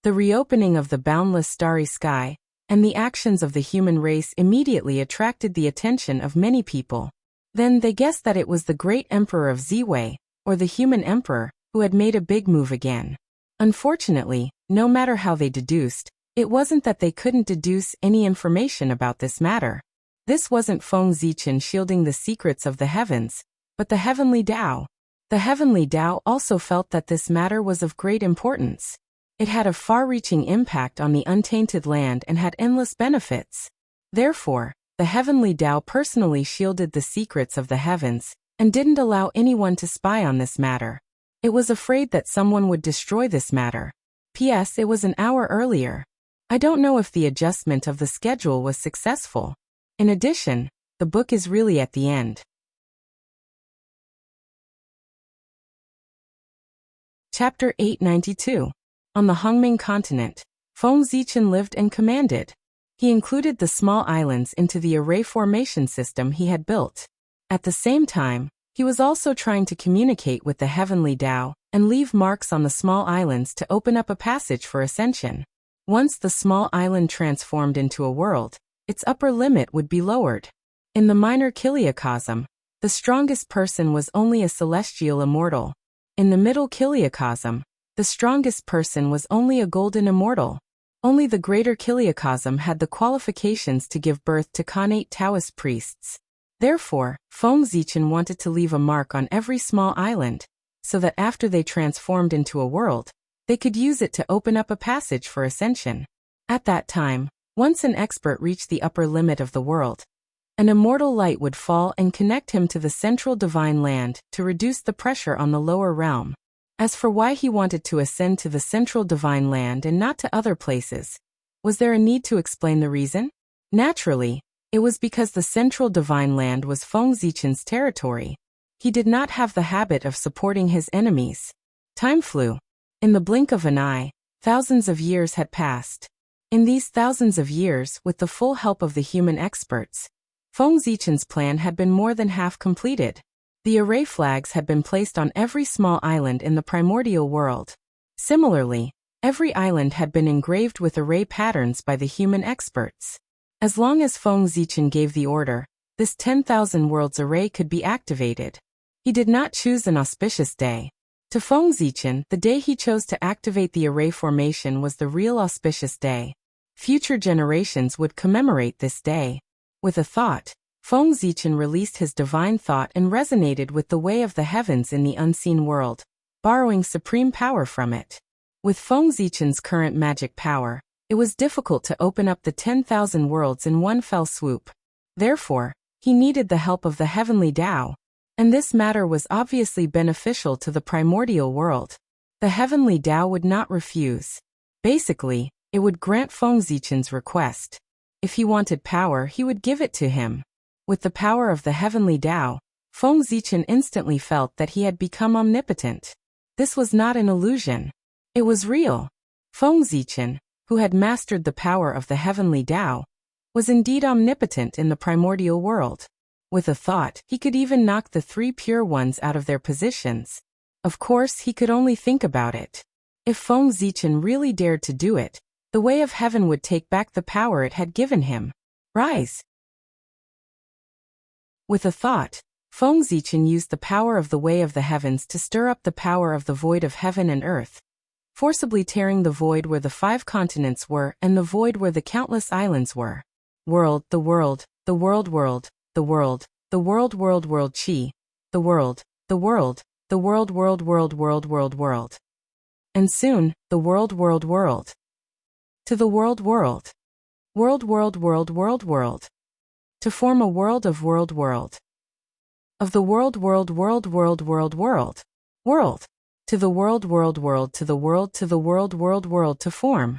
The reopening of the boundless starry sky and the actions of the human race immediately attracted the attention of many people. Then they guessed that it was the great emperor of Ziwei, or the human emperor, who had made a big move again. Unfortunately, no matter how they deduced, it wasn't that they couldn't deduce any information about this matter. This wasn't Feng Zichen shielding the secrets of the heavens, but the heavenly Tao. The heavenly Tao also felt that this matter was of great importance. It had a far-reaching impact on the untainted land and had endless benefits. Therefore, the heavenly Tao personally shielded the secrets of the heavens and didn't allow anyone to spy on this matter. It was afraid that someone would destroy this matter. P.S. It was an hour earlier. I don't know if the adjustment of the schedule was successful. In addition, the book is really at the end. Chapter 892. On the Hongming continent, Feng Zichen lived and commanded. He included the small islands into the array formation system he had built. At the same time, he was also trying to communicate with the heavenly Tao and leave marks on the small islands to open up a passage for ascension. Once the small island transformed into a world, its upper limit would be lowered. In the minor kiliacosm, the strongest person was only a celestial immortal. In the middle kiliacosm, the strongest person was only a golden immortal. Only the greater kiliacosm had the qualifications to give birth to Khanate Taoist priests. Therefore, Feng Zichen wanted to leave a mark on every small island, so that after they transformed into a world, they could use it to open up a passage for ascension. At that time, once an expert reached the upper limit of the world, an immortal light would fall and connect him to the central divine land to reduce the pressure on the lower realm. As for why he wanted to ascend to the central divine land and not to other places, was there a need to explain the reason? Naturally, it was because the central divine land was Feng Zichen's territory. He did not have the habit of supporting his enemies. Time flew. In the blink of an eye, thousands of years had passed. In these thousands of years, with the full help of the human experts, Feng Zichen's plan had been more than half completed. The array flags had been placed on every small island in the primordial world. Similarly, every island had been engraved with array patterns by the human experts. As long as Feng Zichen gave the order, this 10,000 worlds array could be activated. He did not choose an auspicious day. To Feng Zichen, the day he chose to activate the array formation was the real auspicious day. Future generations would commemorate this day. With a thought, Feng Zichen released his divine thought and resonated with the way of the heavens in the unseen world, borrowing supreme power from it. With Feng Zichen's current magic power, it was difficult to open up the 10,000 worlds in one fell swoop. Therefore, he needed the help of the heavenly Tao, and this matter was obviously beneficial to the primordial world. The heavenly Tao would not refuse. Basically, it would grant Feng Zichen's request. If he wanted power, he would give it to him. With the power of the heavenly Tao, Feng Zichen instantly felt that he had become omnipotent. This was not an illusion. It was real. Feng Zichen, who had mastered the power of the heavenly Tao, was indeed omnipotent in the primordial world. With a thought, he could even knock the three pure ones out of their positions. Of course, he could only think about it. If Feng Zichen really dared to do it, the way of heaven would take back the power it had given him. Rise! With a thought, Feng Zichen used the power of the way of the heavens to stir up the power of the void of heaven and earth, forcibly tearing the void where the 5 continents were and the void where the countless islands were. World, the world, the world, world, the world, the world, world, world, chi, the world, the world, the world, world, world, world, world, world. And soon, the world, world, world. To the world, world. World, world, world, world, world. To form a world of world, world. Of the world, world, world, world, world, world. World. To the world, world, world, to the world, world, world to form.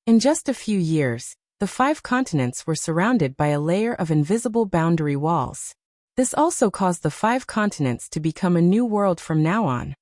In just a few years, the 5 continents were surrounded by a layer of invisible boundary walls. This also caused the 5 continents to become a new world from now on.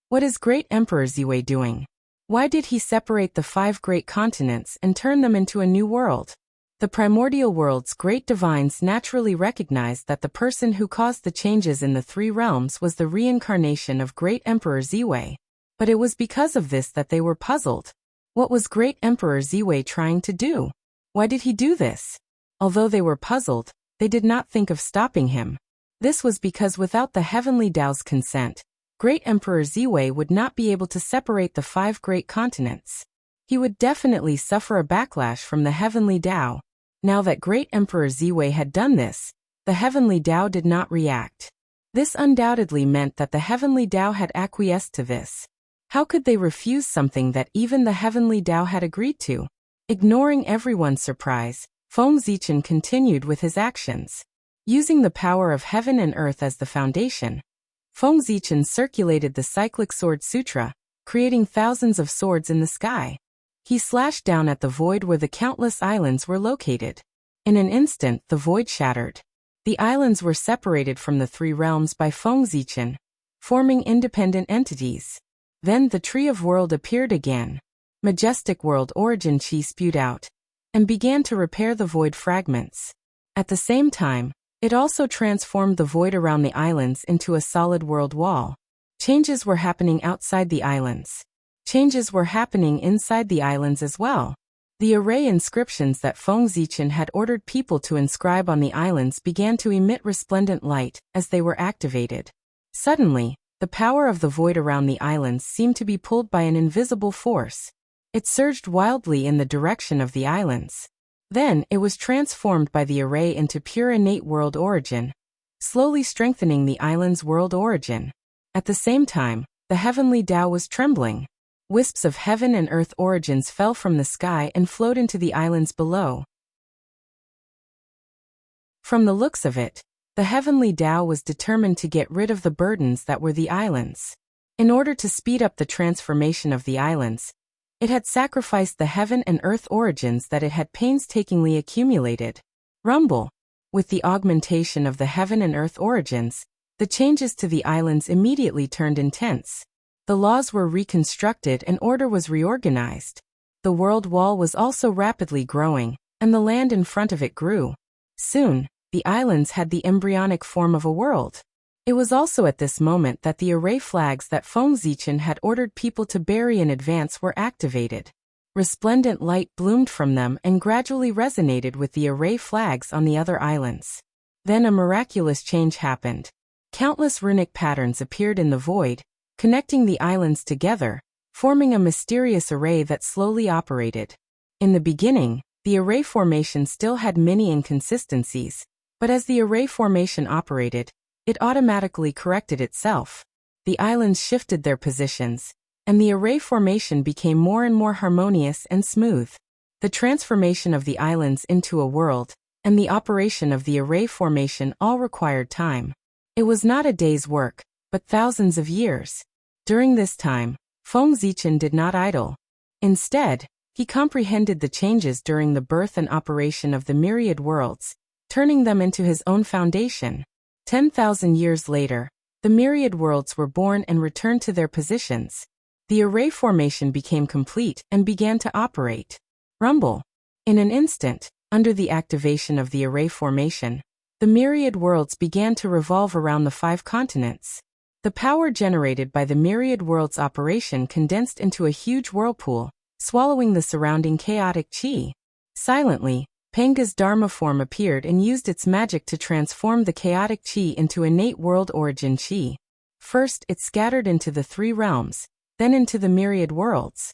What is Great Emperor Ziwei doing? Why did he separate the 5 great continents and turn them into a new world? The primordial world's great divines naturally recognized that the person who caused the changes in the 3 realms was the reincarnation of Great Emperor Ziwei. But it was because of this that they were puzzled. What was Great Emperor Ziwei trying to do? Why did he do this? Although they were puzzled, they did not think of stopping him. This was because without the heavenly Tao's consent, Great Emperor Ziwei would not be able to separate the 5 great continents. He would definitely suffer a backlash from the heavenly Tao. Now that Great Emperor Ziwei had done this, the heavenly Tao did not react. This undoubtedly meant that the heavenly Tao had acquiesced to this. How could they refuse something that even the heavenly Tao had agreed to? Ignoring everyone's surprise, Feng Zichen continued with his actions. Using the power of heaven and earth as the foundation, Feng Zichen circulated the cyclic sword sutra, creating thousands of swords in the sky. He slashed down at the void where the countless islands were located. In an instant, the void shattered. The islands were separated from the three realms by Fengzichen, forming independent entities. Then the Tree of World appeared again. Majestic world origin chi spewed out, and began to repair the void fragments. At the same time, it also transformed the void around the islands into a solid world wall. Changes were happening outside the islands. Changes were happening inside the islands as well. The array inscriptions that Fengzichen had ordered people to inscribe on the islands began to emit resplendent light as they were activated. Suddenly, the power of the void around the islands seemed to be pulled by an invisible force. It surged wildly in the direction of the islands. Then, it was transformed by the array into pure innate world origin, slowly strengthening the island's world origin. At the same time, the heavenly Tao was trembling. Wisps of heaven and earth origins fell from the sky and flowed into the islands below. From the looks of it, the heavenly Tao was determined to get rid of the burdens that were the islands. In order to speed up the transformation of the islands, it had sacrificed the heaven and earth origins that it had painstakingly accumulated. Rumble. With the augmentation of the heaven and earth origins, the changes to the islands immediately turned intense. The laws were reconstructed and order was reorganized. The world wall was also rapidly growing, and the land in front of it grew. Soon, the islands had the embryonic form of a world. It was also at this moment that the array flags that Fengzichen had ordered people to bury in advance were activated. Resplendent light bloomed from them and gradually resonated with the array flags on the other islands. Then a miraculous change happened. Countless runic patterns appeared in the void, connecting the islands together, forming a mysterious array that slowly operated. In the beginning, the array formation still had many inconsistencies, but as the array formation operated, it automatically corrected itself. The islands shifted their positions, and the array formation became more and more harmonious and smooth. The transformation of the islands into a world, and the operation of the array formation all required time. It was not a day's work, but thousands of years. During this time, Fengzichen did not idle. Instead, he comprehended the changes during the birth and operation of the myriad worlds, turning them into his own foundation. 10,000 years later, the myriad worlds were born and returned to their positions. The array formation became complete and began to operate. Rumble. In an instant, under the activation of the array formation, the myriad worlds began to revolve around the 5 continents. The power generated by the myriad worlds operation condensed into a huge whirlpool, swallowing the surrounding chaotic chi. Silently, Panga's Dharma form appeared and used its magic to transform the chaotic chi into innate world origin chi. First, it scattered into the 3 realms, then into the myriad worlds.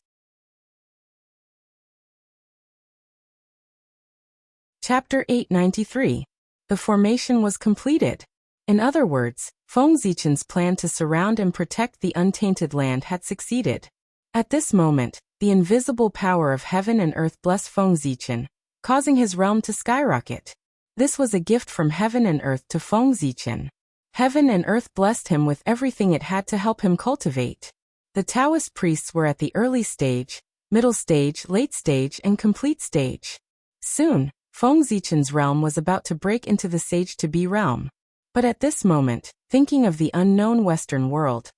Chapter 893. The formation was completed. In other words, Fengzichen's plan to surround and protect the untainted land had succeeded. At this moment, the invisible power of heaven and earth blessed Fengzichen, causing his realm to skyrocket. This was a gift from heaven and earth to Fengzichen. Heaven and earth blessed him with everything it had to help him cultivate. The Taoist priests were at the early stage, middle stage, late stage, and complete stage. Soon, Fengzichen's realm was about to break into the sage-to-be realm. But at this moment, thinking of the unknown Western world,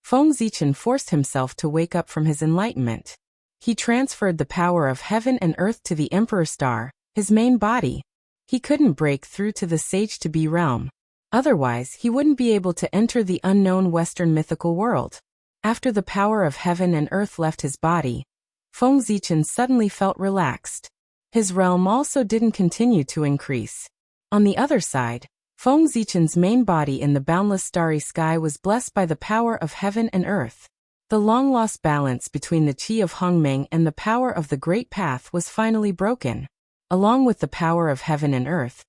Fengzichen forced himself to wake up from his enlightenment. He transferred the power of heaven and earth to the Emperor Star, his main body. He couldn't break through to the sage-to-be realm. Otherwise, he wouldn't be able to enter the unknown Western mythical world. After the power of heaven and earth left his body, Fengzichen suddenly felt relaxed. His realm also didn't continue to increase. On the other side, Fengzichen's main body in the boundless starry sky was blessed by the power of heaven and earth. The long-lost balance between the qi of Hongmeng and the power of the Great Path was finally broken. Along with the power of heaven and earth,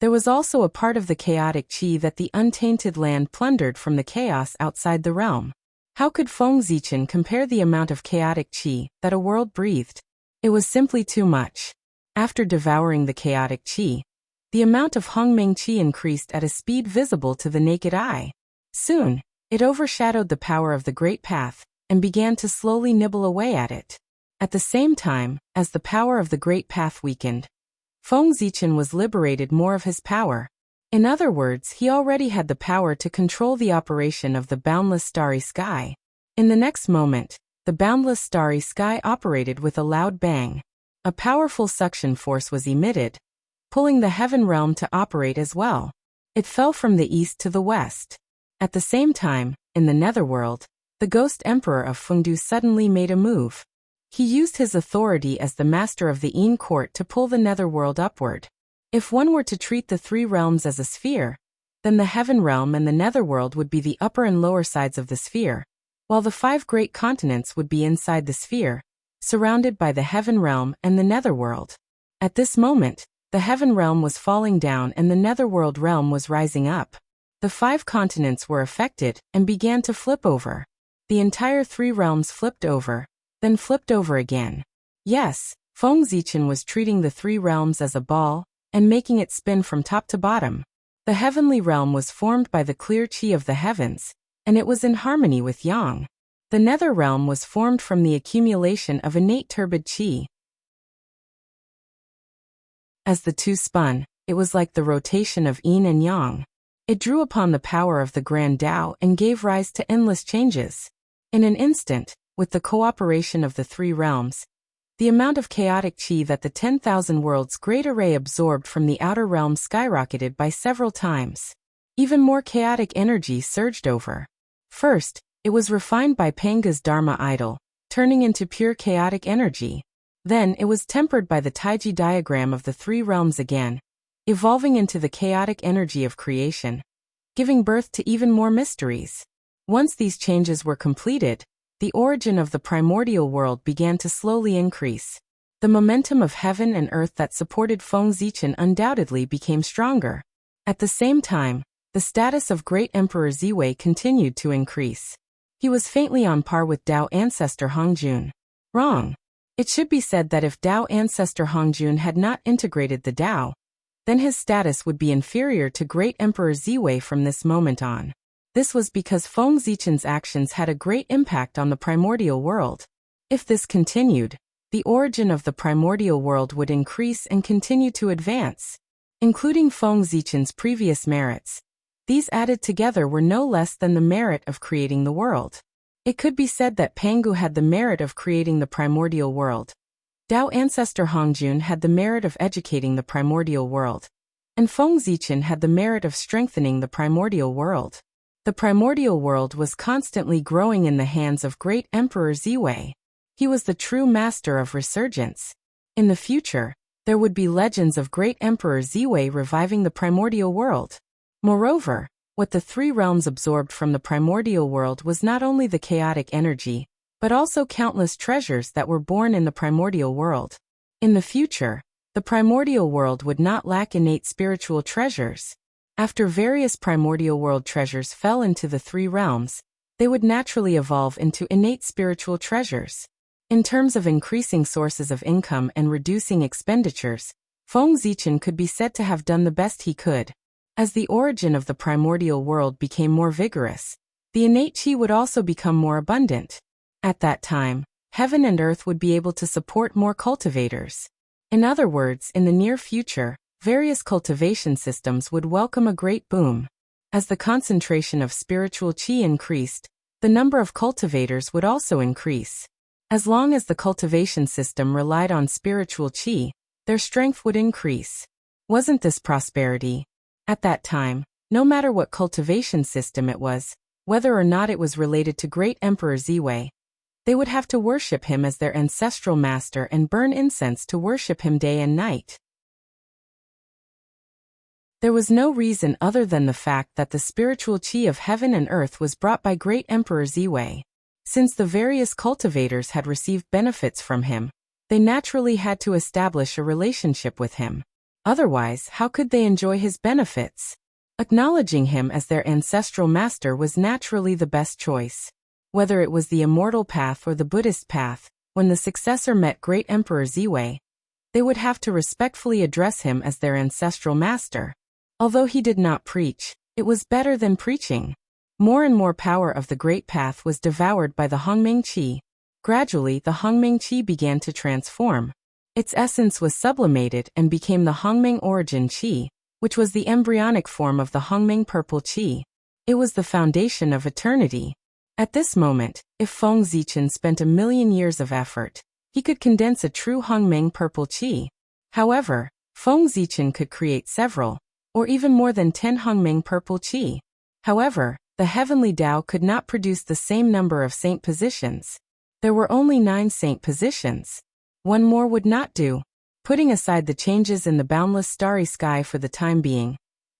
there was also a part of the chaotic qi that the untainted land plundered from the chaos outside the realm. How could Fengzichen compare the amount of chaotic qi that a world breathed? It was simply too much. After devouring the chaotic qi, the amount of Hongmeng qi increased at a speed visible to the naked eye. Soon, it overshadowed the power of the Great Path, and began to slowly nibble away at it. At the same time, as the power of the Great Path weakened, Feng Zichen was liberated more of his power. In other words, he already had the power to control the operation of the boundless starry sky. In the next moment, the boundless starry sky operated with a loud bang. A powerful suction force was emitted, pulling the heaven realm to operate as well. It fell from the east to the west. At the same time, in the netherworld, the ghost emperor of Fengdu suddenly made a move. He used his authority as the master of the Yin court to pull the netherworld upward. If one were to treat the three realms as a sphere, then the heaven realm and the netherworld would be the upper and lower sides of the sphere, while the 5 great continents would be inside the sphere, surrounded by the heaven realm and the netherworld. At this moment, the heaven realm was falling down and the netherworld realm was rising up. The 5 continents were affected and began to flip over. The entire 3 realms flipped over, then flipped over again. Yes, Feng Zichen was treating the 3 realms as a ball and making it spin from top to bottom. The heavenly realm was formed by the clear qi of the heavens, and it was in harmony with yang. The nether realm was formed from the accumulation of innate turbid qi. As the two spun, it was like the rotation of yin and yang. It drew upon the power of the grand Tao and gave rise to endless changes. In an instant, with the cooperation of the 3 realms, the amount of chaotic qi that the 10,000 worlds great array absorbed from the outer realm skyrocketed by several times. Even more chaotic energy surged over. First, it was refined by Panga's Dharma idol, turning into pure chaotic energy. Then it was tempered by the Taiji diagram of the 3 realms again, evolving into the chaotic energy of creation, giving birth to even more mysteries. Once these changes were completed, the origin of the primordial world began to slowly increase. The momentum of heaven and earth that supported Feng Zichen undoubtedly became stronger. At the same time, the status of Great Emperor Ziwei continued to increase. He was faintly on par with Dao ancestor Hongjun. Wrong. It should be said that if Dao ancestor Hongjun had not integrated the Dao, then his status would be inferior to Great Emperor Ziwei from this moment on. This was because Feng Zichen's actions had a great impact on the primordial world. If this continued, the origin of the primordial world would increase and continue to advance. Including Feng Zichen's previous merits, these added together were no less than the merit of creating the world. It could be said that Pangu had the merit of creating the primordial world. Dao ancestor Hongjun had the merit of educating the primordial world. And Feng Zichen had the merit of strengthening the primordial world. The primordial world was constantly growing in the hands of Great Emperor Ziwei. He was the true master of resurgence. In the future, there would be legends of Great Emperor Ziwei reviving the primordial world. Moreover, what the 3 realms absorbed from the primordial world was not only the chaotic energy, but also countless treasures that were born in the primordial world. In the future, the primordial world would not lack innate spiritual treasures. After various primordial world treasures fell into the 3 realms, they would naturally evolve into innate spiritual treasures. In terms of increasing sources of income and reducing expenditures, Feng Zichen could be said to have done the best he could. As the origin of the primordial world became more vigorous, the innate qi would also become more abundant. At that time, heaven and earth would be able to support more cultivators. In other words, in the near future, various cultivation systems would welcome a great boom. As the concentration of spiritual qi increased, the number of cultivators would also increase. As long as the cultivation system relied on spiritual qi, their strength would increase. Wasn't this prosperity? At that time, no matter what cultivation system it was, whether or not it was related to Great Emperor Ziwei, they would have to worship him as their ancestral master and burn incense to worship him day and night. There was no reason other than the fact that the spiritual qi of heaven and earth was brought by Great Emperor Ziwei. Since the various cultivators had received benefits from him, they naturally had to establish a relationship with him. Otherwise, how could they enjoy his benefits? Acknowledging him as their ancestral master was naturally the best choice. Whether it was the immortal path or the Buddhist path, when the successor met Great Emperor Ziwei, they would have to respectfully address him as their ancestral master. Although he did not preach, it was better than preaching. More and more power of the Great Path was devoured by the Hongming Qi. Gradually, the Hongming Qi began to transform. Its essence was sublimated and became the Hongming origin Qi, which was the embryonic form of the Hongming purple Qi. It was the foundation of eternity. At this moment, if Feng Zichen spent 1,000,000 years of effort, he could condense a true Hongming purple Qi. However, Feng Zichen could create several, or even more than 10 Hongming purple Qi. However, the heavenly Tao could not produce the same number of saint positions. There were only 9 saint positions. One more would not do. Putting aside the changes in the boundless starry sky for the time being,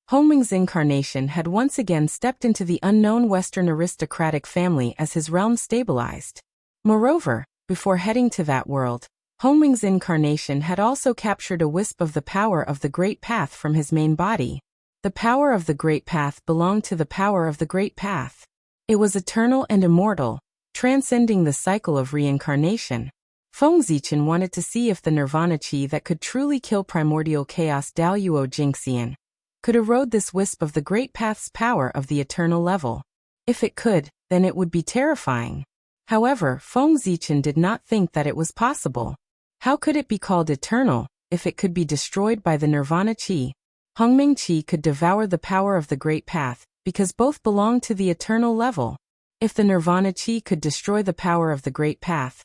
Hongming's incarnation had once again stepped into the unknown Western aristocratic family as his realm stabilized. Moreover, before heading to that world, Hongming's incarnation had also captured a wisp of the power of the Great Path from his main body. The power of the Great Path belonged to the power of the Great Path. It was eternal and immortal, transcending the cycle of reincarnation. Feng Zichen wanted to see if the Nirvana Qi that could truly kill primordial chaos Daoyuo Jingxian could erode this wisp of the Great Path's power of the eternal level. If it could, then it would be terrifying. However, Feng Zichen did not think that it was possible. How could it be called eternal if it could be destroyed by the Nirvana Qi? Hongming Qi could devour the power of the Great Path, because both belong to the eternal level. If the Nirvana Qi could destroy the power of the Great Path,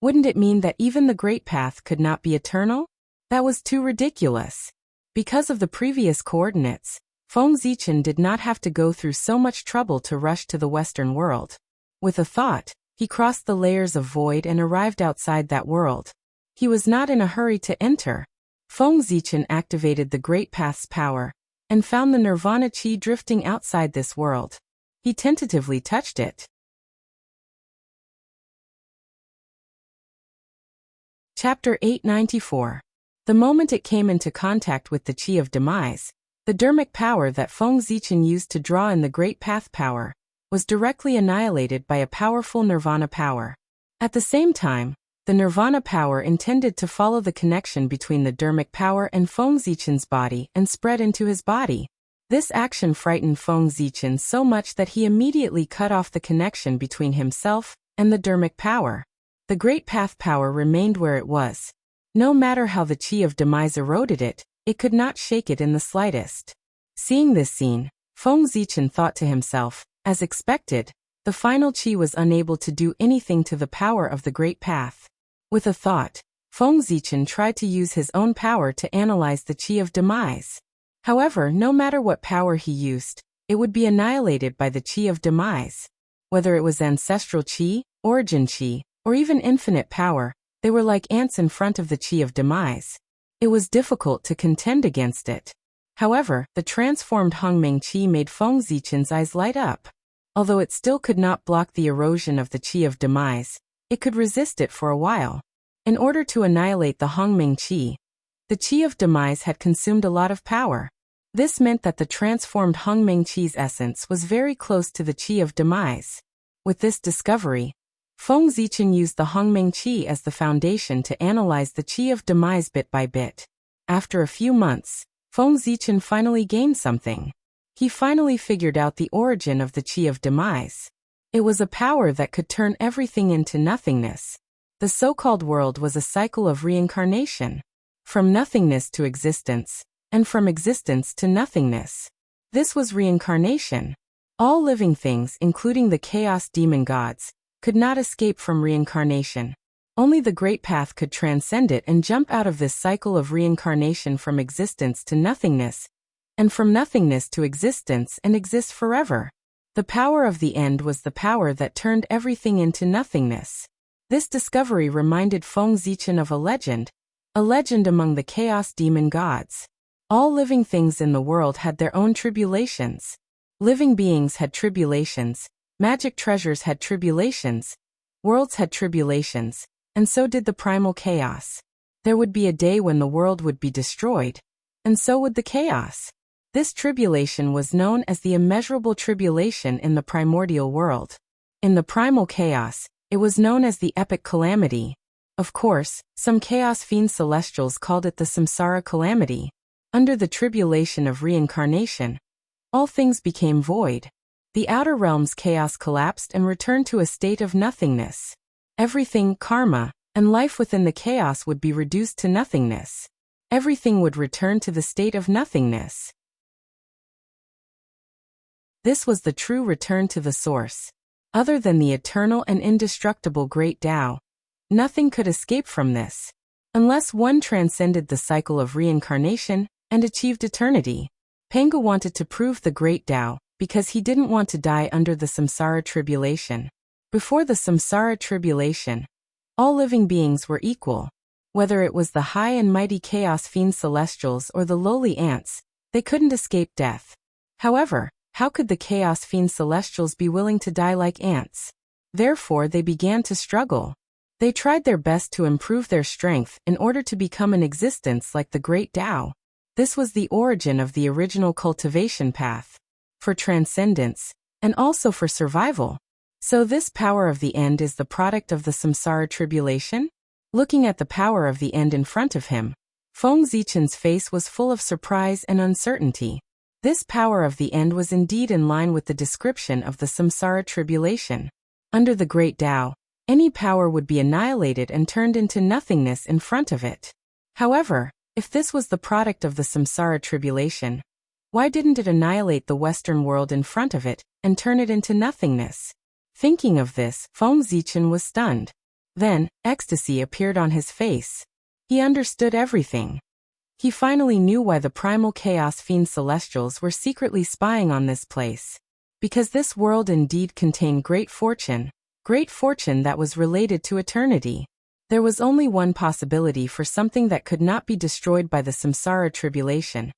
wouldn't it mean that even the Great Path could not be eternal? That was too ridiculous. Because of the previous coordinates, Feng Zichen did not have to go through so much trouble to rush to the Western world. With a thought, he crossed the layers of void and arrived outside that world. He was not in a hurry to enter. Feng Zichen activated the Great Path's power, and found the Nirvana Qi drifting outside this world. He tentatively touched it. Chapter 894. The moment it came into contact with the Qi of Demise, the dermic power that Feng Zichen used to draw in the Great Path power, was directly annihilated by a powerful Nirvana power. At the same time, the Nirvana power intended to follow the connection between the dermic power and Feng Zichen's body and spread into his body. This action frightened Feng Zichen so much that he immediately cut off the connection between himself and the dermic power. The Great Path power remained where it was. No matter how the Qi of Demise eroded it, it could not shake it in the slightest. Seeing this scene, Feng Zichen thought to himself, as expected, the final Qi was unable to do anything to the power of the Great Path. With a thought, Feng Zichen tried to use his own power to analyze the Qi of Demise. However, no matter what power he used, it would be annihilated by the Qi of Demise. Whether it was ancestral Qi, origin Qi, or even infinite power, they were like ants in front of the Qi of Demise. It was difficult to contend against it. However, the transformed Hongming Qi made Feng Zichen's eyes light up. Although it still could not block the erosion of the Qi of Demise, it could resist it for a while. In order to annihilate the Hongming Qi, the Qi of Demise had consumed a lot of power. This meant that the transformed Hongming Qi's essence was very close to the Qi of Demise. With this discovery, Feng Zichen used the Hongming Qi as the foundation to analyze the Qi of Demise bit by bit. After a few months, Feng Zichen finally gained something. He finally figured out the origin of the Qi of Demise. It was a power that could turn everything into nothingness. The so-called world was a cycle of reincarnation. From nothingness to existence, and from existence to nothingness. This was reincarnation. All living things, including the chaos demon gods, could not escape from reincarnation. Only the Great Path could transcend it and jump out of this cycle of reincarnation from existence to nothingness, and from nothingness to existence and exist forever. The power of the end was the power that turned everything into nothingness. This discovery reminded Feng Zichen of a legend among the chaos demon gods. All living things in the world had their own tribulations. Living beings had tribulations, magic treasures had tribulations, worlds had tribulations, and so did the primal chaos. There would be a day when the world would be destroyed, and so would the chaos. This tribulation was known as the immeasurable tribulation in the primordial world. In the primal chaos, it was known as the epic calamity. Of course, some chaos fiend celestials called it the samsara calamity. Under the tribulation of reincarnation, all things became void. The outer realm's chaos collapsed and returned to a state of nothingness. Everything, karma, and life within the chaos would be reduced to nothingness. Everything would return to the state of nothingness. This was the true return to the source. Other than the eternal and indestructible Great Tao, nothing could escape from this. Unless one transcended the cycle of reincarnation and achieved eternity. Pangu wanted to prove the Great Tao because he didn't want to die under the samsara tribulation. Before the samsara tribulation, all living beings were equal. Whether it was the high and mighty chaos fiend celestials or the lowly ants, they couldn't escape death. However, how could the chaos fiend celestials be willing to die like ants? Therefore they began to struggle. They tried their best to improve their strength in order to become an existence like the Great Tao. This was the origin of the original cultivation path. For transcendence, and also for survival. So this power of the end is the product of the samsara tribulation? Looking at the power of the end in front of him, Feng Zichen's face was full of surprise and uncertainty. This power of the end was indeed in line with the description of the samsara tribulation. Under the Great Tao, any power would be annihilated and turned into nothingness in front of it. However, if this was the product of the samsara tribulation, why didn't it annihilate the Western world in front of it and turn it into nothingness? Thinking of this, Feng Zichen was stunned. Then, ecstasy appeared on his face. He understood everything. He finally knew why the primal chaos fiend celestials were secretly spying on this place. Because this world indeed contained great fortune that was related to eternity. There was only one possibility for something that could not be destroyed by the samsara tribulation,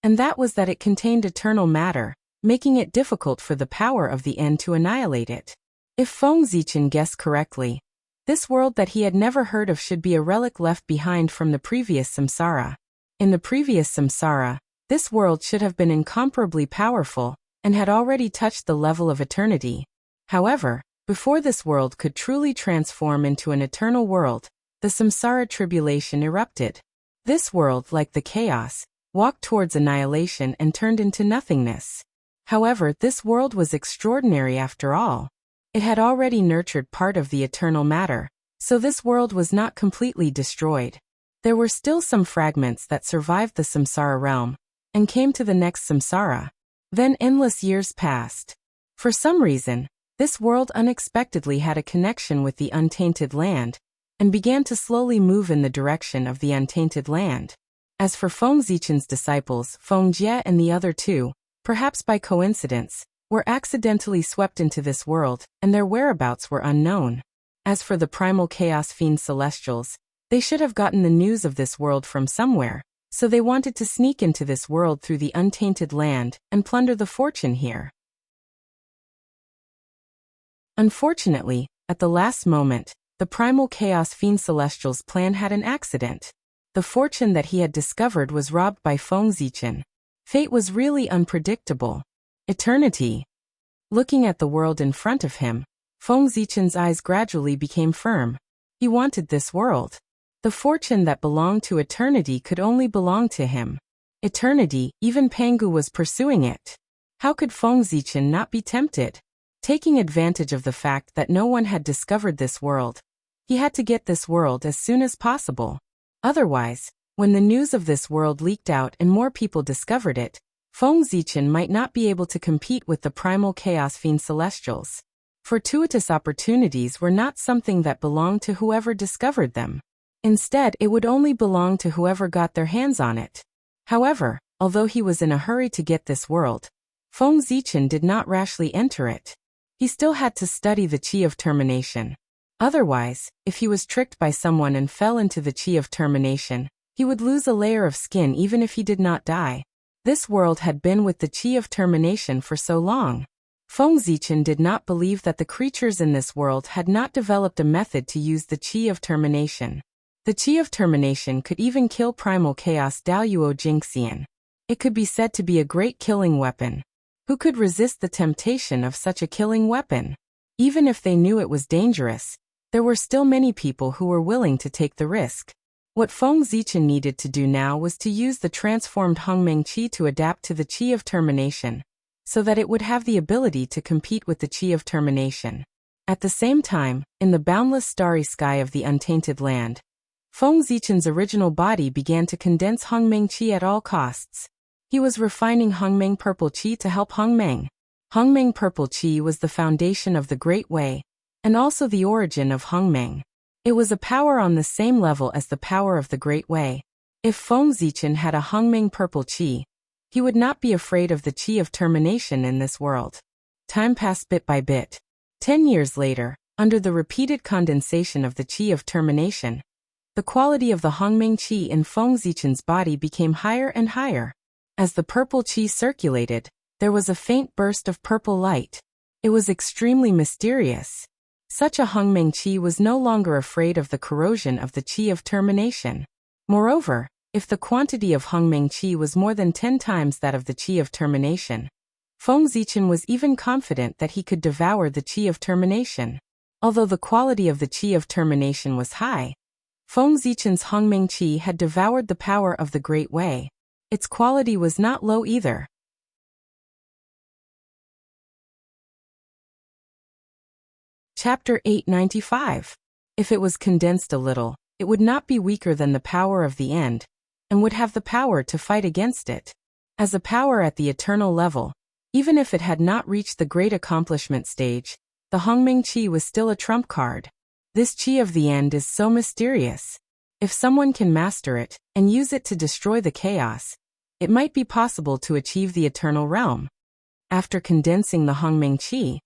and that was that it contained eternal matter, making it difficult for the power of the end to annihilate it. If Feng Zichen guessed correctly, this world that he had never heard of should be a relic left behind from the previous samsara. In the previous samsara, this world should have been incomparably powerful and had already touched the level of eternity. However, before this world could truly transform into an eternal world, the samsara tribulation erupted. This world, like the chaos, walked towards annihilation and turned into nothingness. However, this world was extraordinary after all. It had already nurtured part of the eternal matter, so this world was not completely destroyed. There were still some fragments that survived the samsara realm and came to the next samsara. Then endless years passed. For some reason, this world unexpectedly had a connection with the untainted land and began to slowly move in the direction of the untainted land. As for Feng Zichen's disciples, Feng Jie and the other two, perhaps by coincidence, were accidentally swept into this world, and their whereabouts were unknown. As for the primal chaos fiend celestials, they should have gotten the news of this world from somewhere, so they wanted to sneak into this world through the untainted land and plunder the fortune here. Unfortunately, at the last moment, the primal chaos fiend celestial's plan had an accident. The fortune that he had discovered was robbed by Feng Zichen. Fate was really unpredictable. Eternity. Looking at the world in front of him, Feng Zichen's eyes gradually became firm. He wanted this world. The fortune that belonged to eternity could only belong to him. Eternity, even Pangu was pursuing it. How could Feng Zichen not be tempted? Taking advantage of the fact that no one had discovered this world, he had to get this world as soon as possible. Otherwise, when the news of this world leaked out and more people discovered it, Feng Zichen might not be able to compete with the primal chaos fiend celestials. Fortuitous opportunities were not something that belonged to whoever discovered them. Instead, it would only belong to whoever got their hands on it. However, although he was in a hurry to get this world, Feng Zichen did not rashly enter it. He still had to study the Qi of termination. Otherwise, if he was tricked by someone and fell into the Qi of termination, he would lose a layer of skin even if he did not die. This world had been with the Qi of termination for so long. Feng Zichen did not believe that the creatures in this world had not developed a method to use the Qi of termination. The Qi of termination could even kill primal chaos Daoyuo Jingxian. It could be said to be a great killing weapon. Who could resist the temptation of such a killing weapon? Even if they knew it was dangerous, there were still many people who were willing to take the risk. What Feng Zichen needed to do now was to use the transformed Hongmeng Qi to adapt to the Qi of termination, so that it would have the ability to compete with the Qi of termination. At the same time, in the boundless starry sky of the untainted land, Feng Zichen's original body began to condense Hongmeng Qi at all costs. He was refining Hongmeng Purple Qi to help Hongmeng. Hongmeng Purple Qi was the foundation of the Great Way, and also the origin of Hongmeng. It was a power on the same level as the power of the Great Way. If Feng Zichen had a Hongmeng Purple Qi, he would not be afraid of the Qi of termination in this world. Time passed bit by bit. 10 years later, under the repeated condensation of the Qi of termination, the quality of the Hongmeng Qi in Feng Zichen's body became higher and higher. As the purple Qi circulated, there was a faint burst of purple light. It was extremely mysterious. Such a Hongmeng Qi was no longer afraid of the corrosion of the Qi of termination. Moreover, if the quantity of Hongmeng Qi was more than 10 times that of the Qi of termination, Feng Zichen was even confident that he could devour the Qi of termination. Although the quality of the Qi of termination was high, Feng Zichen's Hongmeng Qi had devoured the power of the Great Way. Its quality was not low either. Chapter 895. If it was condensed a little, it would not be weaker than the power of the end, and would have the power to fight against it. As a power at the eternal level, even if it had not reached the great accomplishment stage, the Hongmeng Qi was still a trump card. This Qi of the end is so mysterious. If someone can master it, and use it to destroy the chaos, it might be possible to achieve the eternal realm. After condensing the Hongmeng Qi,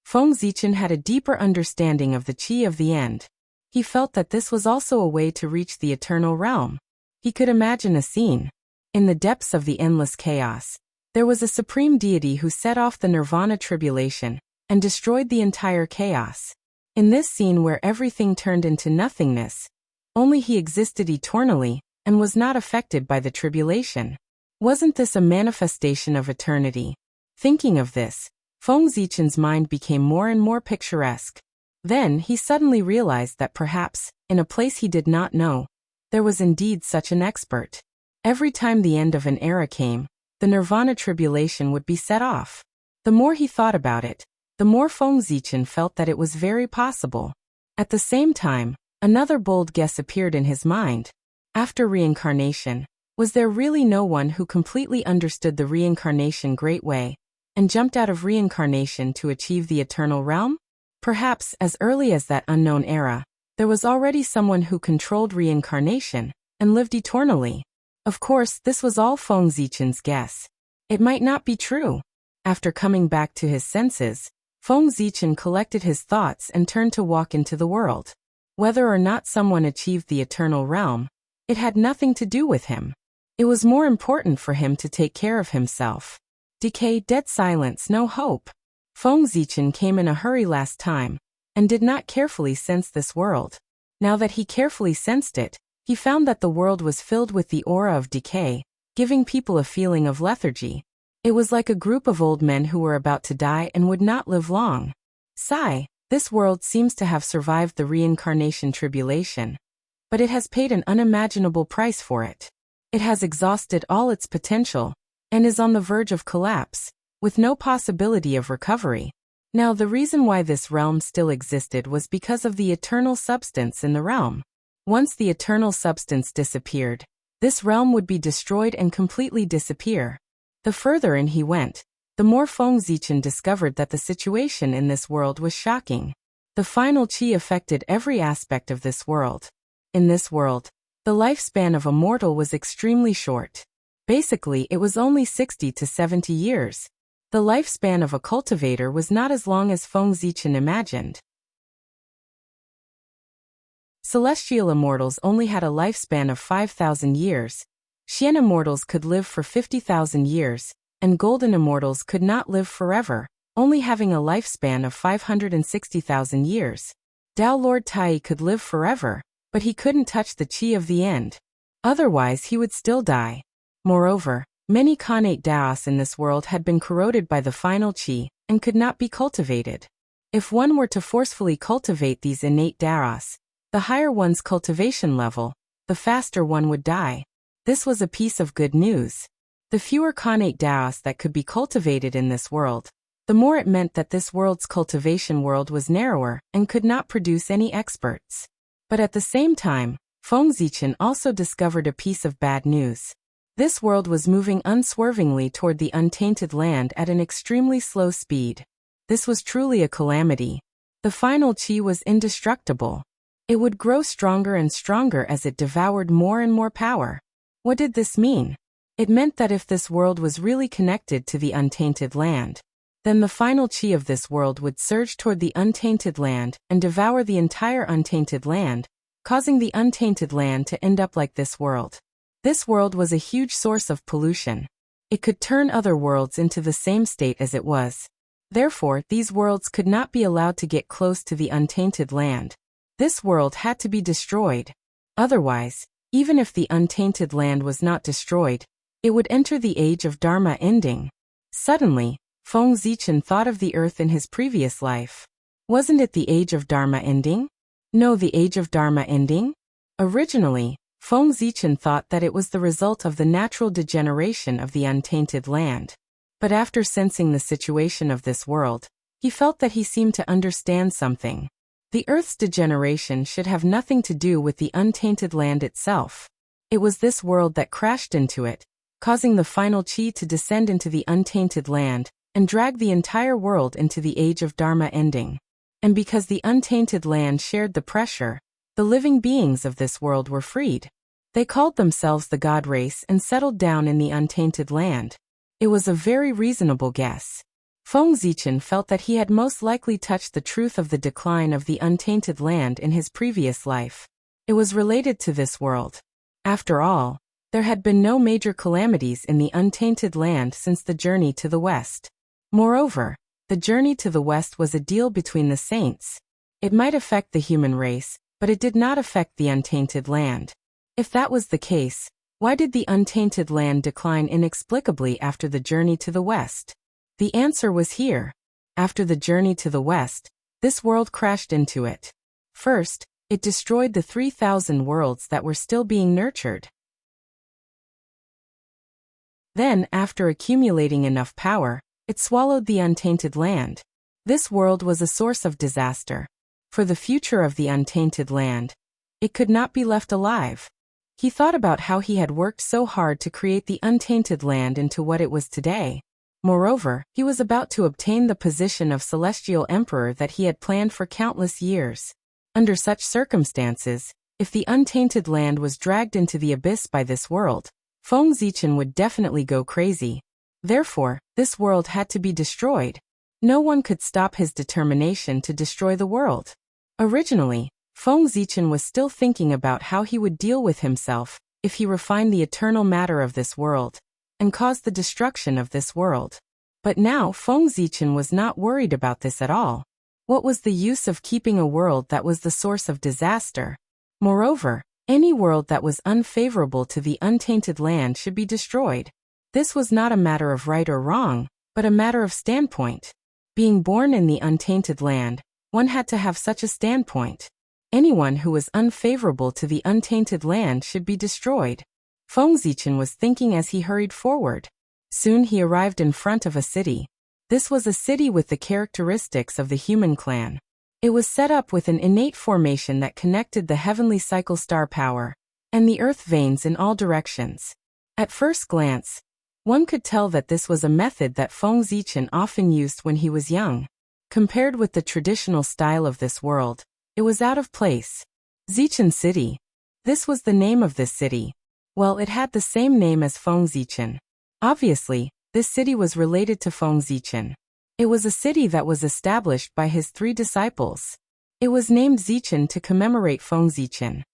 Feng Zichen had a deeper understanding of the Qi of the end. He felt that this was also a way to reach the eternal realm. He could imagine a scene. In the depths of the endless chaos, there was a supreme deity who set off the nirvana tribulation and destroyed the entire chaos. In this scene where everything turned into nothingness, only he existed eternally and was not affected by the tribulation. Wasn't this a manifestation of eternity? Thinking of this, Feng Zichen's mind became more and more picturesque. Then he suddenly realized that perhaps, in a place he did not know, there was indeed such an expert. Every time the end of an era came, the nirvana tribulation would be set off. The more he thought about it, the more Feng Zichen felt that it was very possible. At the same time, another bold guess appeared in his mind. After reincarnation, was there really no one who completely understood the reincarnation Great Way, and jumped out of reincarnation to achieve the eternal realm? Perhaps, as early as that unknown era, there was already someone who controlled reincarnation, and lived eternally. Of course, this was all Feng Zichen's guess. It might not be true. After coming back to his senses, Feng Zichen collected his thoughts and turned to walk into the world. Whether or not someone achieved the eternal realm, it had nothing to do with him. It was more important for him to take care of himself. Decay, dead silence, no hope. Feng Zichen came in a hurry last time, and did not carefully sense this world. Now that he carefully sensed it, he found that the world was filled with the aura of decay, giving people a feeling of lethargy. It was like a group of old men who were about to die and would not live long. Sigh, this world seems to have survived the reincarnation tribulation, but it has paid an unimaginable price for it. It has exhausted all its potential, and is on the verge of collapse, with no possibility of recovery. Now the reason why this realm still existed was because of the eternal substance in the realm. Once the eternal substance disappeared, this realm would be destroyed and completely disappear. The further in he went, the more Feng Zichen discovered that the situation in this world was shocking. The final Qi affected every aspect of this world. In this world, the lifespan of a mortal was extremely short. Basically, it was only 60 to 70 years. The lifespan of a cultivator was not as long as Feng Zichen imagined. Celestial immortals only had a lifespan of 5,000 years. Xian immortals could live for 50,000 years, and golden immortals could not live forever, only having a lifespan of 560,000 years. Dao Lord Tai could live forever, but he couldn't touch the Qi of the end. Otherwise he would still die. Moreover, many connate Daos in this world had been corroded by the final Qi, and could not be cultivated. If one were to forcefully cultivate these innate Daos, the higher one's cultivation level, the faster one would die. This was a piece of good news. The fewer connate Daos that could be cultivated in this world, the more it meant that this world's cultivation world was narrower and could not produce any experts. But at the same time, Feng Zichen also discovered a piece of bad news. This world was moving unswervingly toward the untainted land at an extremely slow speed. This was truly a calamity. The final qi was indestructible. It would grow stronger and stronger as it devoured more and more power. What did this mean? It meant that if this world was really connected to the untainted land, then the final qi of this world would surge toward the untainted land and devour the entire untainted land, causing the untainted land to end up like this world. This world was a huge source of pollution. It could turn other worlds into the same state as it was. Therefore, these worlds could not be allowed to get close to the untainted land. This world had to be destroyed. Otherwise, even if the untainted land was not destroyed, it would enter the age of Dharma ending. Suddenly, Feng Zichen thought of the earth in his previous life. Wasn't it the age of Dharma ending? No, the age of Dharma ending? Originally, Feng Zichen thought that it was the result of the natural degeneration of the untainted land. But after sensing the situation of this world, he felt that he seemed to understand something. The Earth's degeneration should have nothing to do with the untainted land itself. It was this world that crashed into it, causing the final qi to descend into the untainted land and drag the entire world into the age of Dharma ending. And because the untainted land shared the pressure, the living beings of this world were freed. They called themselves the God race and settled down in the untainted land. It was a very reasonable guess. Feng Zichen felt that he had most likely touched the truth of the decline of the untainted land in his previous life. It was related to this world. After all, there had been no major calamities in the untainted land since the journey to the west. Moreover, the journey to the west was a deal between the saints. It might affect the human race, but it did not affect the untainted land. If that was the case, why did the untainted land decline inexplicably after the journey to the west? The answer was here. After the journey to the west, this world crashed into it. First, it destroyed the 3,000 worlds that were still being nurtured. Then, after accumulating enough power, it swallowed the untainted land. This world was a source of disaster. For the future of the untainted land, it could not be left alive. He thought about how he had worked so hard to create the untainted land into what it was today. Moreover, he was about to obtain the position of Celestial Emperor that he had planned for countless years. Under such circumstances, if the untainted land was dragged into the abyss by this world, Feng Zichen would definitely go crazy. Therefore, this world had to be destroyed. No one could stop his determination to destroy the world. Originally, Feng Zichen was still thinking about how he would deal with himself if he refined the eternal matter of this world and caused the destruction of this world. But now Feng Zichen was not worried about this at all. What was the use of keeping a world that was the source of disaster? Moreover, any world that was unfavorable to the untainted land should be destroyed. This was not a matter of right or wrong, but a matter of standpoint. Being born in the untainted land, one had to have such a standpoint. Anyone who was unfavorable to the untainted land should be destroyed. Feng Zichen was thinking as he hurried forward. Soon he arrived in front of a city. This was a city with the characteristics of the human clan. It was set up with an innate formation that connected the heavenly cycle star power and the earth veins in all directions. At first glance, one could tell that this was a method that Feng Zichen often used when he was young. Compared with the traditional style of this world, it was out of place. Zichen City. This was the name of this city. Well, it had the same name as Feng Zichen. Obviously, this city was related to Feng Zichen. It was a city that was established by his 3 disciples. It was named Zichen to commemorate Feng Zichen.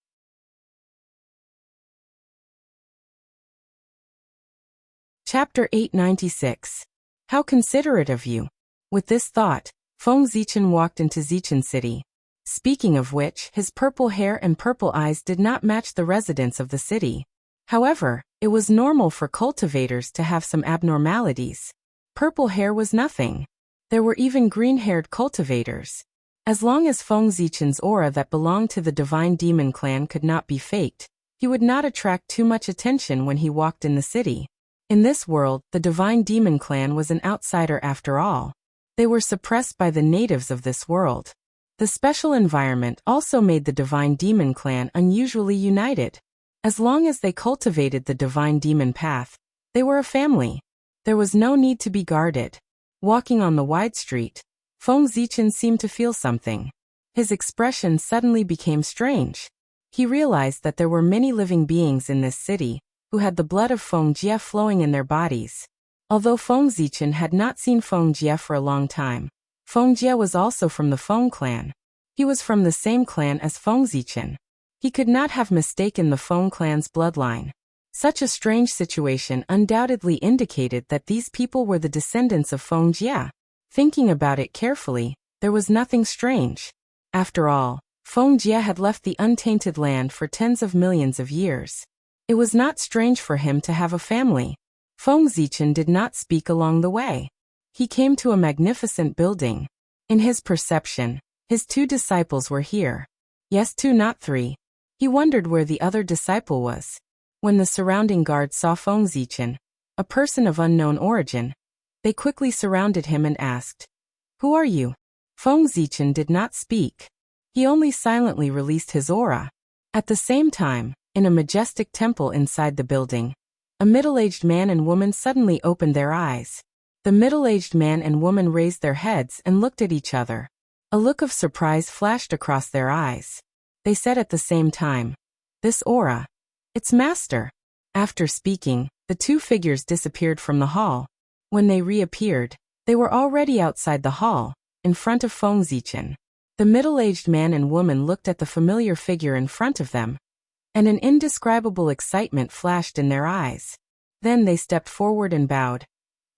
Chapter 896. How considerate of you. With this thought, Feng Zichen walked into Zichen City. Speaking of which, his purple hair and purple eyes did not match the residents of the city. However, it was normal for cultivators to have some abnormalities. Purple hair was nothing. There were even green-haired cultivators. As long as Feng Zichen's aura that belonged to the Divine Demon clan could not be faked, he would not attract too much attention when he walked in the city. In this world, the Divine Demon clan was an outsider after all. They were suppressed by the natives of this world. The special environment also made the Divine Demon clan unusually united. As long as they cultivated the Divine Demon path, they were a family. There was no need to be guarded. Walking on the wide street, Feng Zichen seemed to feel something. His expression suddenly became strange. He realized that there were many living beings in this city who had the blood of Feng Jie flowing in their bodies. Although Feng Zichen had not seen Feng Jie for a long time, Feng Jie was also from the Feng clan. He was from the same clan as Feng Zichen. He could not have mistaken the Feng clan's bloodline. Such a strange situation undoubtedly indicated that these people were the descendants of Feng Jie. Thinking about it carefully, there was nothing strange. After all, Feng Jie had left the untainted land for tens of millions of years. It was not strange for him to have a family. Feng Zichen did not speak along the way. He came to a magnificent building. In his perception, his 2 disciples were here. Yes, 2, not 3. He wondered where the other disciple was. When the surrounding guards saw Feng Zichen, a person of unknown origin, they quickly surrounded him and asked, "Who are you?" Feng Zichen did not speak. He only silently released his aura. At the same time, in a majestic temple inside the building, a middle-aged man and woman suddenly opened their eyes. The middle-aged man and woman raised their heads and looked at each other. A look of surprise flashed across their eyes. They said at the same time, "This aura, it's Master." After speaking, the 2 figures disappeared from the hall. When they reappeared, they were already outside the hall, in front of Feng Zichen. The middle-aged man and woman looked at the familiar figure in front of them, and an indescribable excitement flashed in their eyes. Then they stepped forward and bowed.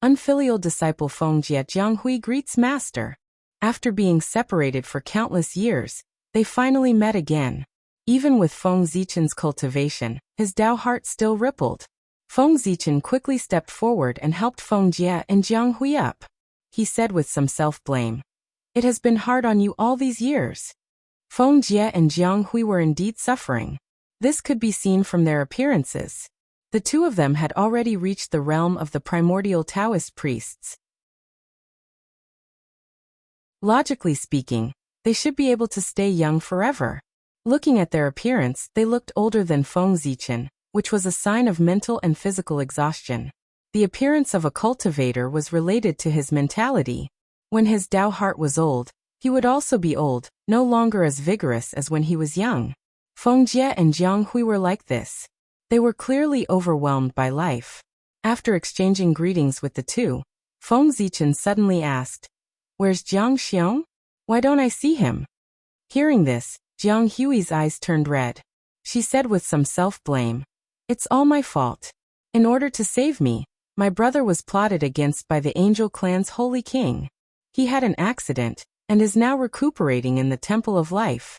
Unfilial disciple Feng Jie Jianghui greets Master. After being separated for countless years, they finally met again. Even with Feng Zichen's cultivation, his Dao heart still rippled. Feng Zichen quickly stepped forward and helped Feng Jie and Jianghui up. He said with some self-blame, "It has been hard on you all these years." Feng Jie and Jianghui were indeed suffering. This could be seen from their appearances. The 2 of them had already reached the realm of the primordial Taoist priests. Logically speaking, they should be able to stay young forever. Looking at their appearance, they looked older than Feng Zichen, which was a sign of mental and physical exhaustion. The appearance of a cultivator was related to his mentality. When his Dao heart was old, he would also be old, no longer as vigorous as when he was young. Feng Jie and Jianghui were like this. They were clearly overwhelmed by life. After exchanging greetings with the 2, Feng Zichen suddenly asked, "Where's Jiang Xiong? Why don't I see him?" Hearing this, Jiang Hui's eyes turned red. She said with some self-blame, "It's all my fault. In order to save me, my brother was plotted against by the Angel Clan's Holy King. He had an accident, and is now recuperating in the Temple of Life."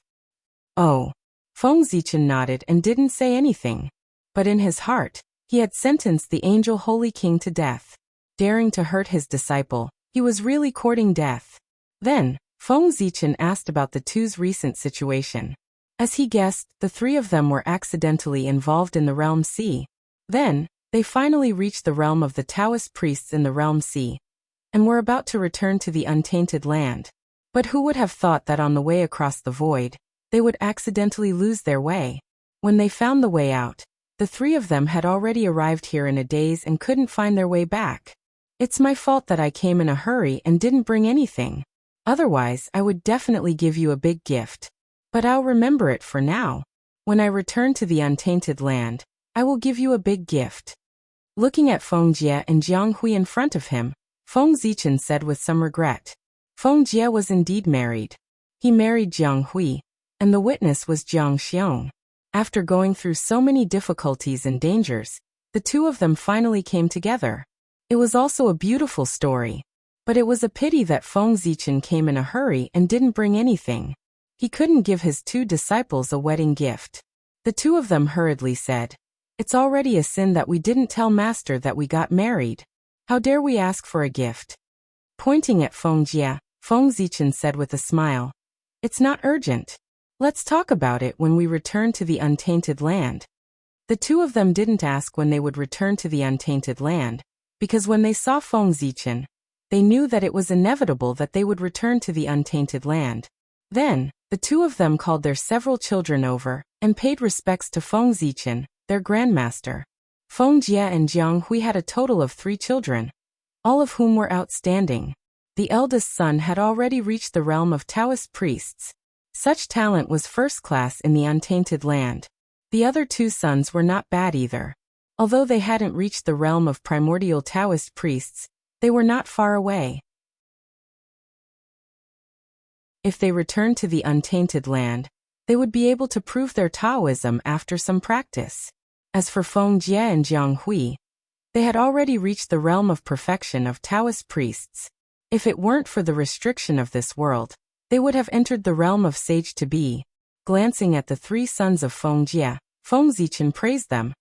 Oh. Feng Zichen nodded and didn't say anything. But in his heart, he had sentenced the Angel Holy King to death. Daring to hurt his disciple, he was really courting death. Then, Feng Zichen asked about the 2's recent situation. As he guessed, the 3 of them were accidentally involved in the Realm Sea. Then, they finally reached the realm of the Taoist priests in the Realm Sea, and were about to return to the untainted land. But who would have thought that on the way across the void, they would accidentally lose their way? When they found the way out, the 3 of them had already arrived here in a daze and couldn't find their way back. "It's my fault that I came in a hurry and didn't bring anything. Otherwise, I would definitely give you a big gift. But I'll remember it for now. When I return to the untainted land, I will give you a big gift." Looking at Feng Jie and Jianghui in front of him, Feng Zichen said with some regret. Feng Jie was indeed married. He married Jianghui, and the witness was Jiang Xiong. After going through so many difficulties and dangers, the 2 of them finally came together. It was also a beautiful story. But it was a pity that Feng Zichen came in a hurry and didn't bring anything. He couldn't give his 2 disciples a wedding gift. The 2 of them hurriedly said, "It's already a sin that we didn't tell Master that we got married. How dare we ask for a gift?" Pointing at Feng Jie, Feng Zichen said with a smile, "It's not urgent. Let's talk about it when we return to the untainted land." The 2 of them didn't ask when they would return to the untainted land, because when they saw Feng Zichen, They knew that it was inevitable that they would return to the untainted land. Then, the two of them called their several children over and paid respects to Feng Zichen, their grandmaster. Feng Jie and Jiang Hui had a total of 3 children, all of whom were outstanding. The eldest son had already reached the realm of Taoist priests. Such talent was first class in the untainted land. The other 2 sons were not bad either. Although they hadn't reached the realm of primordial Taoist priests, they were not far away. If they returned to the untainted land, they would be able to prove their Taoism after some practice. As for Feng Jie and Jiang Hui, they had already reached the realm of perfection of Taoist priests. If it weren't for the restriction of this world, they would have entered the realm of sage to be. Glancing at the 3 sons of Feng Jie, Feng Zichen praised them.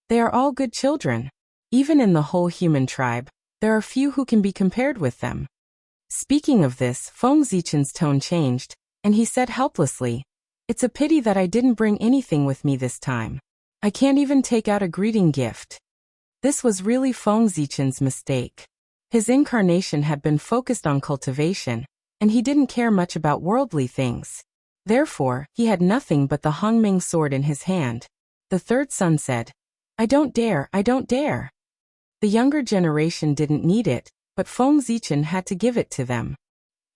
They are all good children. Even in the whole human tribe, there are few who can be compared with them. Speaking of this, Feng Zichen's tone changed, and he said helplessly, "It's a pity that I didn't bring anything with me this time. I can't even take out a greeting gift." This was really Feng Zichen's mistake. His incarnation had been focused on cultivation, and he didn't care much about worldly things. Therefore, he had nothing but the Hongming sword in his hand. The 3rd son said, I don't dare. The younger generation didn't need it, but Feng Zichen had to give it to them.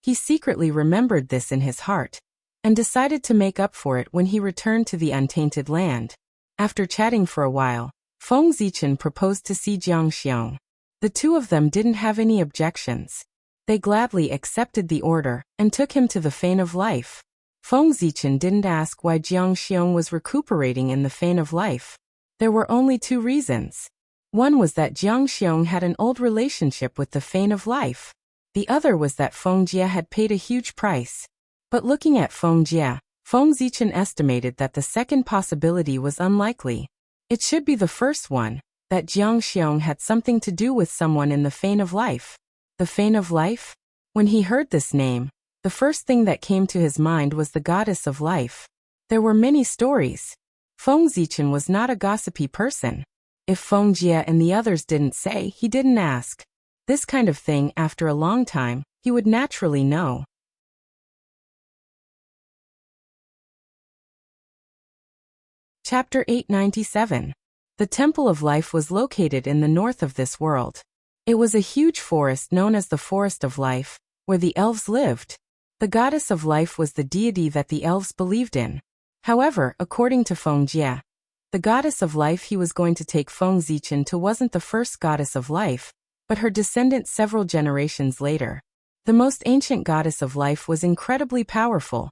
He secretly remembered this in his heart, and decided to make up for it when he returned to the untainted land. After chatting for a while, Feng Zichen proposed to see Jiang Xiong. The 2 of them didn't have any objections. They gladly accepted the order and took him to the Fane of Life. Feng Zichen didn't ask why Jiang Xiong was recuperating in the Fane of Life. There were only 2 reasons. One was that Jiang Xiong had an old relationship with the Fane of Life. The other was that Feng Jie had paid a huge price. But looking at Feng Jie, Feng Zichen estimated that the second possibility was unlikely. It should be the first one, that Jiang Xiong had something to do with someone in the Fane of Life. The Fane of Life? When he heard this name, the first thing that came to his mind was the goddess of life. There were many stories. Feng Zichen was not a gossipy person. If Feng Jie and the others didn't say, he didn't ask. This kind of thing, after a long time, he would naturally know. Chapter 897. The Temple of Life was located in the north of this world. It was a huge forest known as the Forest of Life, where the elves lived. The goddess of life was the deity that the elves believed in. However, according to Feng Jie, the goddess of life he was going to take Feng Zichen to wasn't the first goddess of life, but her descendant several generations later. The most ancient goddess of life was incredibly powerful,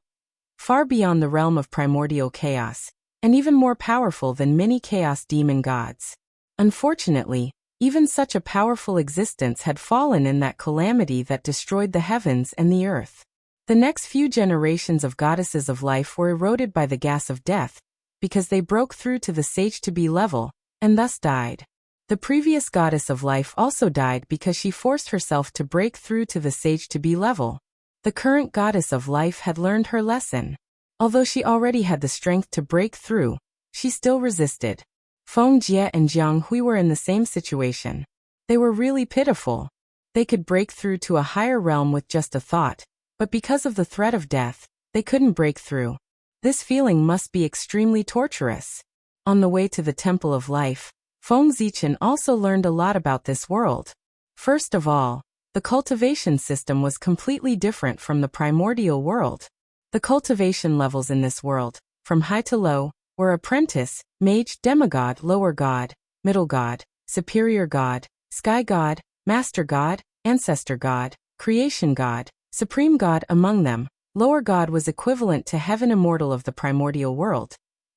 far beyond the realm of primordial chaos, and even more powerful than many chaos demon gods. Unfortunately, even such a powerful existence had fallen in that calamity that destroyed the heavens and the earth. The next few generations of goddesses of life were eroded by the gas of death, because they broke through to the sage-to-be level, and thus died. The previous goddess of life also died because she forced herself to break through to the sage-to-be level. The current goddess of life had learned her lesson. Although she already had the strength to break through, she still resisted. Feng Jie and Jiang Hui were in the same situation. They were really pitiful. They could break through to a higher realm with just a thought, but because of the threat of death, they couldn't break through. This feeling must be extremely torturous. On the way to the Temple of Life, Feng Zichen also learned a lot about this world. First of all, the cultivation system was completely different from the primordial world. The cultivation levels in this world, from high to low, were apprentice, mage, demigod, lower god, middle god, superior god, sky god, master god, ancestor god, creation god, supreme god. Among them, lower god was equivalent to heaven immortal of the primordial world.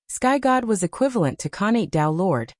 Sky god was equivalent to Khanate Tao Lord.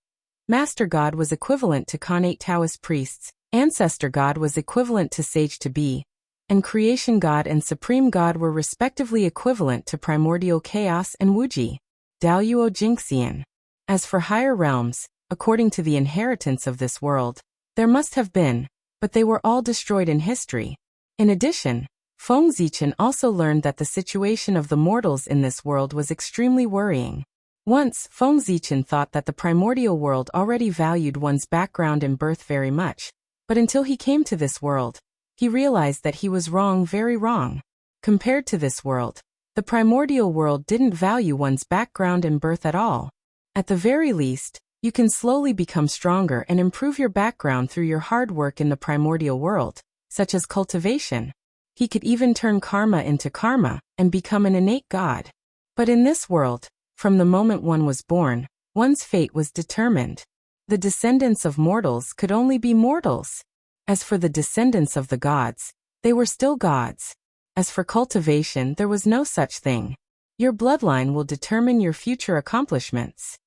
Master god was equivalent to Khanate Taoist priests. Ancestor god was equivalent to sage to be. And creation god and supreme god were respectively equivalent to primordial chaos and Wuji. Daoyuo Jinxian. As for higher realms, according to the inheritance of this world, there must have been, but they were all destroyed in history. In addition, Feng Zichen also learned that the situation of the mortals in this world was extremely worrying. Once, Feng Zichen thought that the primordial world already valued one's background and birth very much, but until he came to this world, He realized that he was wrong, very wrong. Compared to this world, the primordial world didn't value one's background and birth at all. At the very least, you can slowly become stronger and improve your background through your hard work in the primordial world, such as cultivation. He could even turn karma into karma and become an innate god. But in this world, from the moment one was born, one's fate was determined. The descendants of mortals could only be mortals. As for the descendants of the gods, they were still gods. As for cultivation, there was no such thing. Your bloodline will determine your future accomplishments.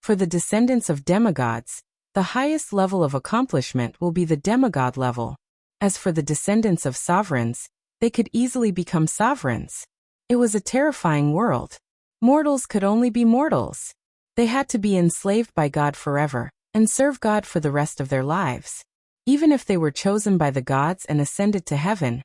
For the descendants of demigods, the highest level of accomplishment will be the demigod level. As for the descendants of sovereigns, they could easily become sovereigns. It was a terrifying world. Mortals could only be mortals. They had to be enslaved by God forever, and serve God for the rest of their lives. Even if they were chosen by the gods and ascended to heaven,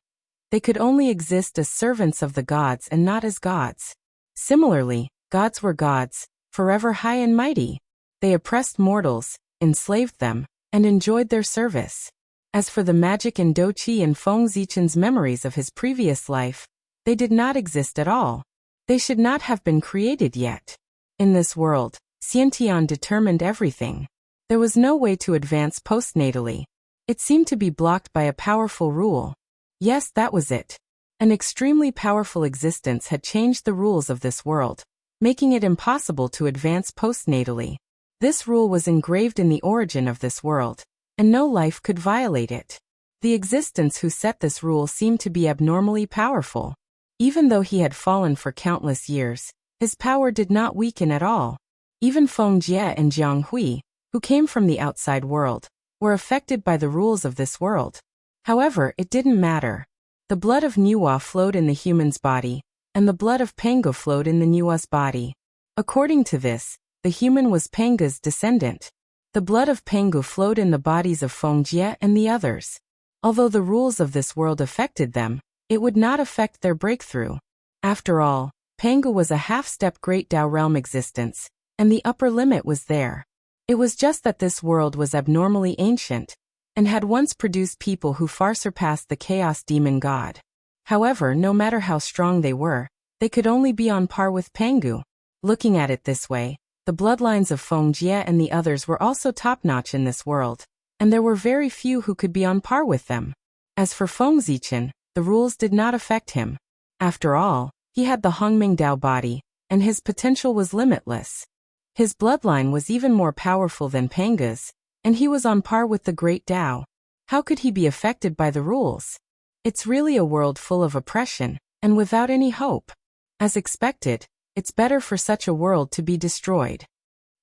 they could only exist as servants of the gods and not as gods. Similarly, gods were gods, forever high and mighty. They oppressed mortals, enslaved them, and enjoyed their service. As for the magic in Doqi and Feng Zichen's memories of his previous life, they did not exist at all. They should not have been created yet. In this world, Xiantian determined everything. There was no way to advance postnatally. It seemed to be blocked by a powerful rule. Yes, that was it. An extremely powerful existence had changed the rules of this world, making it impossible to advance postnatally. This rule was engraved in the origin of this world, and no life could violate it. The existence who set this rule seemed to be abnormally powerful. Even though he had fallen for countless years, his power did not weaken at all. Even Feng Jie and Jiang Hui, who came from the outside world, were affected by the rules of this world. However, it didn't matter. The blood of Nuwa flowed in the human's body, and the blood of Pangu flowed in the Nuwa's body. According to this, the human was Pangu's descendant. The blood of Pangu flowed in the bodies of Feng Jie and the others. Although the rules of this world affected them, it would not affect their breakthrough. After all, Pangu was a half-step Great Tao realm existence, and the upper limit was there. It was just that this world was abnormally ancient, and had once produced people who far surpassed the chaos demon god. However, no matter how strong they were, they could only be on par with Pangu. Looking at it this way, the bloodlines of Feng Jie and the others were also top-notch in this world, and there were very few who could be on par with them. As for Feng Zichen, the rules did not affect him. After all, he had the Hongming Dao body, and his potential was limitless. His bloodline was even more powerful than Pangu's, and he was on par with the Great Tao. How could he be affected by the rules? It's really a world full of oppression, and without any hope. As expected, it's better for such a world to be destroyed.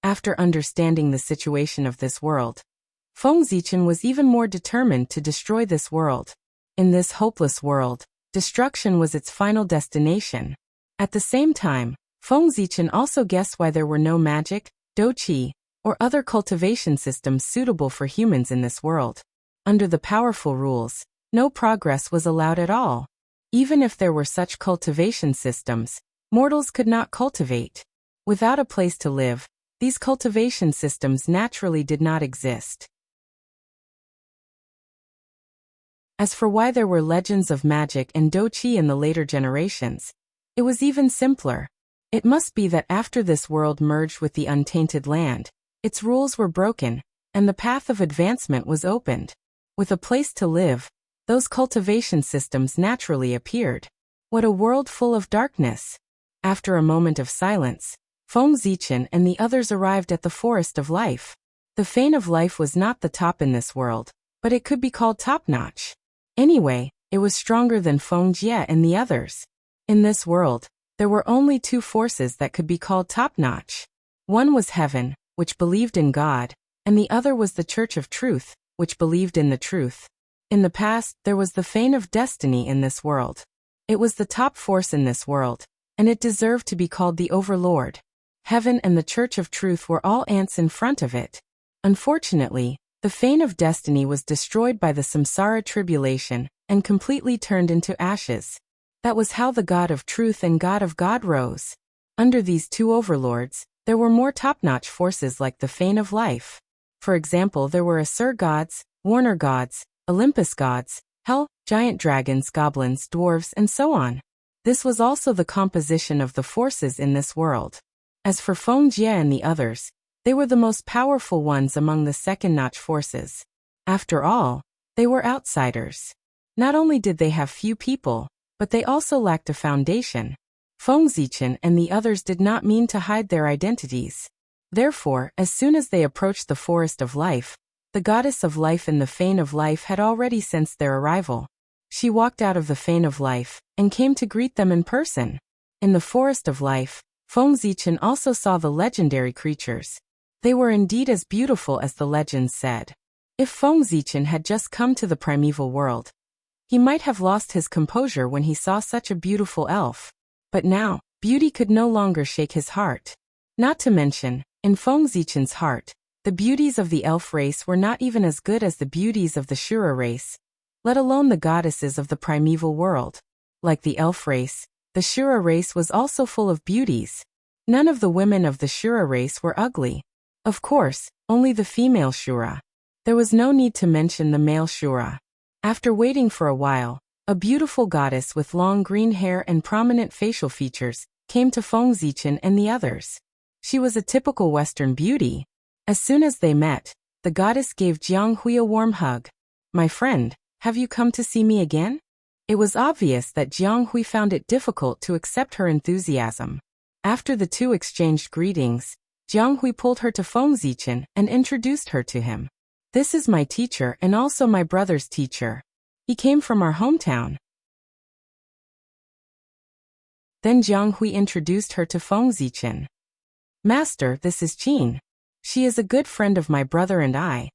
After understanding the situation of this world, Feng Zichen was even more determined to destroy this world. In this hopeless world, destruction was its final destination. At the same time, Feng Zichen also guessed why there were no magic, doqi, or other cultivation systems suitable for humans in this world. Under the powerful rules, no progress was allowed at all. Even if there were such cultivation systems, mortals could not cultivate. Without a place to live, these cultivation systems naturally did not exist. As for why there were legends of magic and doqi in the later generations, it was even simpler. It must be that after this world merged with the untainted land, its rules were broken, and the path of advancement was opened. With a place to live, those cultivation systems naturally appeared. What a world full of darkness! After a moment of silence, Feng Zichen and the others arrived at the Forest of Life. The Fane of Life was not the top in this world, but it could be called top-notch. Anyway, it was stronger than Feng Jie and the others. In this world, there were only two forces that could be called top-notch. One was heaven, which believed in God, and the other was the Church of Truth, which believed in the truth. In the past, there was the Fane of Destiny in this world. It was the top force in this world, and it deserved to be called the Overlord. Heaven and the Church of Truth were all ants in front of it. Unfortunately, the Fane of Destiny was destroyed by the Samsara tribulation, and completely turned into ashes. That was how the God of Truth and God of God rose. Under these two overlords, there were more top-notch forces like the Fane of Life. For example, there were Asur gods, Warner gods, Olympus gods, hell, giant dragons, goblins, dwarves, and so on. This was also the composition of the forces in this world. As for Feng Jie and the others, they were the most powerful ones among the second-notch forces. After all, they were outsiders. Not only did they have few people, but they also lacked a foundation. Feng Zichen and the others did not mean to hide their identities. Therefore, as soon as they approached the Forest of Life, the goddess of life in the Fane of Life had already sensed their arrival. She walked out of the Fane of Life and came to greet them in person. In the Forest of Life, Feng Zichen also saw the legendary creatures. They were indeed as beautiful as the legends said. If Feng Zichen had just come to the primeval world, he might have lost his composure when he saw such a beautiful elf. But now, beauty could no longer shake his heart. Not to mention, in Feng Zichen's heart, the beauties of the elf race were not even as good as the beauties of the Shura race, let alone the goddesses of the primeval world. Like the elf race, the Shura race was also full of beauties. None of the women of the Shura race were ugly. Of course, only the female Shura. There was no need to mention the male Shura. After waiting for a while, a beautiful goddess with long green hair and prominent facial features came to Feng Zichen and the others. She was a typical Western beauty. As soon as they met, the goddess gave Jiang Hui a warm hug. "My friend, have you come to see me again?" It was obvious that Jiang Hui found it difficult to accept her enthusiasm. After the two exchanged greetings, Jiang Hui pulled her to Feng Zichen and introduced her to him. "This is my teacher and also my brother's teacher. He came from our hometown." Then Jiang Hui introduced her to Feng Zichen. "Master, this is Qin. She is a good friend of my brother and I."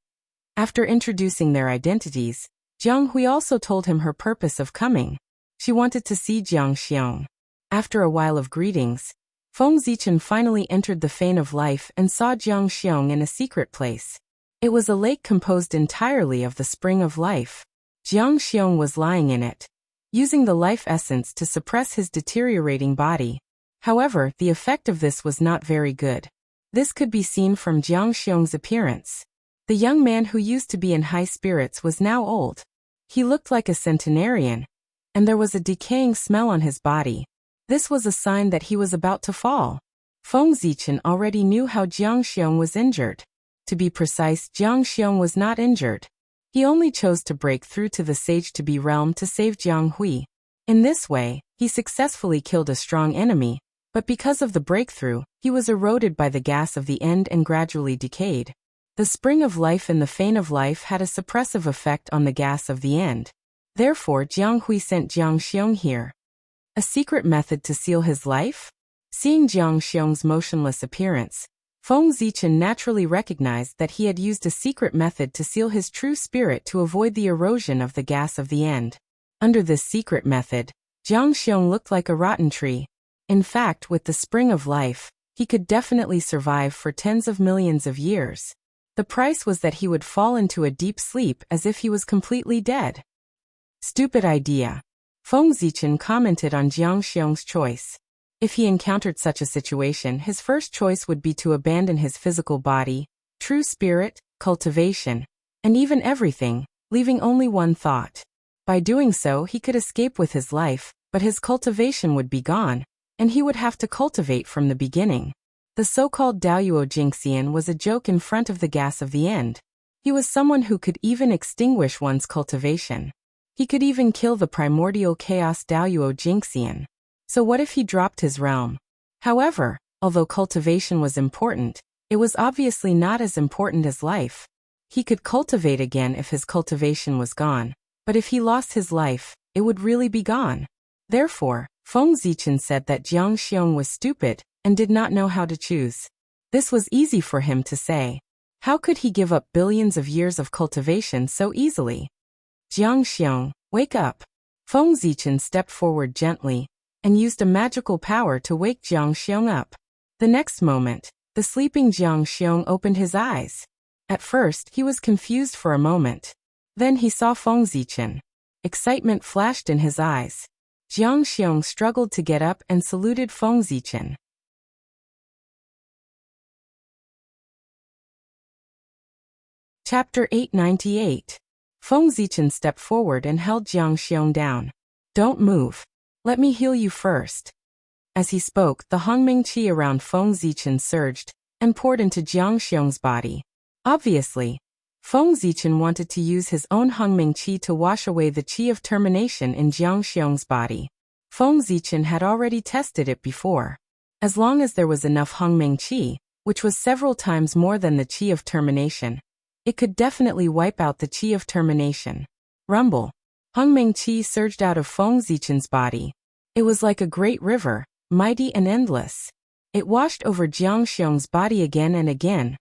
After introducing their identities, Jiang Hui also told him her purpose of coming. She wanted to see Jiang Xiong. After a while of greetings, Feng Zichen finally entered the Fane of Life and saw Jiang Xiong in a secret place. It was a lake composed entirely of the Spring of Life. Jiang Xiong was lying in it, using the life essence to suppress his deteriorating body. However, the effect of this was not very good. This could be seen from Jiang Xiong's appearance. The young man who used to be in high spirits was now old. He looked like a centenarian, and there was a decaying smell on his body. This was a sign that he was about to fall. Feng Zichen already knew how Jiang Xiong was injured. To be precise, Jiang Xiong was not injured. He only chose to break through to the Sage-to-Be realm to save Jiang Hui. In this way, he successfully killed a strong enemy, but because of the breakthrough, he was eroded by the gas of the end and gradually decayed. The Spring of Life in the Fane of Life had a suppressive effect on the gas of the end. Therefore, Jiang Hui sent Jiang Xiong here. A secret method to seal his life? Seeing Jiang Xiong's motionless appearance, Feng Zichen naturally recognized that he had used a secret method to seal his true spirit to avoid the erosion of the gas of the end. Under this secret method, Jiang Xiong looked like a rotten tree. In fact, with the Spring of Life, he could definitely survive for tens of millions of years. The price was that he would fall into a deep sleep as if he was completely dead. Stupid idea. Feng Zichen commented on Jiang Xiong's choice. If he encountered such a situation, his first choice would be to abandon his physical body, true spirit, cultivation, and even everything, leaving only one thought. By doing so, he could escape with his life, but his cultivation would be gone, and he would have to cultivate from the beginning. The so-called Daoyuo Jingxian was a joke in front of the gas of the end. He was someone who could even extinguish one's cultivation. He could even kill the primordial chaos Daoyuo Jingxian. So what if he dropped his realm? However, although cultivation was important, it was obviously not as important as life. He could cultivate again if his cultivation was gone, but if he lost his life, it would really be gone. Therefore, Feng Zichen said that Jiang Xiong was stupid and did not know how to choose. This was easy for him to say. How could he give up billions of years of cultivation so easily? Jiang Xiong, wake up. Feng Zichen stepped forward gently and used a magical power to wake Jiang Xiong up. The next moment, the sleeping Jiang Xiong opened his eyes. At first, he was confused for a moment. Then he saw Feng Zichen. Excitement flashed in his eyes. Jiang Xiong struggled to get up and saluted Feng Zichen. Chapter 898. Feng Zichen stepped forward and held Jiang Xiong down. Don't move. Let me heal you first. As he spoke, the Hongming qi around Feng Zichen surged and poured into Jiang Xiong's body. Obviously, Feng Zichen wanted to use his own Hongming qi to wash away the qi of termination in Jiang Xiong's body. Feng Zichen had already tested it before. As long as there was enough Hongming qi, which was several times more than the qi of termination, it could definitely wipe out the qi of termination. Rumble. Hongming qi surged out of Feng Zichen's body. It was like a great river, mighty and endless. It washed over Jiang Xiong's body again and again,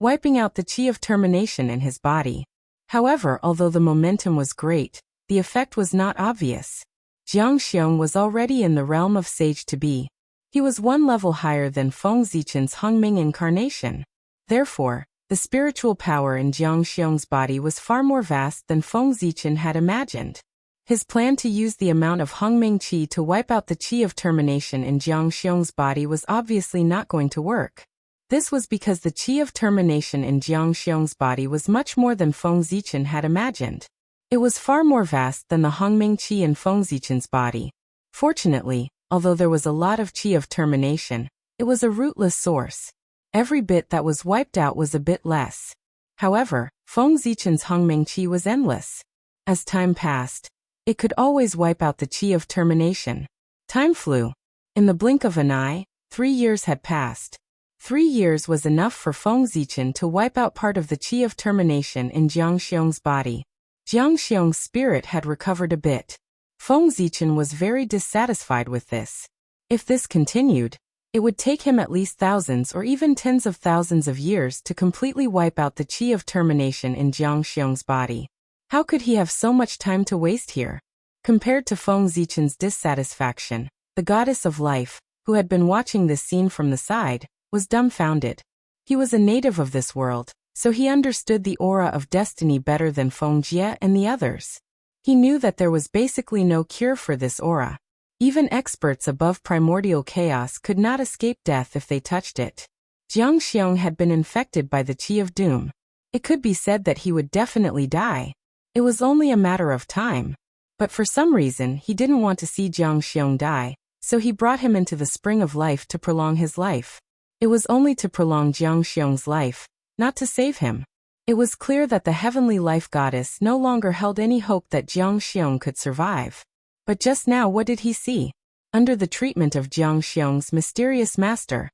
wiping out the qi of termination in his body. However, although the momentum was great, the effect was not obvious. Jiang Xiong was already in the realm of sage to be. He was one level higher than Feng Zichen's Hongming incarnation. Therefore, the spiritual power in Jiang Xiong's body was far more vast than Feng Zichen had imagined. His plan to use the amount of Hongming qi to wipe out the qi of termination in Jiang Xiong's body was obviously not going to work. This was because the qi of termination in Jiang Xiong's body was much more than Feng Zichen had imagined. It was far more vast than the Hongming qi in Feng Zichen's body. Fortunately, although there was a lot of qi of termination, it was a rootless source. Every bit that was wiped out was a bit less. However, Feng Zichen's Hongming qi was endless. As time passed, it could always wipe out the qi of termination. Time flew. In the blink of an eye, 3 years had passed. 3 years was enough for Feng Zichen to wipe out part of the qi of termination in Jiang Xiong's body. Jiang Xiong's spirit had recovered a bit. Feng Zichen was very dissatisfied with this. If this continued, it would take him at least thousands or even tens of thousands of years to completely wipe out the qi of termination in Jiang Xiong's body. How could he have so much time to waste here? Compared to Feng Zichen's dissatisfaction, the goddess of life, who had been watching this scene from the side, was dumbfounded. He was a native of this world, so he understood the aura of destiny better than Feng Jie and the others. He knew that there was basically no cure for this aura. Even experts above primordial chaos could not escape death if they touched it. Jiang Xiong had been infected by the qi of doom. It could be said that he would definitely die. It was only a matter of time. But for some reason he didn't want to see Jiang Xiong die, so he brought him into the spring of life to prolong his life. It was only to prolong Jiang Xiong's life, not to save him. It was clear that the heavenly life goddess no longer held any hope that Jiang Xiong could survive. But just now what did he see? Under the treatment of Jiang Xiong's mysterious master,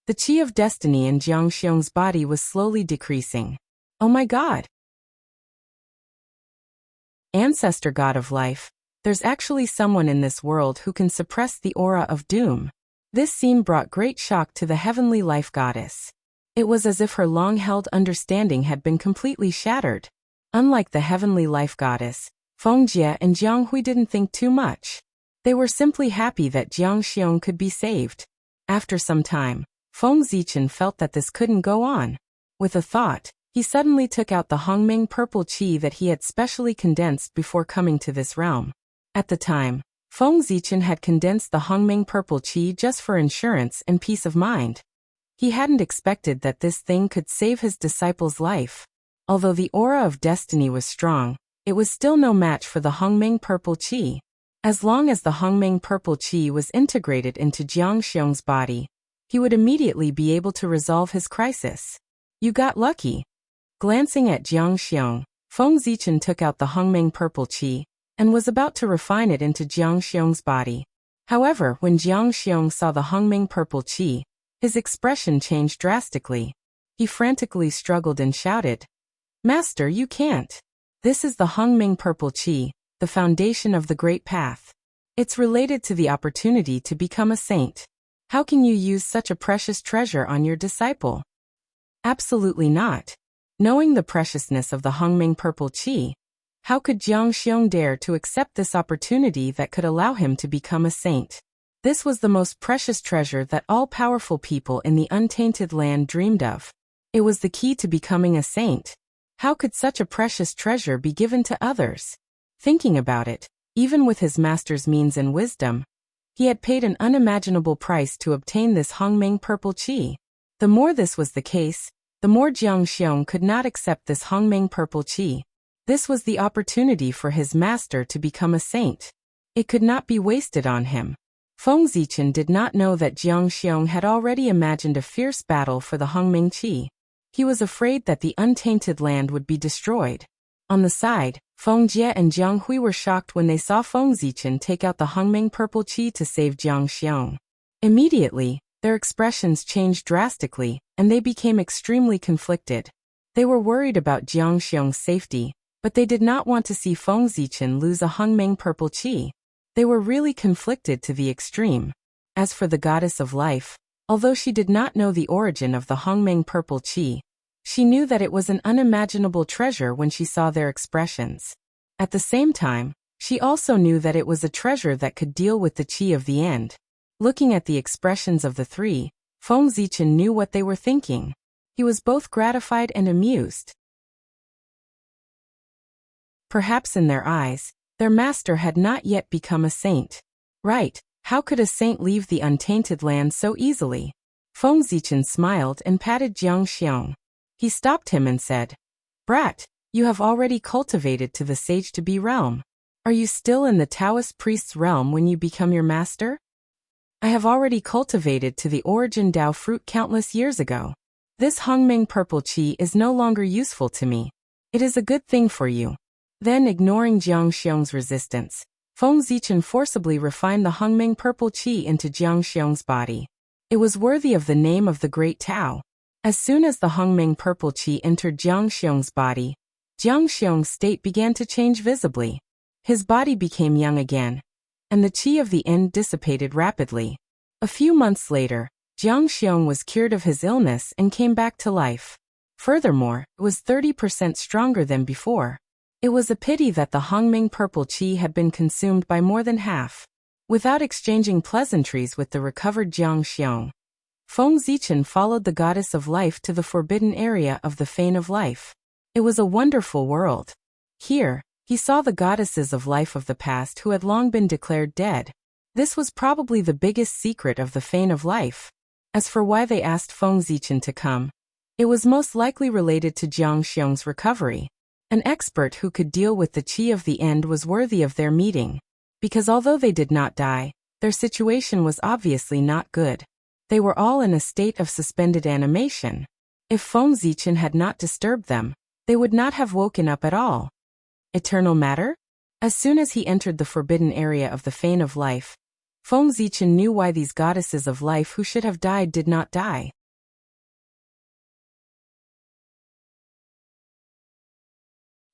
the qi of destiny in Jiang Xiong's body was slowly decreasing. Oh my God! Ancestor God of life, there's actually someone in this world who can suppress the aura of doom. This scene brought great shock to the heavenly life goddess. It was as if her long-held understanding had been completely shattered. Unlike the heavenly life goddess, Feng Jie and Jiang Hui didn't think too much. They were simply happy that Jiang Xiong could be saved. After some time, Feng Zichen felt that this couldn't go on. With a thought, he suddenly took out the Hongming purple qi that he had specially condensed before coming to this realm. At the time, Feng Zichen had condensed the Hongming purple qi just for insurance and peace of mind. He hadn't expected that this thing could save his disciple's life. Although the aura of destiny was strong, it was still no match for the Hongming purple qi. As long as the Hongming purple qi was integrated into Jiang Xiong's body, he would immediately be able to resolve his crisis. You got lucky. Glancing at Jiang Xiong, Feng Zichen took out the Hongming purple qi and was about to refine it into Jiang Xiong's body. However, when Jiang Xiong saw the Hongming purple qi, his expression changed drastically. He frantically struggled and shouted, "Master, you can't. This is the Hongming purple qi, the foundation of the great path. It's related to the opportunity to become a saint. How can you use such a precious treasure on your disciple?" Absolutely not. Knowing the preciousness of the Hongming purple qi, how could Jiang Xiong dare to accept this opportunity that could allow him to become a saint? This was the most precious treasure that all-powerful people in the untainted land dreamed of. It was the key to becoming a saint. How could such a precious treasure be given to others? Thinking about it, even with his master's means and wisdom, he had paid an unimaginable price to obtain this Hongming purple qi. The more this was the case, The more Jiang Xiong could not accept this Hongmeng purple qi. This was the opportunity for his master to become a saint. It could not be wasted on him. Feng Zichen did not know that Jiang Xiong had already imagined a fierce battle for the Hongmeng qi. He was afraid that the untainted land would be destroyed. On the side, Feng Jie and Jiang Hui were shocked when they saw Feng Zichen take out the Hongmeng purple qi to save Jiang Xiong. Immediately, their expressions changed drastically, and they became extremely conflicted. They were worried about Jiang Xiong's safety, but they did not want to see Feng Zichen lose a Hongmeng purple qi. They were really conflicted to the extreme. As for the goddess of life, although she did not know the origin of the Hongmeng purple qi, she knew that it was an unimaginable treasure when she saw their expressions. At the same time, she also knew that it was a treasure that could deal with the qi of the end. Looking at the expressions of the three, Feng Zichen knew what they were thinking. He was both gratified and amused. Perhaps in their eyes, their master had not yet become a saint. Right, how could a saint leave the untainted land so easily? Feng Zichen smiled and patted Jiang Xiong. He stopped him and said, "Brat, you have already cultivated to the sage-to-be realm. Are you still in the Taoist priest's realm when you become your master?" "I have already cultivated to the origin Dao fruit countless years ago. This Hongmeng purple qi is no longer useful to me. It is a good thing for you." Then, ignoring Jiang Xiong's resistance, Feng Zichen forcibly refined the Hongmeng purple qi into Jiang Xiong's body. It was worthy of the name of the great Tao. As soon as the Hongmeng purple qi entered Jiang Xiong's body, Jiang Xiong's state began to change visibly. His body became young again, and the qi of the end dissipated rapidly. A few months later, Jiang Xiong was cured of his illness and came back to life. Furthermore, it was 30% stronger than before. It was a pity that the Hongmeng purple qi had been consumed by more than half. Without exchanging pleasantries with the recovered Jiang Xiong, Feng Zichen followed the goddess of life to the forbidden area of the Fane of Life. It was a wonderful world. Here, he saw the goddesses of life of the past who had long been declared dead. This was probably the biggest secret of the Fane of Life. As for why they asked Feng Zichen to come, it was most likely related to Jiang Xiong's recovery. An expert who could deal with the qi of the end was worthy of their meeting. Because although they did not die, their situation was obviously not good. They were all in a state of suspended animation. If Feng Zichen had not disturbed them, they would not have woken up at all. Eternal matter? As soon as he entered the forbidden area of the Fane of Life, Feng Zichen knew why these goddesses of life who should have died did not die.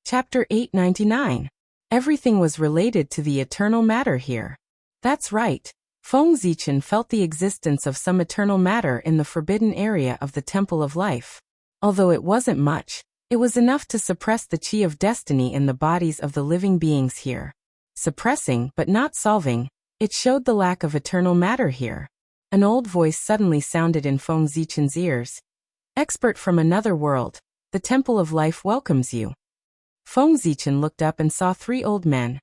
Chapter 899. Everything was related to the eternal matter here. That's right. Feng Zichen felt the existence of some eternal matter in the forbidden area of the Temple of Life. Although it wasn't much, it was enough to suppress the qi of destiny in the bodies of the living beings here. Suppressing but not solving, it showed the lack of eternal matter here. An old voice suddenly sounded in Feng Zichen's ears. "Expert from another world, the Temple of Life welcomes you." Feng Zichen looked up and saw 3 old men,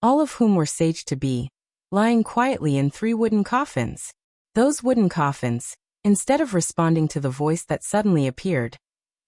all of whom were sage-to-be, lying quietly in 3 wooden coffins. Those wooden coffins, instead of responding to the voice that suddenly appeared,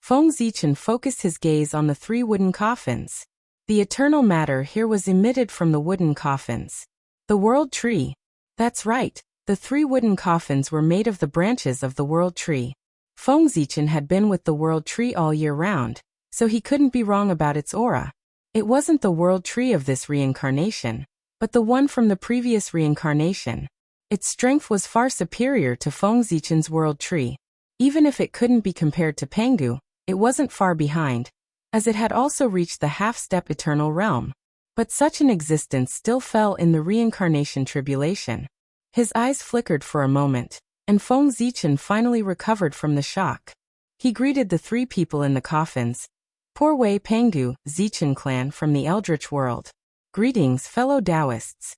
Feng Zichen focused his gaze on the 3 wooden coffins. The eternal matter here was emitted from the wooden coffins. The world tree. That's right, the 3 wooden coffins were made of the branches of the world tree. Feng Zichen had been with the world tree all year round, so he couldn't be wrong about its aura. It wasn't the world tree of this reincarnation, but the one from the previous reincarnation. Its strength was far superior to Feng Zichen's world tree. Even if it couldn't be compared to Pengu, it wasn't far behind, as it had also reached the half-step eternal realm. But such an existence still fell in the reincarnation tribulation. His eyes flickered for a moment, and Feng Zichen finally recovered from the shock. He greeted the 3 people in the coffins. "Poor Wei Pengu, Zichen clan from the Eldritch world. Greetings, fellow Taoists."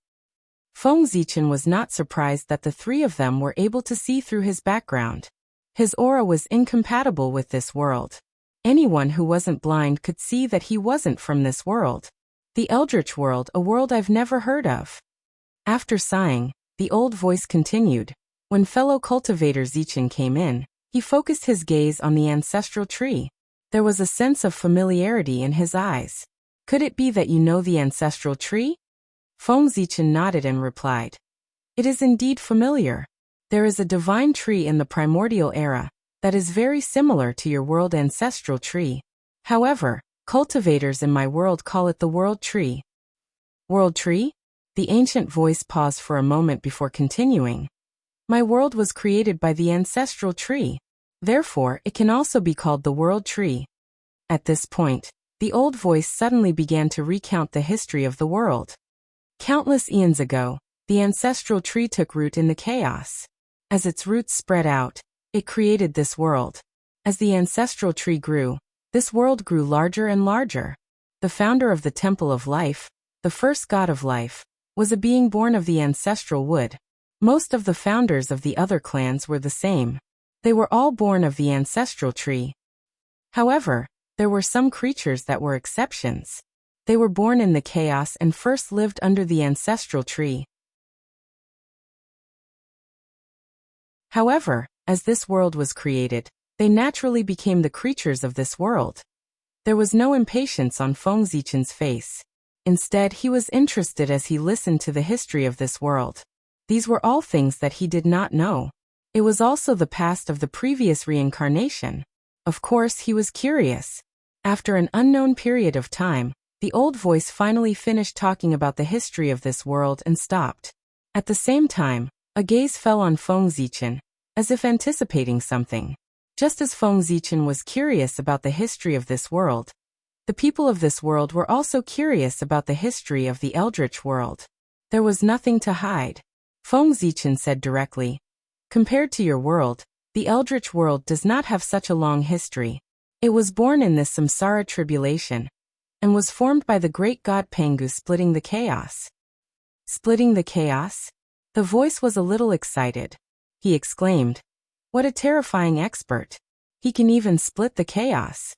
Feng Zichen was not surprised that the 3 of them were able to see through his background. His aura was incompatible with this world. Anyone who wasn't blind could see that he wasn't from this world. The Eldritch world, a world I've never heard of. After sighing, the old voice continued. When fellow cultivator Zichen came in, He focused his gaze on the ancestral tree. There was a sense of familiarity in his eyes. Could it be that you know the ancestral tree? Feng Zichen nodded and replied. It is indeed familiar. There is a divine tree in the primordial era that is very similar to your world ancestral tree. However, cultivators in my world call it the world tree. World tree? The ancient voice paused for a moment before continuing. My world was created by the ancestral tree. Therefore, it can also be called the world tree. At this point, the old voice suddenly began to recount the history of the world. Countless eons ago, the ancestral tree took root in the chaos. As its roots spread out, it created this world. As the ancestral tree grew, this world grew larger and larger. The founder of the Temple of Life, the first god of life, was a being born of the ancestral wood. Most of the founders of the other clans were the same. They were all born of the ancestral tree. However, there were some creatures that were exceptions. They were born in the chaos and first lived under the ancestral tree. However, as this world was created, they naturally became the creatures of this world. There was no impatience on Feng Zichen's face. Instead, he was interested as he listened to the history of this world. These were all things that he did not know. It was also the past of the previous reincarnation. Of course, he was curious. After an unknown period of time, the old voice finally finished talking about the history of this world and stopped. At the same time, a gaze fell on Feng Zichen, as if anticipating something. Just as Feng Zichen was curious about the history of this world, the people of this world were also curious about the history of the Eldritch world. There was nothing to hide. Feng Zichen said directly, compared to your world, the Eldritch world does not have such a long history. It was born in this samsara tribulation, and was formed by the great god Pangu splitting the chaos. Splitting the chaos? The voice was a little excited. He exclaimed, what a terrifying expert. He can even split the chaos.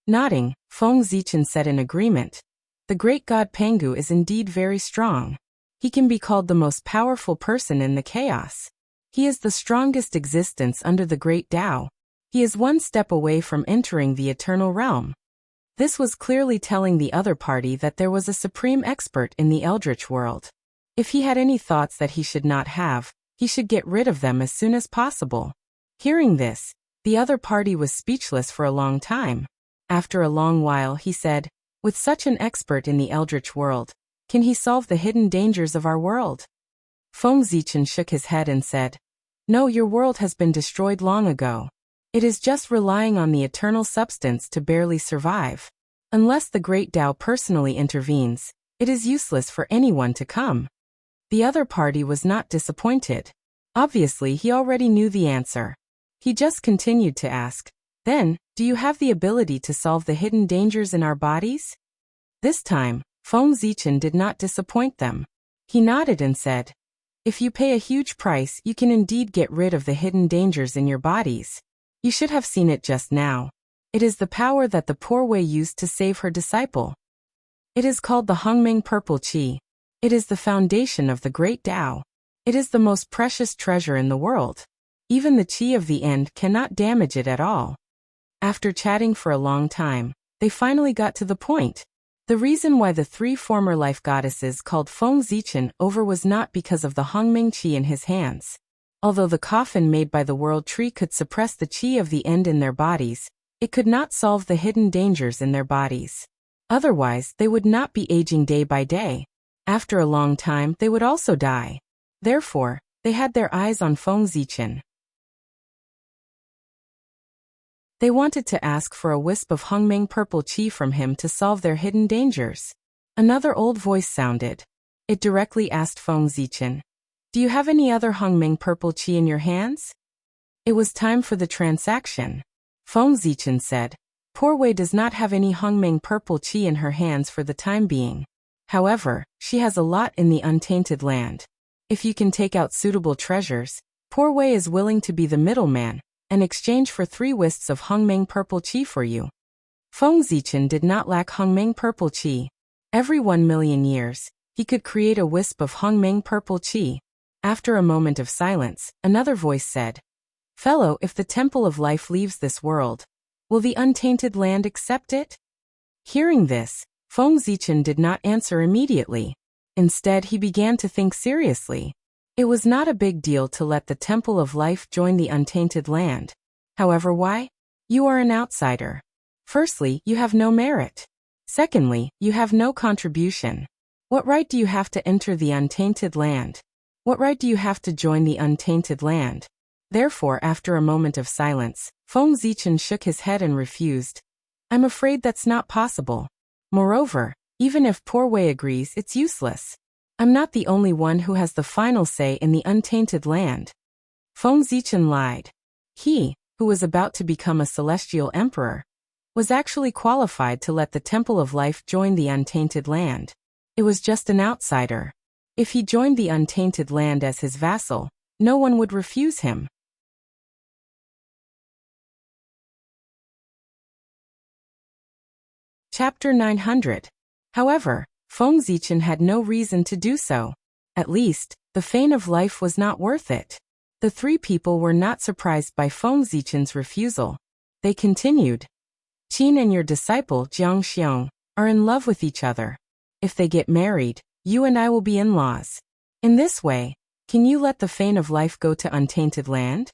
Nodding, Feng Zichen said in agreement. The great god Pangu is indeed very strong. He can be called the most powerful person in the chaos. He is the strongest existence under the great Tao. He is one step away from entering the eternal realm. This was clearly telling the other party that there was a supreme expert in the Eldritch world. If he had any thoughts that he should not have, he should get rid of them as soon as possible. Hearing this, the other party was speechless for a long time. After a long while he said, with such an expert in the Eldritch world, can he solve the hidden dangers of our world? Feng Zichen shook his head and said, no, your world has been destroyed long ago. It is just relying on the eternal substance to barely survive. Unless the great Tao personally intervenes, it is useless for anyone to come. The other party was not disappointed. Obviously, he already knew the answer. He just continued to ask, then, do you have the ability to solve the hidden dangers in our bodies? This time, Feng Zichen did not disappoint them. He nodded and said, if you pay a huge price, you can indeed get rid of the hidden dangers in your bodies. You should have seen it just now. It is the power that the poor Wei used to save her disciple. It is called the Hongming Purple Qi. It is the foundation of the great Tao. It is the most precious treasure in the world. Even the Qi of the end cannot damage it at all. After chatting for a long time, they finally got to the point. The reason why the three former life goddesses called Feng Zichen over was not because of the Hongming Qi in his hands. Although the coffin made by the world tree could suppress the Qi of the end in their bodies, it could not solve the hidden dangers in their bodies. Otherwise, they would not be aging day by day. After a long time, they would also die. Therefore, they had their eyes on Feng Zichen. They wanted to ask for a wisp of Hongming Purple Qi from him to solve their hidden dangers. Another old voice sounded. It directly asked Feng Zichen, do you have any other Hongming Purple Qi in your hands? It was time for the transaction. Feng Zichen said, poor Wei does not have any Hongming Purple Qi in her hands for the time being. However, she has a lot in the untainted land. If you can take out suitable treasures, poor Wei is willing to be the middleman, and exchange for 3 wisps of Hongming Purple Qi for you. Feng Zichen did not lack Hongming Purple Qi. Every 1,000,000 years, he could create a wisp of Hongming Purple Qi. After a moment of silence, another voice said, Fellow, if the temple of life leaves this world, will the untainted land accept it? Hearing this, Feng Zichen did not answer immediately. Instead, he began to think seriously. It was not a big deal to let the temple of life join the untainted land. However, why? You are an outsider. Firstly, you have no merit. Secondly, you have no contribution. What right do you have to enter the untainted land? What right do you have to join the untainted land? Therefore, after a moment of silence, Feng Zichen shook his head and refused. I'm afraid that's not possible. Moreover, even if Poor Wei agrees, it's useless. I'm not the only one who has the final say in the untainted land. Feng Zichen lied. He, who was about to become a celestial emperor, was actually qualified to let the Temple of Life join the untainted land. It was just an outsider. If he joined the untainted land as his vassal, no one would refuse him. Chapter 900. However, Feng Zichen had no reason to do so. At least, the fane of life was not worth it. The three people were not surprised by Feng Zichen's refusal. They continued. Qin and your disciple, Jiang Xiong, are in love with each other. If they get married, you and I will be in-laws. In this way, can you let the fane of life go to untainted land?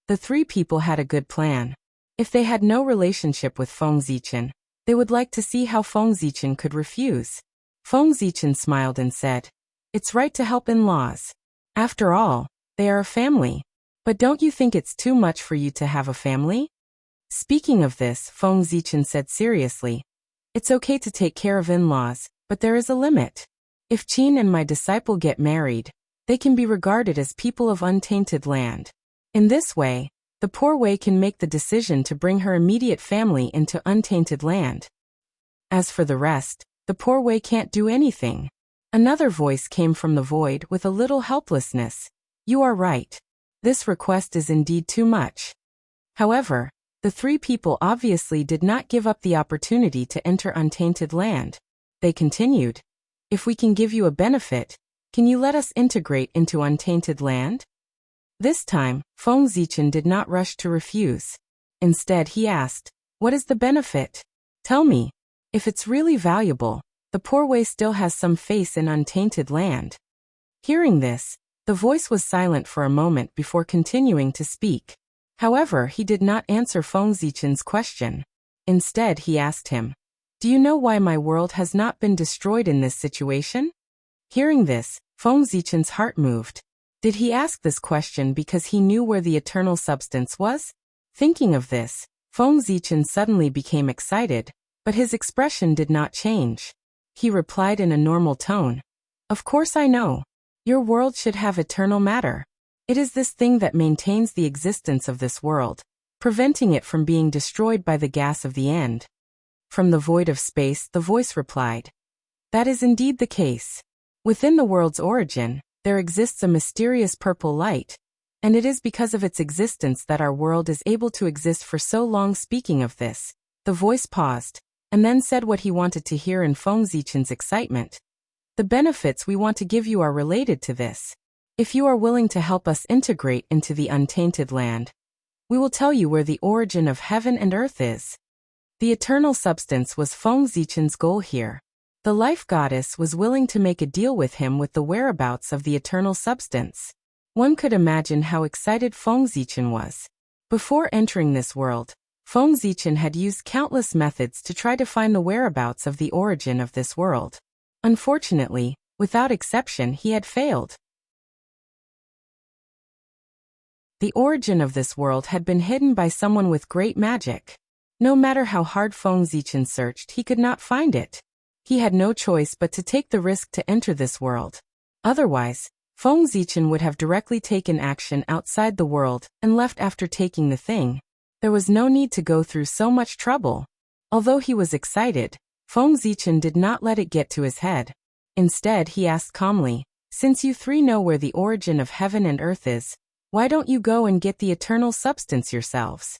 The three people had a good plan. If they had no relationship with Feng Zichen, they would like to see how Feng Zichen could refuse. Feng Zichen smiled and said, it's right to help in-laws. After all, they are a family. But don't you think it's too much for you to have a family? Speaking of this, Feng Zichen said seriously, it's okay to take care of in-laws, but there is a limit. If Qin and my disciple get married, they can be regarded as people of untainted land. In this way, the Poor Wei can make the decision to bring her immediate family into untainted land. As for the rest, the Poor Wei can't do anything. Another voice came from the void with a little helplessness. You are right. This request is indeed too much. However, the three people obviously did not give up the opportunity to enter untainted land. They continued. If we can give you a benefit, can you let us integrate into untainted land? This time, Feng Zichen did not rush to refuse. Instead, he asked, what is the benefit? Tell me. If it's really valuable, the Poor Wei still has some face in untainted land. Hearing this, the voice was silent for a moment before continuing to speak. However, he did not answer Feng Zichen's question. Instead, he asked him, do you know why my world has not been destroyed in this situation? Hearing this, Feng Zichen's heart moved. Did he ask this question because he knew where the eternal substance was? Thinking of this, Feng Zichen suddenly became excited, but his expression did not change. He replied in a normal tone. Of course I know. Your world should have eternal matter. It is this thing that maintains the existence of this world, preventing it from being destroyed by the gas of the end. From the void of space, the voice replied. That is indeed the case. Within the world's origin, there exists a mysterious purple light, and it is because of its existence that our world is able to exist for so long. Speaking of this, the voice paused, and then said what he wanted to hear in Feng Zichen's excitement. The benefits we want to give you are related to this. If you are willing to help us integrate into the untainted land, we will tell you where the origin of heaven and earth is. The eternal substance was Feng Zichen's goal here. The life goddess was willing to make a deal with him with the whereabouts of the eternal substance. One could imagine how excited Feng Zichen was. Before entering this world, Feng Zichen had used countless methods to try to find the whereabouts of the origin of this world. Unfortunately, without exception, he had failed. The origin of this world had been hidden by someone with great magic. No matter how hard Feng Zichen searched, he could not find it. He had no choice but to take the risk to enter this world. Otherwise, Feng Zichen would have directly taken action outside the world and left after taking the thing. There was no need to go through so much trouble. Although he was excited, Feng Zichen did not let it get to his head. Instead, he asked calmly, since you three know where the origin of heaven and earth is, why don't you go and get the eternal substance yourselves?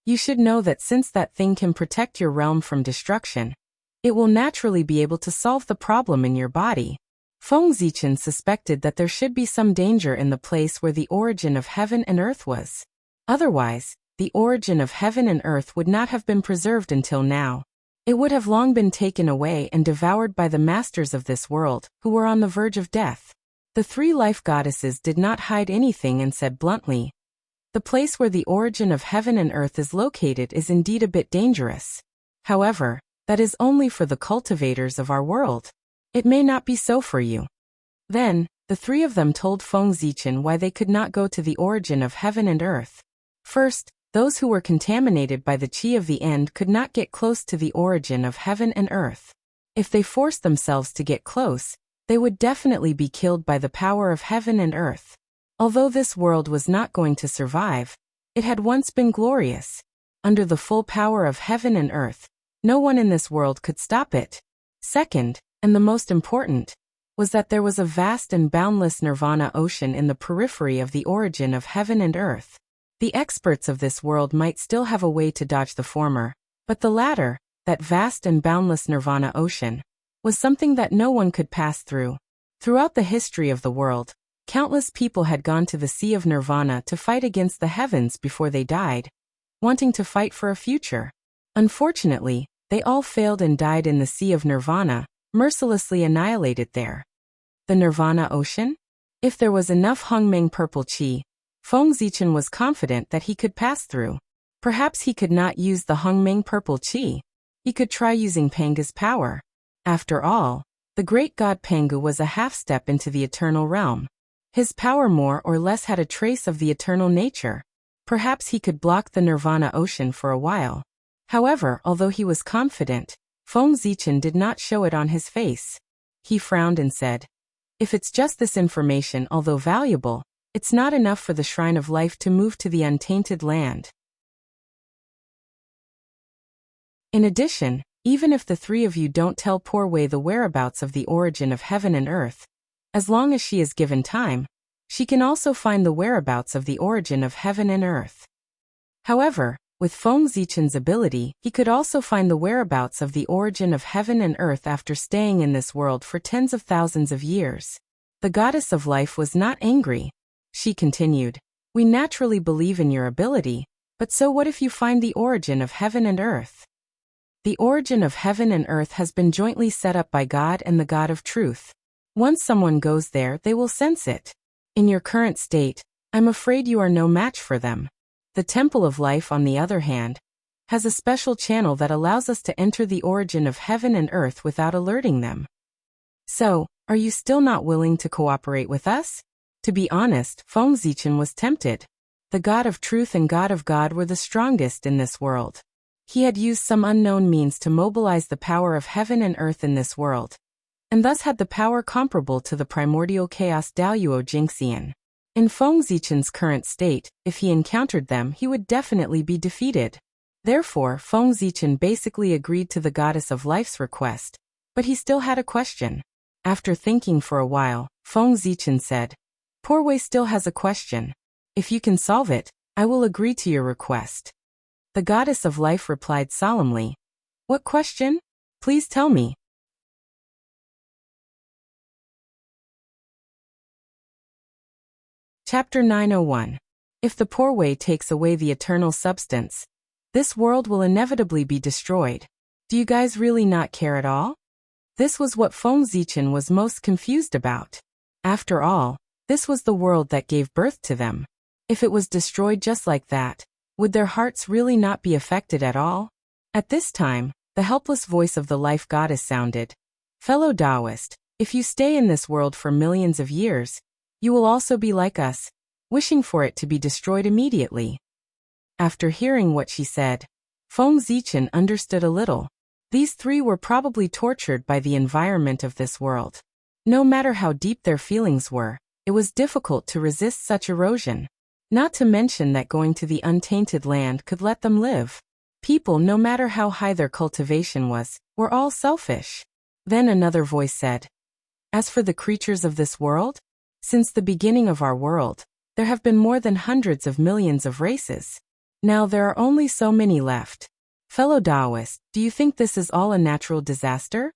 You should know that since that thing can protect your realm from destruction, it will naturally be able to solve the problem in your body. Feng Zichen suspected that there should be some danger in the place where the origin of heaven and earth was. Otherwise, the origin of heaven and earth would not have been preserved until now. It would have long been taken away and devoured by the masters of this world, who were on the verge of death. The three life goddesses did not hide anything and said bluntly, "The place where the origin of heaven and earth is located is indeed a bit dangerous. However, that is only for the cultivators of our world. It may not be so for you." Then, the three of them told Feng Zichen why they could not go to the origin of heaven and earth. First, those who were contaminated by the qi of the end could not get close to the origin of heaven and earth. If they forced themselves to get close, they would definitely be killed by the power of heaven and earth. Although this world was not going to survive, it had once been glorious. Under the full power of heaven and earth, no one in this world could stop it. Second, and the most important, was that there was a vast and boundless nirvana ocean in the periphery of the origin of heaven and earth. The experts of this world might still have a way to dodge the former, but the latter, that vast and boundless nirvana ocean, was something that no one could pass through. Throughout the history of the world, countless people had gone to the Sea of Nirvana to fight against the heavens before they died, wanting to fight for a future. Unfortunately, they all failed and died in the Sea of Nirvana, mercilessly annihilated there. The Nirvana Ocean? If there was enough Hongmeng purple qi, Feng Zichen was confident that he could pass through. Perhaps he could not use the Hongmeng purple qi. He could try using Panga's power. After all, the great god Pangu was a half-step into the eternal realm. His power more or less had a trace of the eternal nature. Perhaps he could block the Nirvana Ocean for a while. However, although he was confident, Feng Zichen did not show it on his face. He frowned and said, "If it's just this information, although valuable, it's not enough for the Shrine of Life to move to the untainted land. In addition, even if the three of you don't tell Poor Wei the whereabouts of the origin of heaven and earth, as long as she is given time, she can also find the whereabouts of the origin of heaven and earth." However, with Feng Zichen's ability, he could also find the whereabouts of the origin of heaven and earth after staying in this world for tens of thousands of years. The goddess of life was not angry. She continued, "We naturally believe in your ability, but so what if you find the origin of heaven and earth? The origin of heaven and earth has been jointly set up by God and the God of truth. Once someone goes there, they will sense it. In your current state, I'm afraid you are no match for them. The Temple of Life, on the other hand, has a special channel that allows us to enter the origin of heaven and earth without alerting them. So, are you still not willing to cooperate with us?" To be honest, Feng Zichen was tempted. The God of Truth and God of God were the strongest in this world. He had used some unknown means to mobilize the power of heaven and earth in this world, and thus had the power comparable to the primordial chaos Daoyuo Jingxian. In Feng Zichen's current state, if he encountered them, he would definitely be defeated. Therefore, Feng Zichen basically agreed to the Goddess of Life's request, but he still had a question. After thinking for a while, Feng Zichen said, "Poor Wei still has a question. If you can solve it, I will agree to your request." The Goddess of Life replied solemnly, "What question? Please tell me." Chapter 901. If the Poor Wei takes away the eternal substance, this world will inevitably be destroyed. Do you guys really not care at all? This was what Feng Zichen was most confused about. After all, this was the world that gave birth to them. If it was destroyed just like that, would their hearts really not be affected at all? At this time, the helpless voice of the Life Goddess sounded, "Fellow Taoist, if you stay in this world for millions of years, you will also be like us, wishing for it to be destroyed immediately." After hearing what she said, Feng Zichen understood a little. These three were probably tortured by the environment of this world. No matter how deep their feelings were, it was difficult to resist such erosion. Not to mention that going to the untainted land could let them live. People, no matter how high their cultivation was, were all selfish. Then another voice said, "As for the creatures of this world, since the beginning of our world, there have been more than hundreds of millions of races. Now there are only so many left. Fellow Taoist, do you think this is all a natural disaster?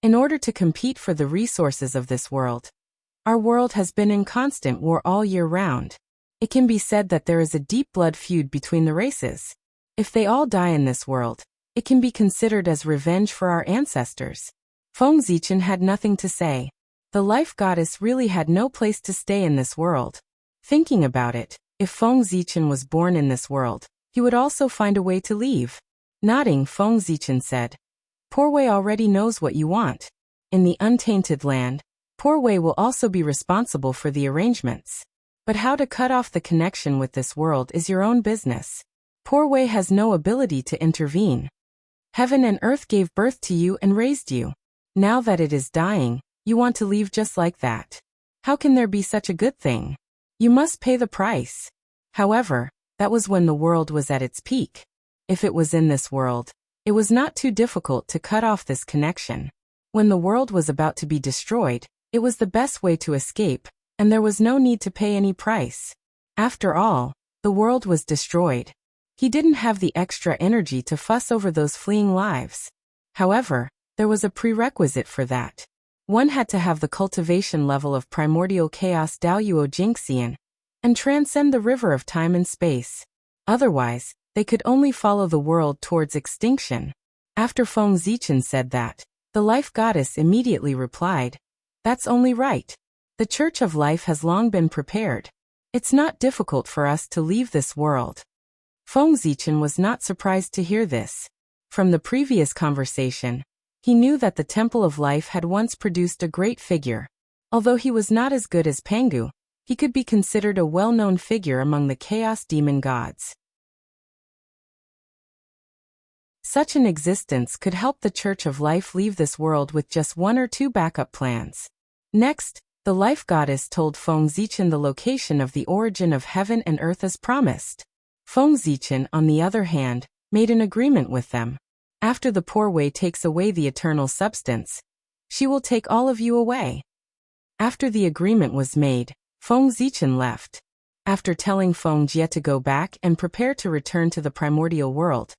In order to compete for the resources of this world, our world has been in constant war all year round. It can be said that there is a deep blood feud between the races. If they all die in this world, it can be considered as revenge for our ancestors. Feng Zichen had nothing to say. The life goddess really had no place to stay in this world. Thinking about it, if Feng Zichen was born in this world, he would also find a way to leave. Nodding, Feng Zichen said, "Poor Wei already knows what you want. In the untainted land, Poor Wei will also be responsible for the arrangements. But how to cut off the connection with this world is your own business. Poor Wei has no ability to intervene. Heaven and earth gave birth to you and raised you. Now that it is dying, you want to leave just like that. How can there be such a good thing? You must pay the price." However, that was when the world was at its peak. If it was in this world, it was not too difficult to cut off this connection. When the world was about to be destroyed, it was the best way to escape, and there was no need to pay any price. After all, the world was destroyed. He didn't have the extra energy to fuss over those fleeing lives. However, there was a prerequisite for that. One had to have the cultivation level of primordial chaos Daoyuo Jingxian, and transcend the river of time and space. Otherwise, they could only follow the world towards extinction. After Feng Zichen said that, the life goddess immediately replied, "That's only right. The Church of Life has long been prepared. It's not difficult for us to leave this world." Feng Zichen was not surprised to hear this. From the previous conversation, he knew that the Temple of Life had once produced a great figure. Although he was not as good as Pangu, he could be considered a well-known figure among the Chaos Demon gods. Such an existence could help the Church of Life leave this world with just one or two backup plans. Next, the life goddess told Feng Zichen the location of the origin of heaven and earth as promised. Feng Zichen, on the other hand, made an agreement with them. After the Poor Wei takes away the eternal substance, she will take all of you away. After the agreement was made, Feng Zichen left. After telling Feng Jie to go back and prepare to return to the primordial world,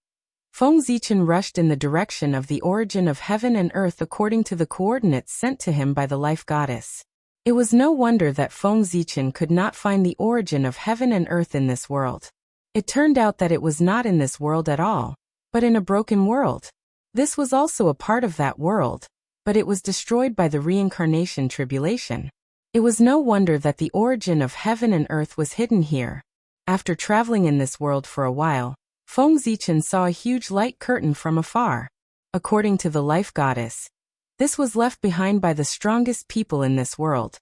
Feng Zichen rushed in the direction of the origin of heaven and earth according to the coordinates sent to him by the life goddess. It was no wonder that Feng Zichen could not find the origin of heaven and earth in this world. It turned out that it was not in this world at all, but in a broken world. This was also a part of that world, but it was destroyed by the reincarnation tribulation. It was no wonder that the origin of heaven and earth was hidden here. After traveling in this world for a while, Feng Zichen saw a huge light curtain from afar. According to the life goddess, this was left behind by the strongest people in this world,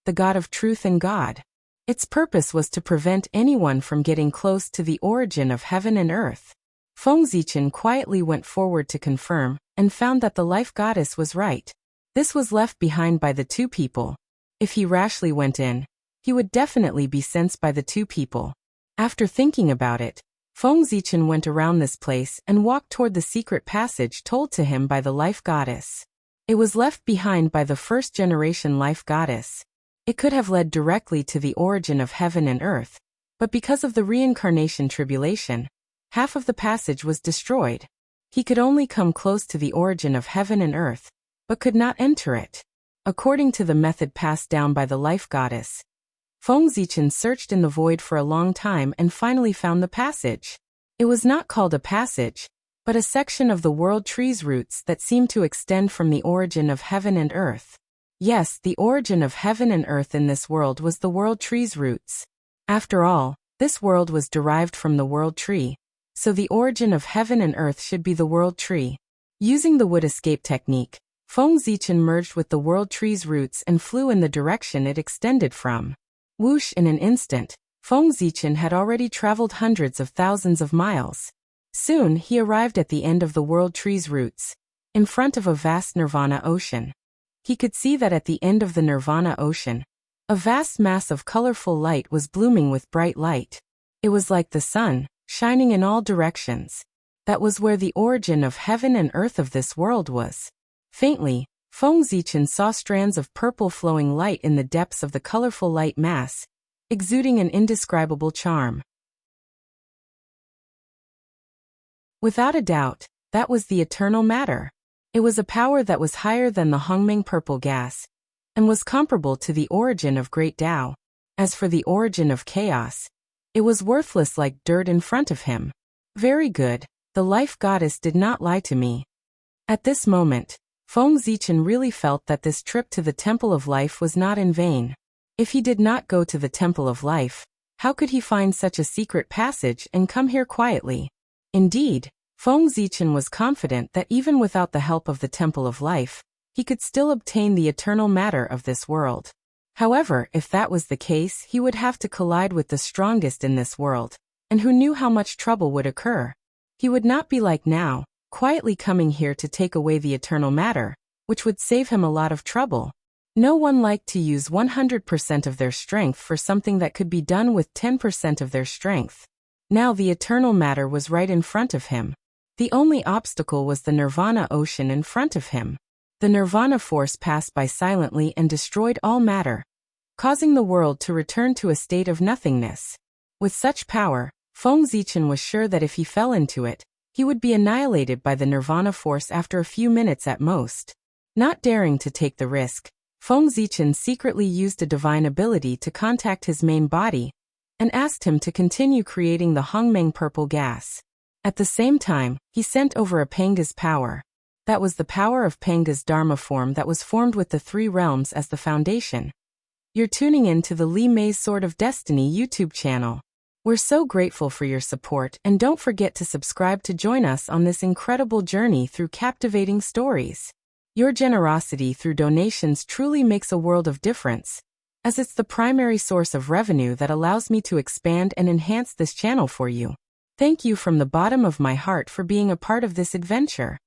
the God of Truth and God. Its purpose was to prevent anyone from getting close to the origin of heaven and earth. Feng Zichen quietly went forward to confirm, and found that the life goddess was right. This was left behind by the two people. If he rashly went in, he would definitely be sensed by the two people. After thinking about it, Feng Zichen went around this place and walked toward the secret passage told to him by the life goddess. It was left behind by the first-generation life goddess. It could have led directly to the origin of heaven and earth, but because of the reincarnation tribulation, half of the passage was destroyed. He could only come close to the origin of heaven and earth, but could not enter it. According to the method passed down by the life goddess, Feng Zichen searched in the void for a long time and finally found the passage. It was not called a passage, but a section of the world tree's roots that seemed to extend from the origin of heaven and earth. Yes, the origin of heaven and earth in this world was the world tree's roots. After all, this world was derived from the world tree, so the origin of heaven and earth should be the world tree. Using the wood escape technique, Feng Zichen merged with the world tree's roots and flew in the direction it extended from. Whoosh! In an instant, Feng Zichen had already traveled hundreds of thousands of miles. Soon he arrived at the end of the world tree's roots, in front of a vast nirvana ocean. He could see that at the end of the nirvana ocean, a vast mass of colorful light was blooming with bright light. It was like the sun, shining in all directions. That was where the origin of heaven and earth of this world was. Faintly, Feng Zichen saw strands of purple flowing light in the depths of the colorful light mass, exuding an indescribable charm. Without a doubt, that was the eternal matter. It was a power that was higher than the Hongming purple gas, and was comparable to the origin of Great Tao. As for the origin of chaos, it was worthless like dirt in front of him. Very good, the life goddess did not lie to me. At this moment, Feng Zichen really felt that this trip to the Temple of Life was not in vain. If he did not go to the Temple of Life, how could he find such a secret passage and come here quietly? Indeed, Feng Zichen was confident that even without the help of the Temple of Life, he could still obtain the eternal matter of this world. However, if that was the case, he would have to collide with the strongest in this world, and who knew how much trouble would occur. He would not be like now, quietly coming here to take away the eternal matter, which would save him a lot of trouble. No one liked to use 100% of their strength for something that could be done with 10% of their strength. Now the eternal matter was right in front of him. The only obstacle was the Nirvana ocean in front of him. The Nirvana force passed by silently and destroyed all matter, causing the world to return to a state of nothingness. With such power, Feng Zichen was sure that if he fell into it, he would be annihilated by the Nirvana force after a few minutes at most. Not daring to take the risk, Feng Zichen secretly used a divine ability to contact his main body and asked him to continue creating the Hongmeng purple gas. At the same time, he sent over a Panga's power. That was the power of Panga's Dharma form that was formed with the three realms as the foundation. You're tuning in to the Li Mei's Sword of Destiny YouTube channel. We're so grateful for your support, and don't forget to subscribe to join us on this incredible journey through captivating stories. Your generosity through donations truly makes a world of difference, as it's the primary source of revenue that allows me to expand and enhance this channel for you. Thank you from the bottom of my heart for being a part of this adventure.